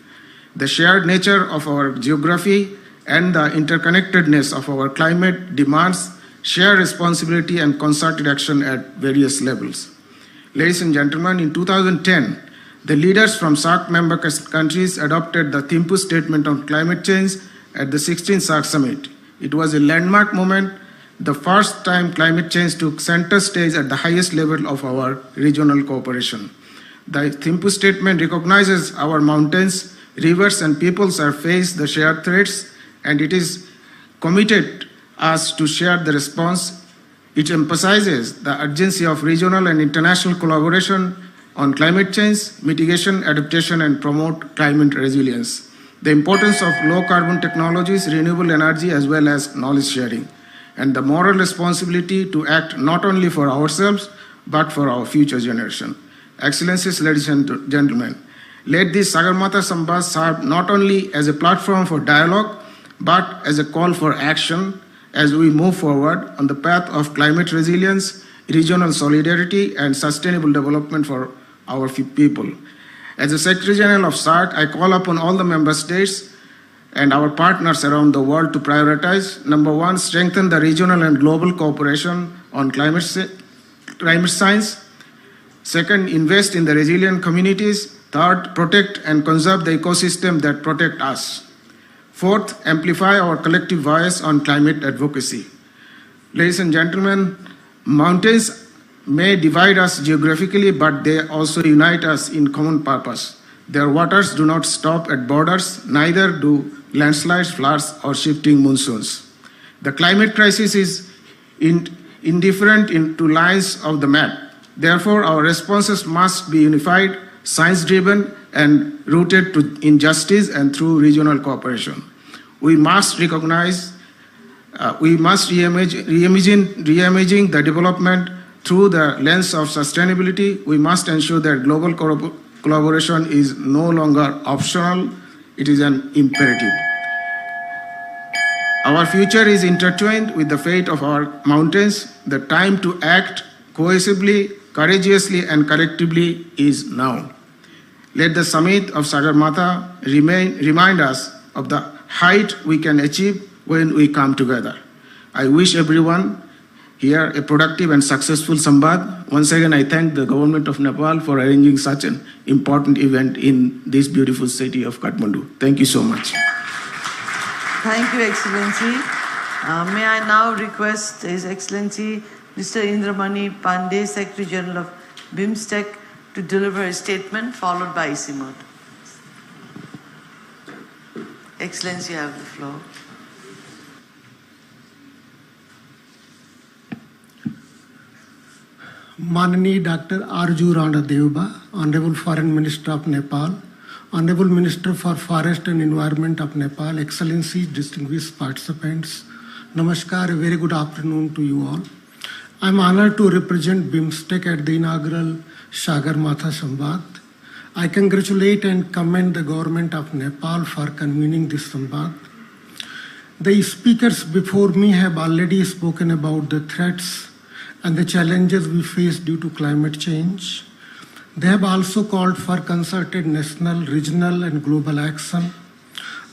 The shared nature of our geography and the interconnectedness of our climate demands shared responsibility and concerted action at various levels. Ladies and gentlemen, in 2010, the leaders from SAARC member countries adopted the Thimphu Statement on Climate Change at the 16th SAARC Summit. It was a landmark moment, the first time climate change took center stage at the highest level of our regional cooperation. The Thimphu Statement recognizes our mountains, rivers, and peoples are faced the shared threats, and it is committed us to share the response. It emphasizes the urgency of regional and international collaboration on climate change, mitigation, adaptation, and promote climate resilience. The importance of low-carbon technologies, renewable energy, as well as knowledge sharing, and the moral responsibility to act not only for ourselves, but for our future generation. Excellencies, ladies and gentlemen, let this Sagarmatha Sambaad serve not only as a platform for dialogue, but as a call for action as we move forward on the path of climate resilience, regional solidarity, and sustainable development for our people. As the Secretary General of SAARC, I call upon all the member states and our partners around the world to prioritize. Number one, strengthen the regional and global cooperation on climate science. Second, invest in the resilient communities. Third, protect and conserve the ecosystem that protect us. Fourth, amplify our collective voice on climate advocacy. Ladies and gentlemen, mountains may divide us geographically, but they also unite us in common purpose. Their waters do not stop at borders, neither do landslides, floods, or shifting monsoons. The climate crisis is indifferent to lines of the map. Therefore, our responses must be unified, science-driven, and rooted in justice and through regional cooperation. We must reimagine the development through the lens of sustainability. We must ensure that global collaboration is no longer optional, it is an imperative. Our future is intertwined with the fate of our mountains. The time to act cohesively, courageously, and collectively is now. Let the summit of Sagarmatha remind us of the height we can achieve when we come together. I wish everyone here a productive and successful sambaad. Once again, I thank the government of Nepal for arranging such an important event in this beautiful city of Kathmandu. Thank you so much. Thank you, Excellency. May I now request His Excellency Mr. Indramani Pandey, Secretary General of BIMSTEC, to deliver a statement followed by Isimot. Excellency, you have the floor. Manani Dr. Arju Rana Deuba, Honorable Foreign Minister of Nepal, Honorable Minister for Forest and Environment of Nepal, Excellencies, distinguished participants, Namaskar, a very good afternoon to you all. I am honored to represent BIMSTEC at the inaugural Sagarmatha Sambaad. I congratulate and commend the government of Nepal for convening this Sambaad. The speakers before me have already spoken about the threats and the challenges we face due to climate change. They have also called for concerted national, regional, and global action.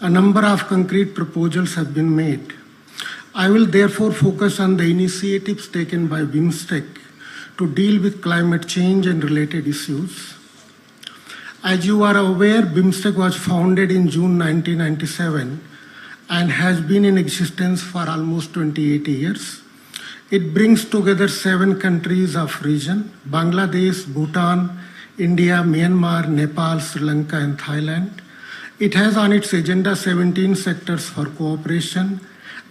A number of concrete proposals have been made. I will therefore focus on the initiatives taken by BIMSTEC to deal with climate change and related issues. As you are aware, BIMSTEC was founded in June 1997 and has been in existence for almost 28 years. It brings together 7 countries of region: Bangladesh, Bhutan, India, Myanmar, Nepal, Sri Lanka, and Thailand. It has on its agenda 17 sectors for cooperation,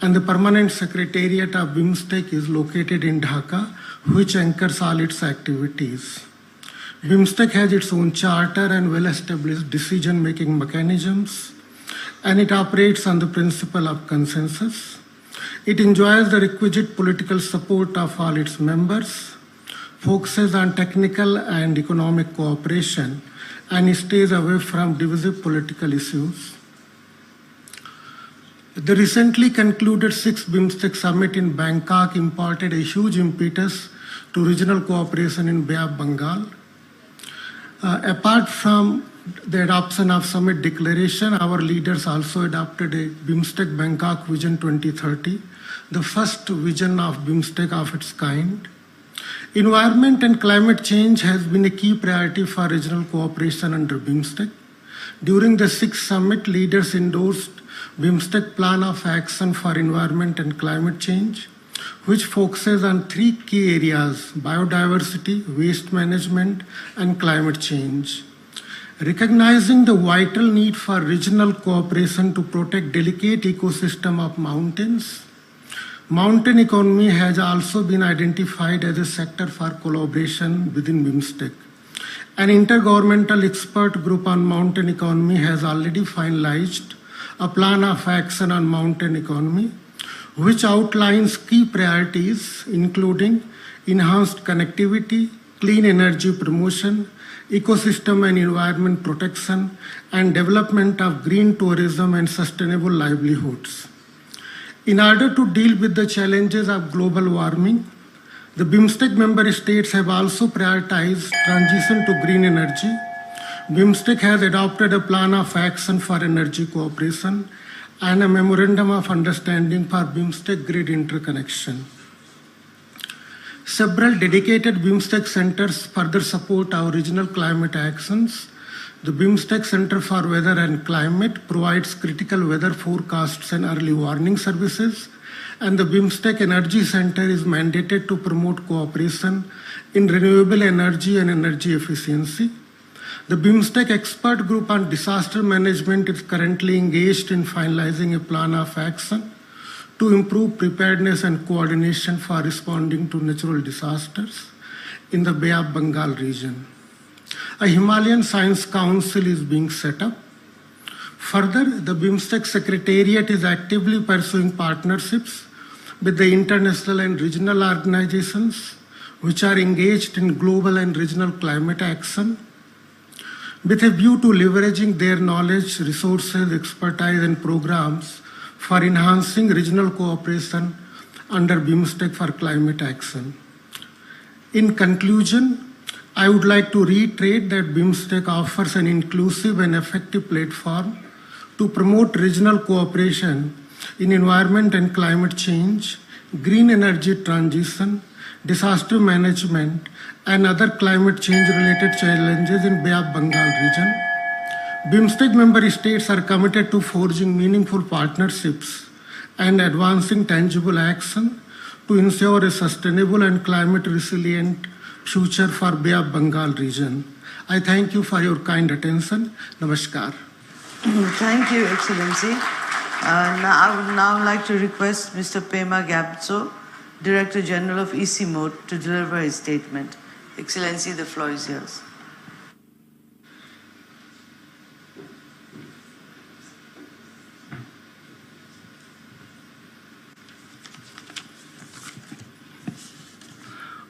and the permanent secretariat of BIMSTEC is located in Dhaka, which anchors all its activities. BIMSTEC has its own charter and well-established decision-making mechanisms, and it operates on the principle of consensus. It enjoys the requisite political support of all its members, focuses on technical and economic cooperation, and stays away from divisive political issues. The recently concluded 6th BIMSTEC summit in Bangkok imparted a huge impetus to regional cooperation in Bay of Bengal. Apart from the adoption of summit declaration, our leaders also adopted a BIMSTEC Bangkok Vision 2030, the first vision of BIMSTEC of its kind. Environment and climate change has been a key priority for regional cooperation under BIMSTEC. During the 6th summit, leaders endorsed BIMSTEC Plan of Action for Environment and Climate Change, which focuses on 3 key areas: biodiversity, waste management, and climate change. Recognizing the vital need for regional cooperation to protect delicate ecosystem of mountains, mountain economy has also been identified as a sector for collaboration within BIMSTEC. An intergovernmental expert group on mountain economy has already finalized a plan of action on mountain economy, which outlines key priorities including enhanced connectivity, clean energy promotion, ecosystem and environment protection, and development of green tourism and sustainable livelihoods. In order to deal with the challenges of global warming, the BIMSTEC member states have also prioritized transition to green energy. BIMSTEC has adopted a plan of action for energy cooperation, and a memorandum of understanding for BIMSTEC grid interconnection. Several dedicated BIMSTEC centers further support our regional climate actions. The BIMSTEC Center for Weather and Climate provides critical weather forecasts and early warning services, and the BIMSTEC Energy Center is mandated to promote cooperation in renewable energy and energy efficiency. The BIMSTEC Expert Group on Disaster Management is currently engaged in finalizing a plan of action to improve preparedness and coordination for responding to natural disasters in the Bay of Bengal region. A Himalayan Science Council is being set up. Further, the BIMSTEC Secretariat is actively pursuing partnerships with the international and regional organizations which are engaged in global and regional climate action with a view to leveraging their knowledge, resources, expertise, and programs for enhancing regional cooperation under BIMSTEC for climate action. In conclusion, I would like to reiterate that BIMSTEC offers an inclusive and effective platform to promote regional cooperation in environment and climate change, green energy transition, disaster management, and other climate change-related challenges in Bay of Bengal region. BIMSTEC member states are committed to forging meaningful partnerships and advancing tangible action to ensure a sustainable and climate-resilient future for Bay of Bengal region. I thank you for your kind attention. Namaskar. Thank you, Excellency. I would now like to request Mr. Pema Gabzo, Director General of ECMOD, to deliver his statement. Excellency, the floor is yours.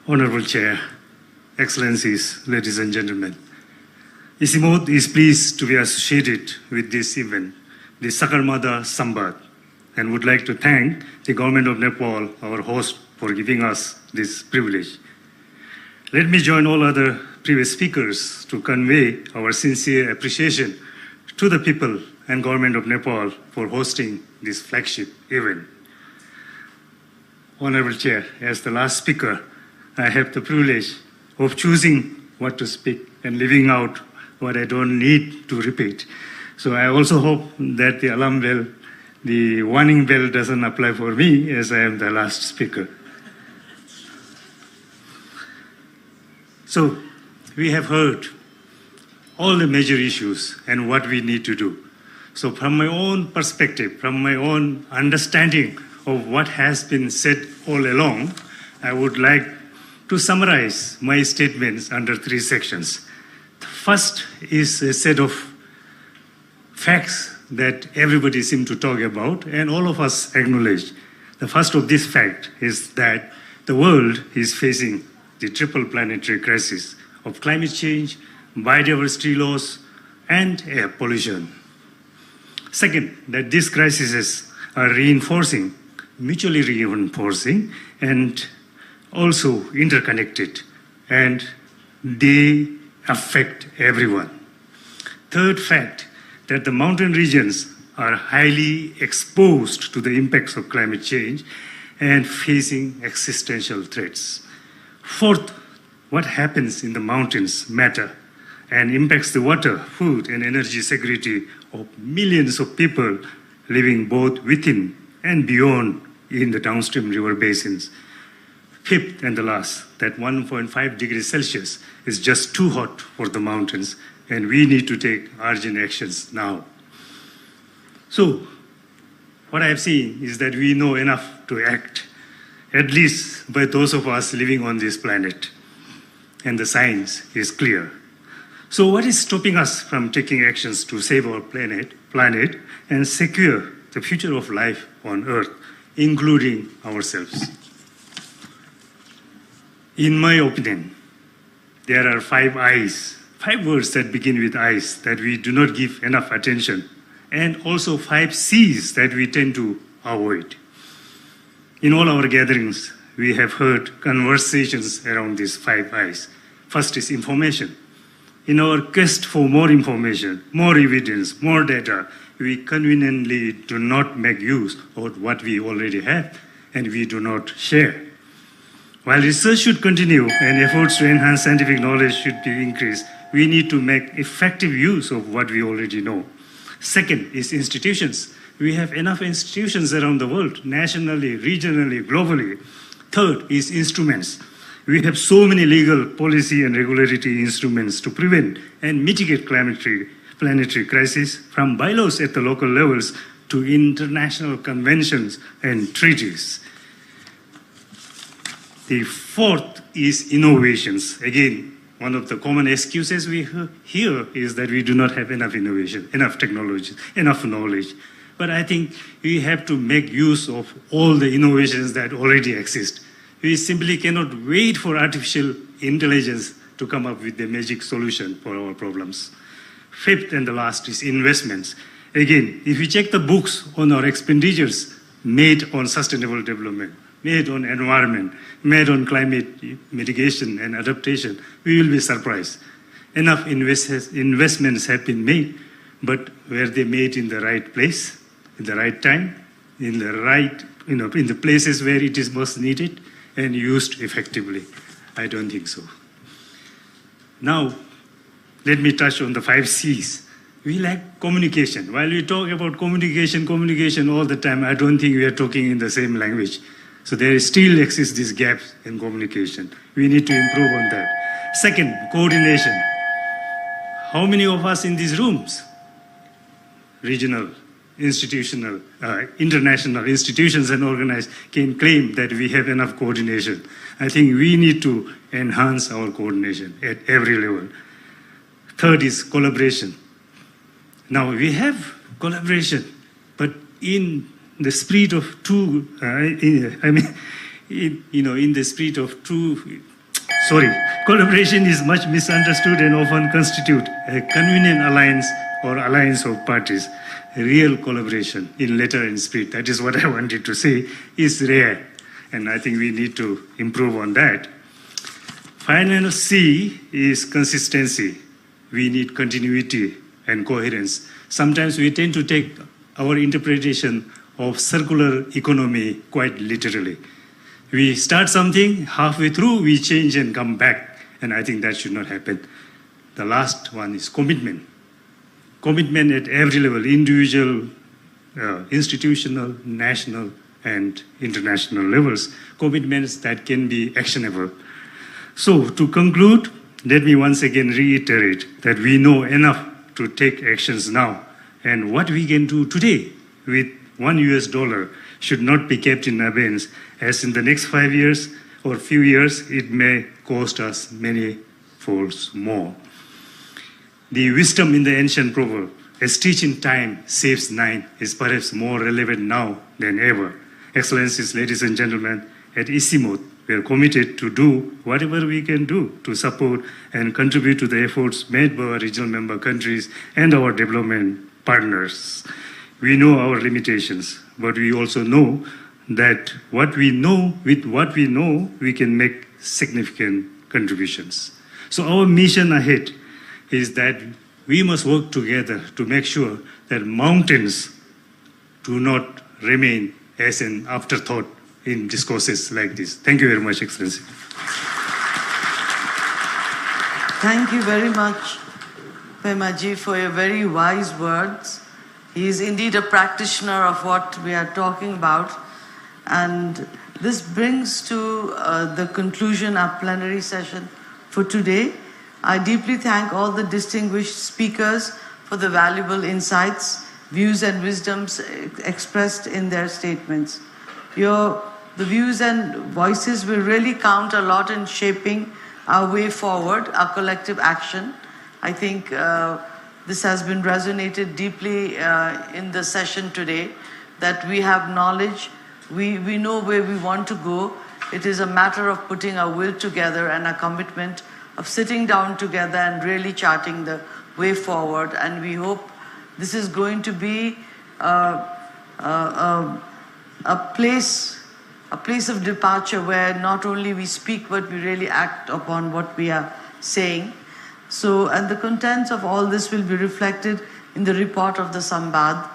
Honorable Chair, Excellencies, ladies and gentlemen, ECMOD is pleased to be associated with this event, the sagarmatha sambaad, and would like to thank the Government of Nepal, our host, for giving us this privilege. Let me join all other previous speakers to convey our sincere appreciation to the people and Government of Nepal for hosting this flagship event. Honorable Chair, as the last speaker, I have the privilege of choosing what to speak and leaving out what I don't need to repeat. So I also hope that the alarm bell, the warning bell doesn't apply for me as I am the last speaker. So we have heard all the major issues and what we need to do. So from my own perspective, from my own understanding of what has been said all along, I would like to summarize my statements under 3 sections. The first is a set of facts that everybody seems to talk about and all of us acknowledge. The first of this fact is that the world is facing the triple planetary crisis of climate change, biodiversity loss, and air pollution. Second, that these crises are mutually reinforcing, and also interconnected, and they affect everyone. Third fact, that the mountain regions are highly exposed to the impacts of climate change and facing existential threats. Fourth, what happens in the mountains matter and impacts the water, food, and energy security of millions of people living both within and beyond in the downstream river basins. Fifth and the last, that 1.5 degrees Celsius is just too hot for the mountains, and we need to take urgent actions now. So, what I have seen is that we know enough to act, at least by those of us living on this planet, and the science is clear. So what is stopping us from taking actions to save our planet and secure the future of life on Earth, including ourselves? In my opinion, there are 5 I's, 5 words that begin with I's that we do not give enough attention, and also 5 C's that we tend to avoid. In all our gatherings, we have heard conversations around these 5 I's. First is information. In our quest for more information, more evidence, more data, we conveniently do not make use of what we already have and we do not share. While research should continue and efforts to enhance scientific knowledge should be increased, we need to make effective use of what we already know. Second is institutions. We have enough institutions around the world, nationally, regionally, globally. Third is instruments. We have so many legal, policy, and regulatory instruments to prevent and mitigate planetary crises, from bylaws at the local levels to international conventions and treaties. The fourth is innovations. Again, one of the common excuses we hear is that we do not have enough innovation, enough technology, enough knowledge. But I think we have to make use of all the innovations that already exist. We simply cannot wait for artificial intelligence to come up with the magic solution for our problems. Fifth and the last is investments. Again, if we check the books on our expenditures made on sustainable development, made on environment, made on climate mitigation and adaptation, we will be surprised. Enough investments have been made, but were they made in the right place, in the right time, in the right, in the places where it is most needed and used effectively? I don't think so. Now, let me touch on the 5 C's. We lack communication. While we talk about communication all the time, I don't think we are talking in the same language. So there still exists this gap in communication. We need to improve on that. Second, coordination. How many of us in these rooms, regional, institutional, international institutions and organizations, can claim that we have enough coordination? I think we need to enhance our coordination at every level. Third is collaboration. Now we have collaboration, but in the spirit of true, collaboration is much misunderstood and often constitute a convenient alliance or alliance of parties. Real collaboration in letter and spirit, that is what I wanted to say, is rare. And I think we need to improve on that. Final C is consistency. We need continuity and coherence. Sometimes we tend to take our interpretation of circular economy quite literally. We start something, halfway through we change and come back, and I think that should not happen. The last one is commitment. Commitment at every level, individual, institutional, national, and international levels. Commitments that can be actionable. So to conclude, let me once again reiterate that we know enough to take actions now, and what we can do today with $1 should not be kept in abeyance, as in the next 5 years or few years, it may cost us many folds more. The wisdom in the ancient proverb, a stitch in time saves 9, is perhaps more relevant now than ever. Excellencies, ladies and gentlemen, at ICIMOD, we are committed to do whatever we can do to support and contribute to the efforts made by our regional member countries and our development partners. We know our limitations, but we also know that with what we know, we can make significant contributions. So our mission ahead is that we must work together to make sure that mountains do not remain as an afterthought in discourses like this. Thank you very much, Excellency. Thank you very much, Pemaji, for your very wise words. He is indeed a practitioner of what we are talking about. And this brings to the conclusion our plenary session for today. I deeply thank all the distinguished speakers for the valuable insights, views and wisdoms expressed in their statements. The views and voices will really count a lot in shaping our way forward, our collective action. I think this has been resonated deeply in the session today, that we have knowledge, we know where we want to go. It is a matter of putting our will together and a commitment of sitting down together and really charting the way forward. And we hope this is going to be a place of departure where not only we speak, but we really act upon what we are saying. So, and the contents of all this will be reflected in the report of the sambaad.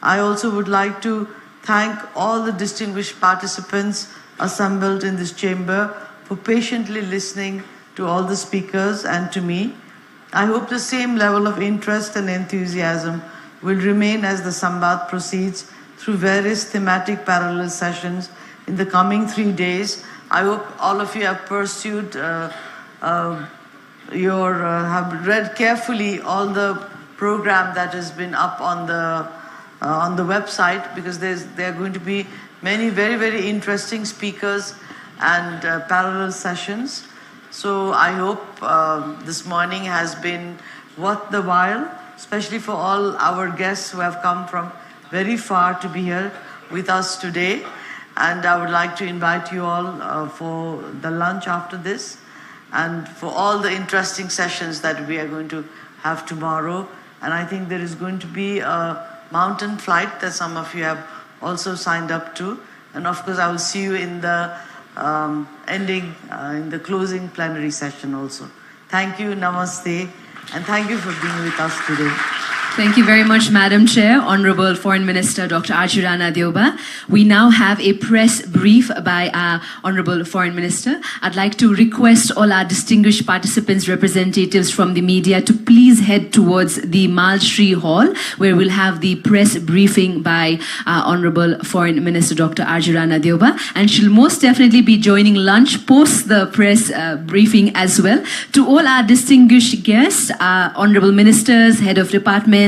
I also would like to thank all the distinguished participants assembled in this chamber for patiently listening to all the speakers and to me. I hope the same level of interest and enthusiasm will remain as the sambaad proceeds through various thematic parallel sessions in the coming 3 days. I hope all of you have pursued have read carefully all the program that has been up on the website, because there are going to be many very, very interesting speakers and parallel sessions. So I hope this morning has been worth the while, especially for all our guests who have come from very far to be here with us today. And I would like to invite you all for the lunch after this, and for all the interesting sessions that we are going to have tomorrow. And I think there is going to be a mountain flight that some of you have also signed up to. And of course, I will see you in the in the closing plenary session also. Thank you, namaste, and thank you for being with us today. Thank you very much, Madam Chair, Honorable Foreign Minister Dr. Arzu Rana Deuba. We now have a press brief by our Honorable Foreign Minister. I'd like to request all our distinguished participants, representatives from the media, to please head towards the Malshri Hall, where we'll have the press briefing by our Honorable Foreign Minister Dr. Arzu Rana Deuba. And she'll most definitely be joining lunch post the press briefing as well. To all our distinguished guests, our Honorable Ministers, Head of Department,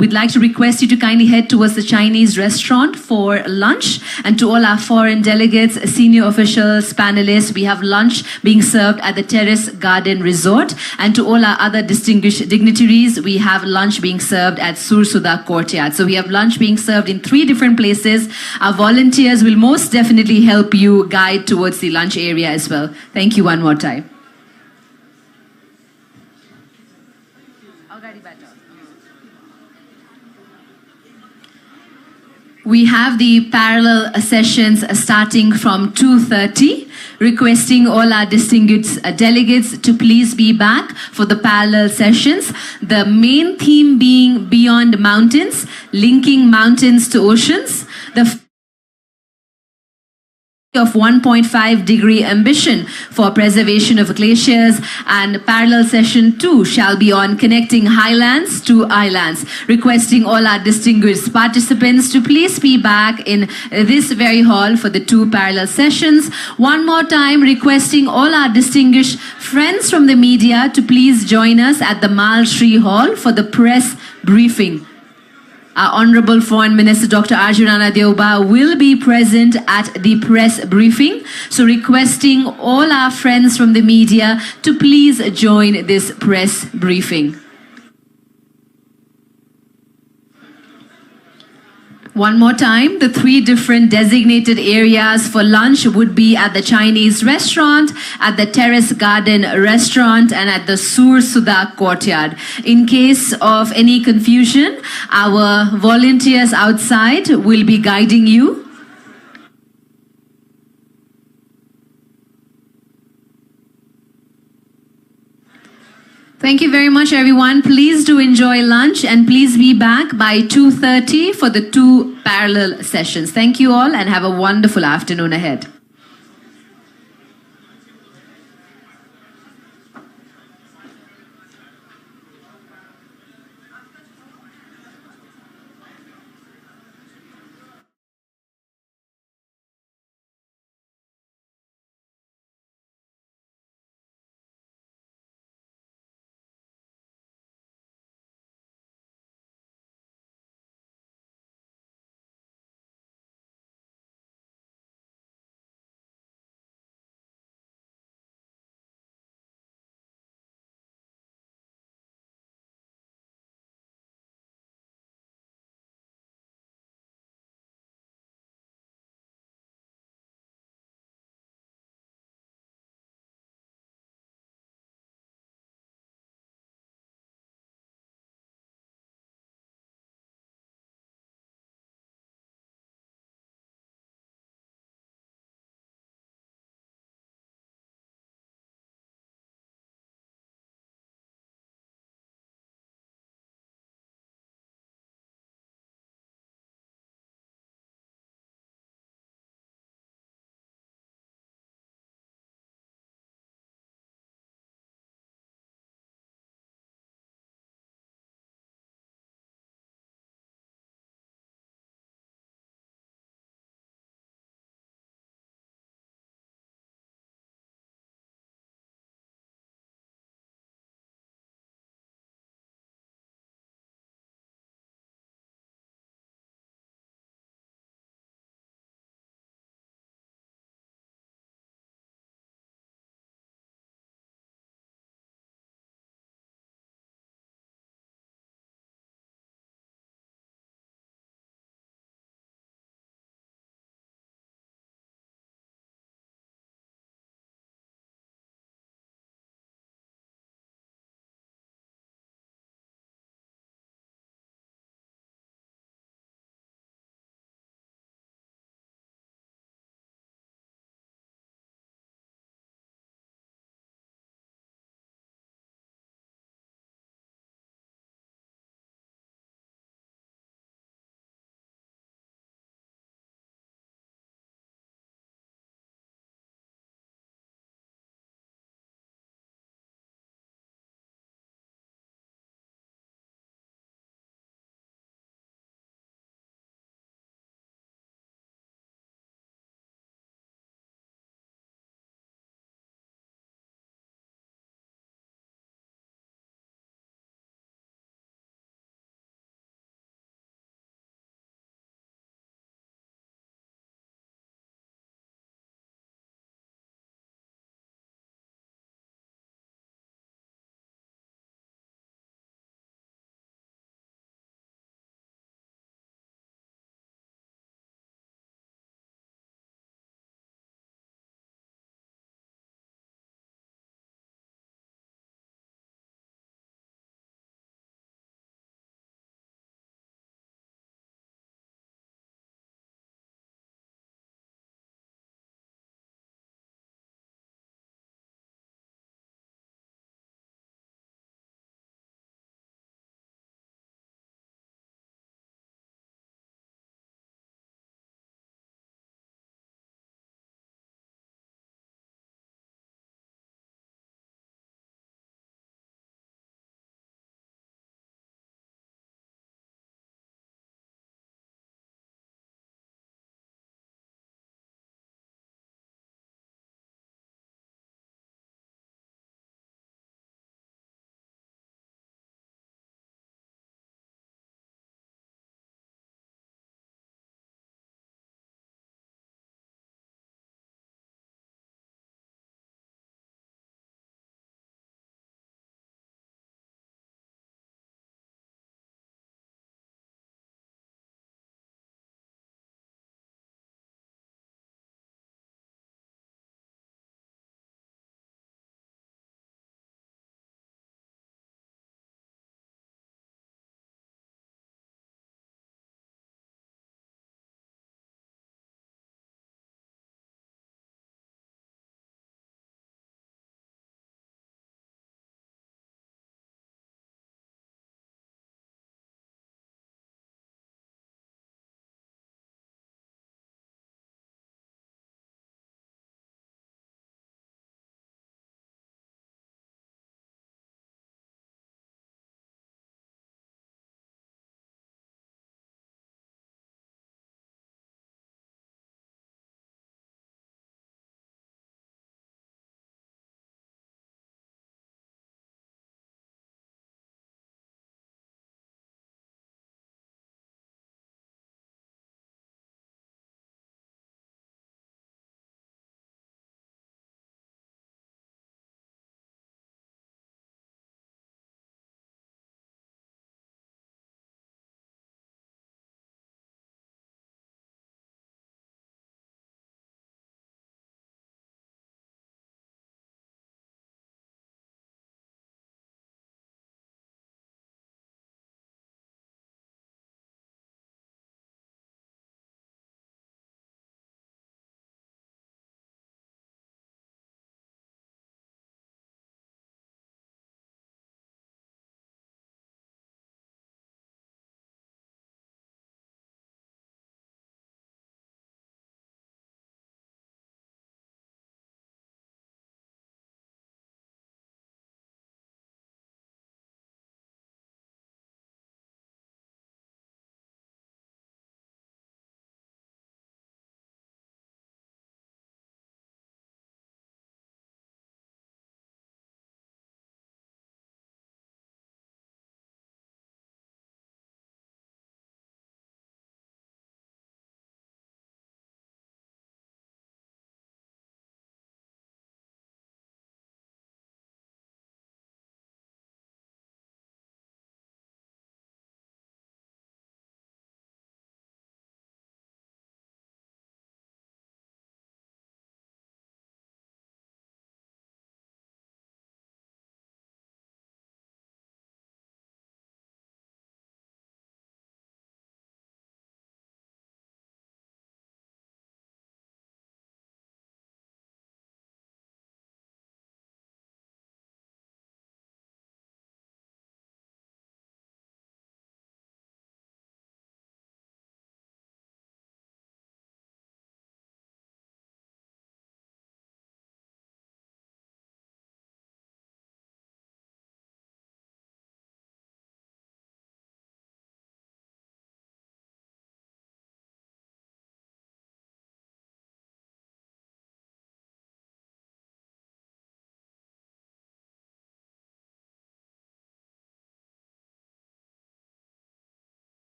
we'd like to request you to kindly head towards the Chinese restaurant for lunch. And to all our foreign delegates, senior officials, panelists, we have lunch being served at the Terrace Garden Resort. And to all our other distinguished dignitaries, we have lunch being served at Sursudha Courtyard. So we have lunch being served in 3 different places. Our volunteers will most definitely help you guide towards the lunch area as well. Thank you one more time. We have the parallel sessions starting from 2:30, requesting all our distinguished delegates to please be back for the parallel sessions. The main theme being Beyond Mountains, linking mountains to oceans. The of 1.5-degree ambition for preservation of glaciers, and parallel session 2 shall be on connecting highlands to islands, requesting all our distinguished participants to please be back in this very hall for the 2 parallel sessions. One more time, requesting all our distinguished friends from the media to please join us at the Malshri Hall for the press briefing. Our Honorable Foreign Minister Dr. Arzu Rana Deuba will be present at the press briefing. So requesting all our friends from the media to please join this press briefing. One more time, the 3 different designated areas for lunch would be at the Chinese restaurant, at the Terrace Garden Restaurant, and at the Sursudha Courtyard. In case of any confusion, our volunteers outside will be guiding you. Thank you very much, everyone. Please do enjoy lunch, and please be back by 2:30 for the 2 parallel sessions. Thank you all, and have a wonderful afternoon ahead.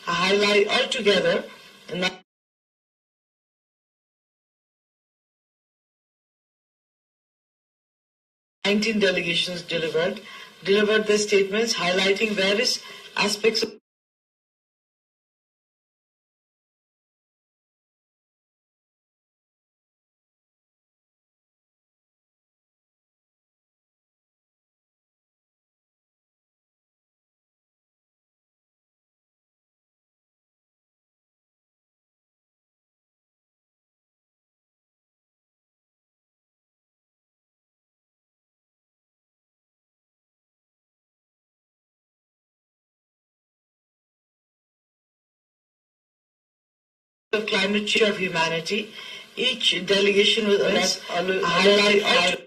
highlight altogether 19 delegations delivered their statements highlighting various aspects of climate change of humanity. Each delegation will highlight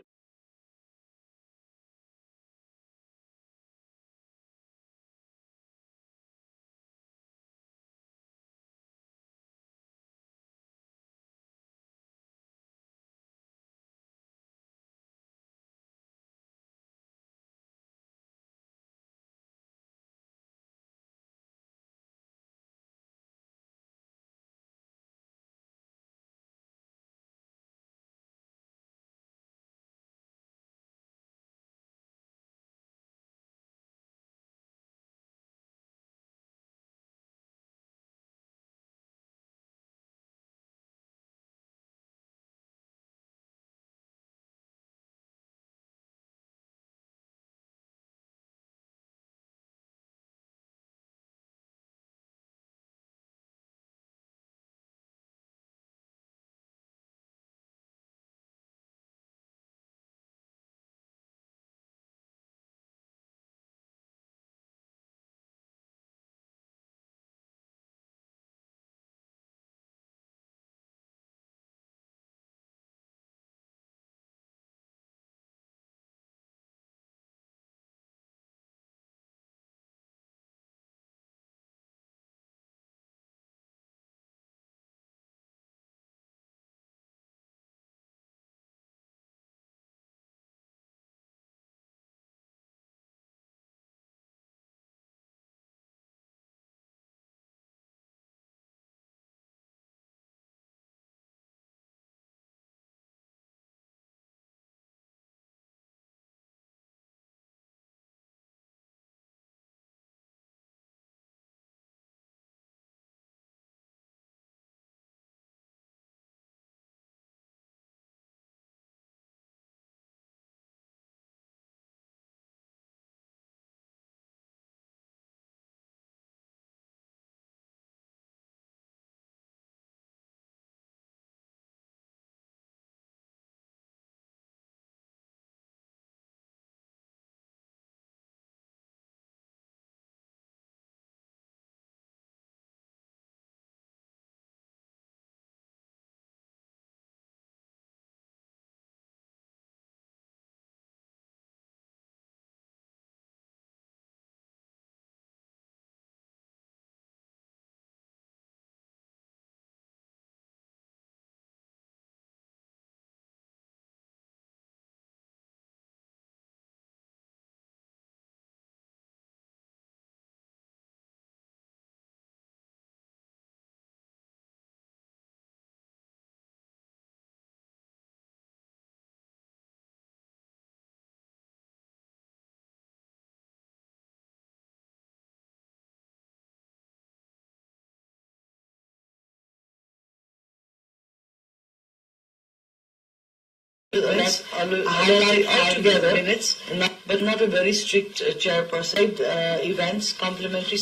highlight altogether minutes, but not a very strict chairperson. Events, complementary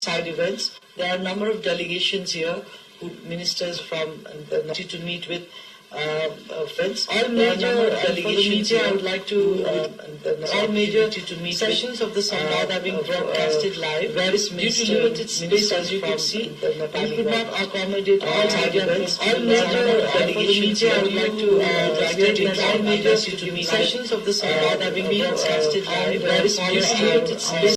side events. There are a number of delegations here, ministers from the North to meet with friends. All major delegations here, I would like to all major sessions of the sambaad are being broadcasted live. Due to limited space, as you could see, we could not accommodate all side events. All major delegations here, I would like to all major sessions of the sambaad are being broadcasted live. Due to limited space.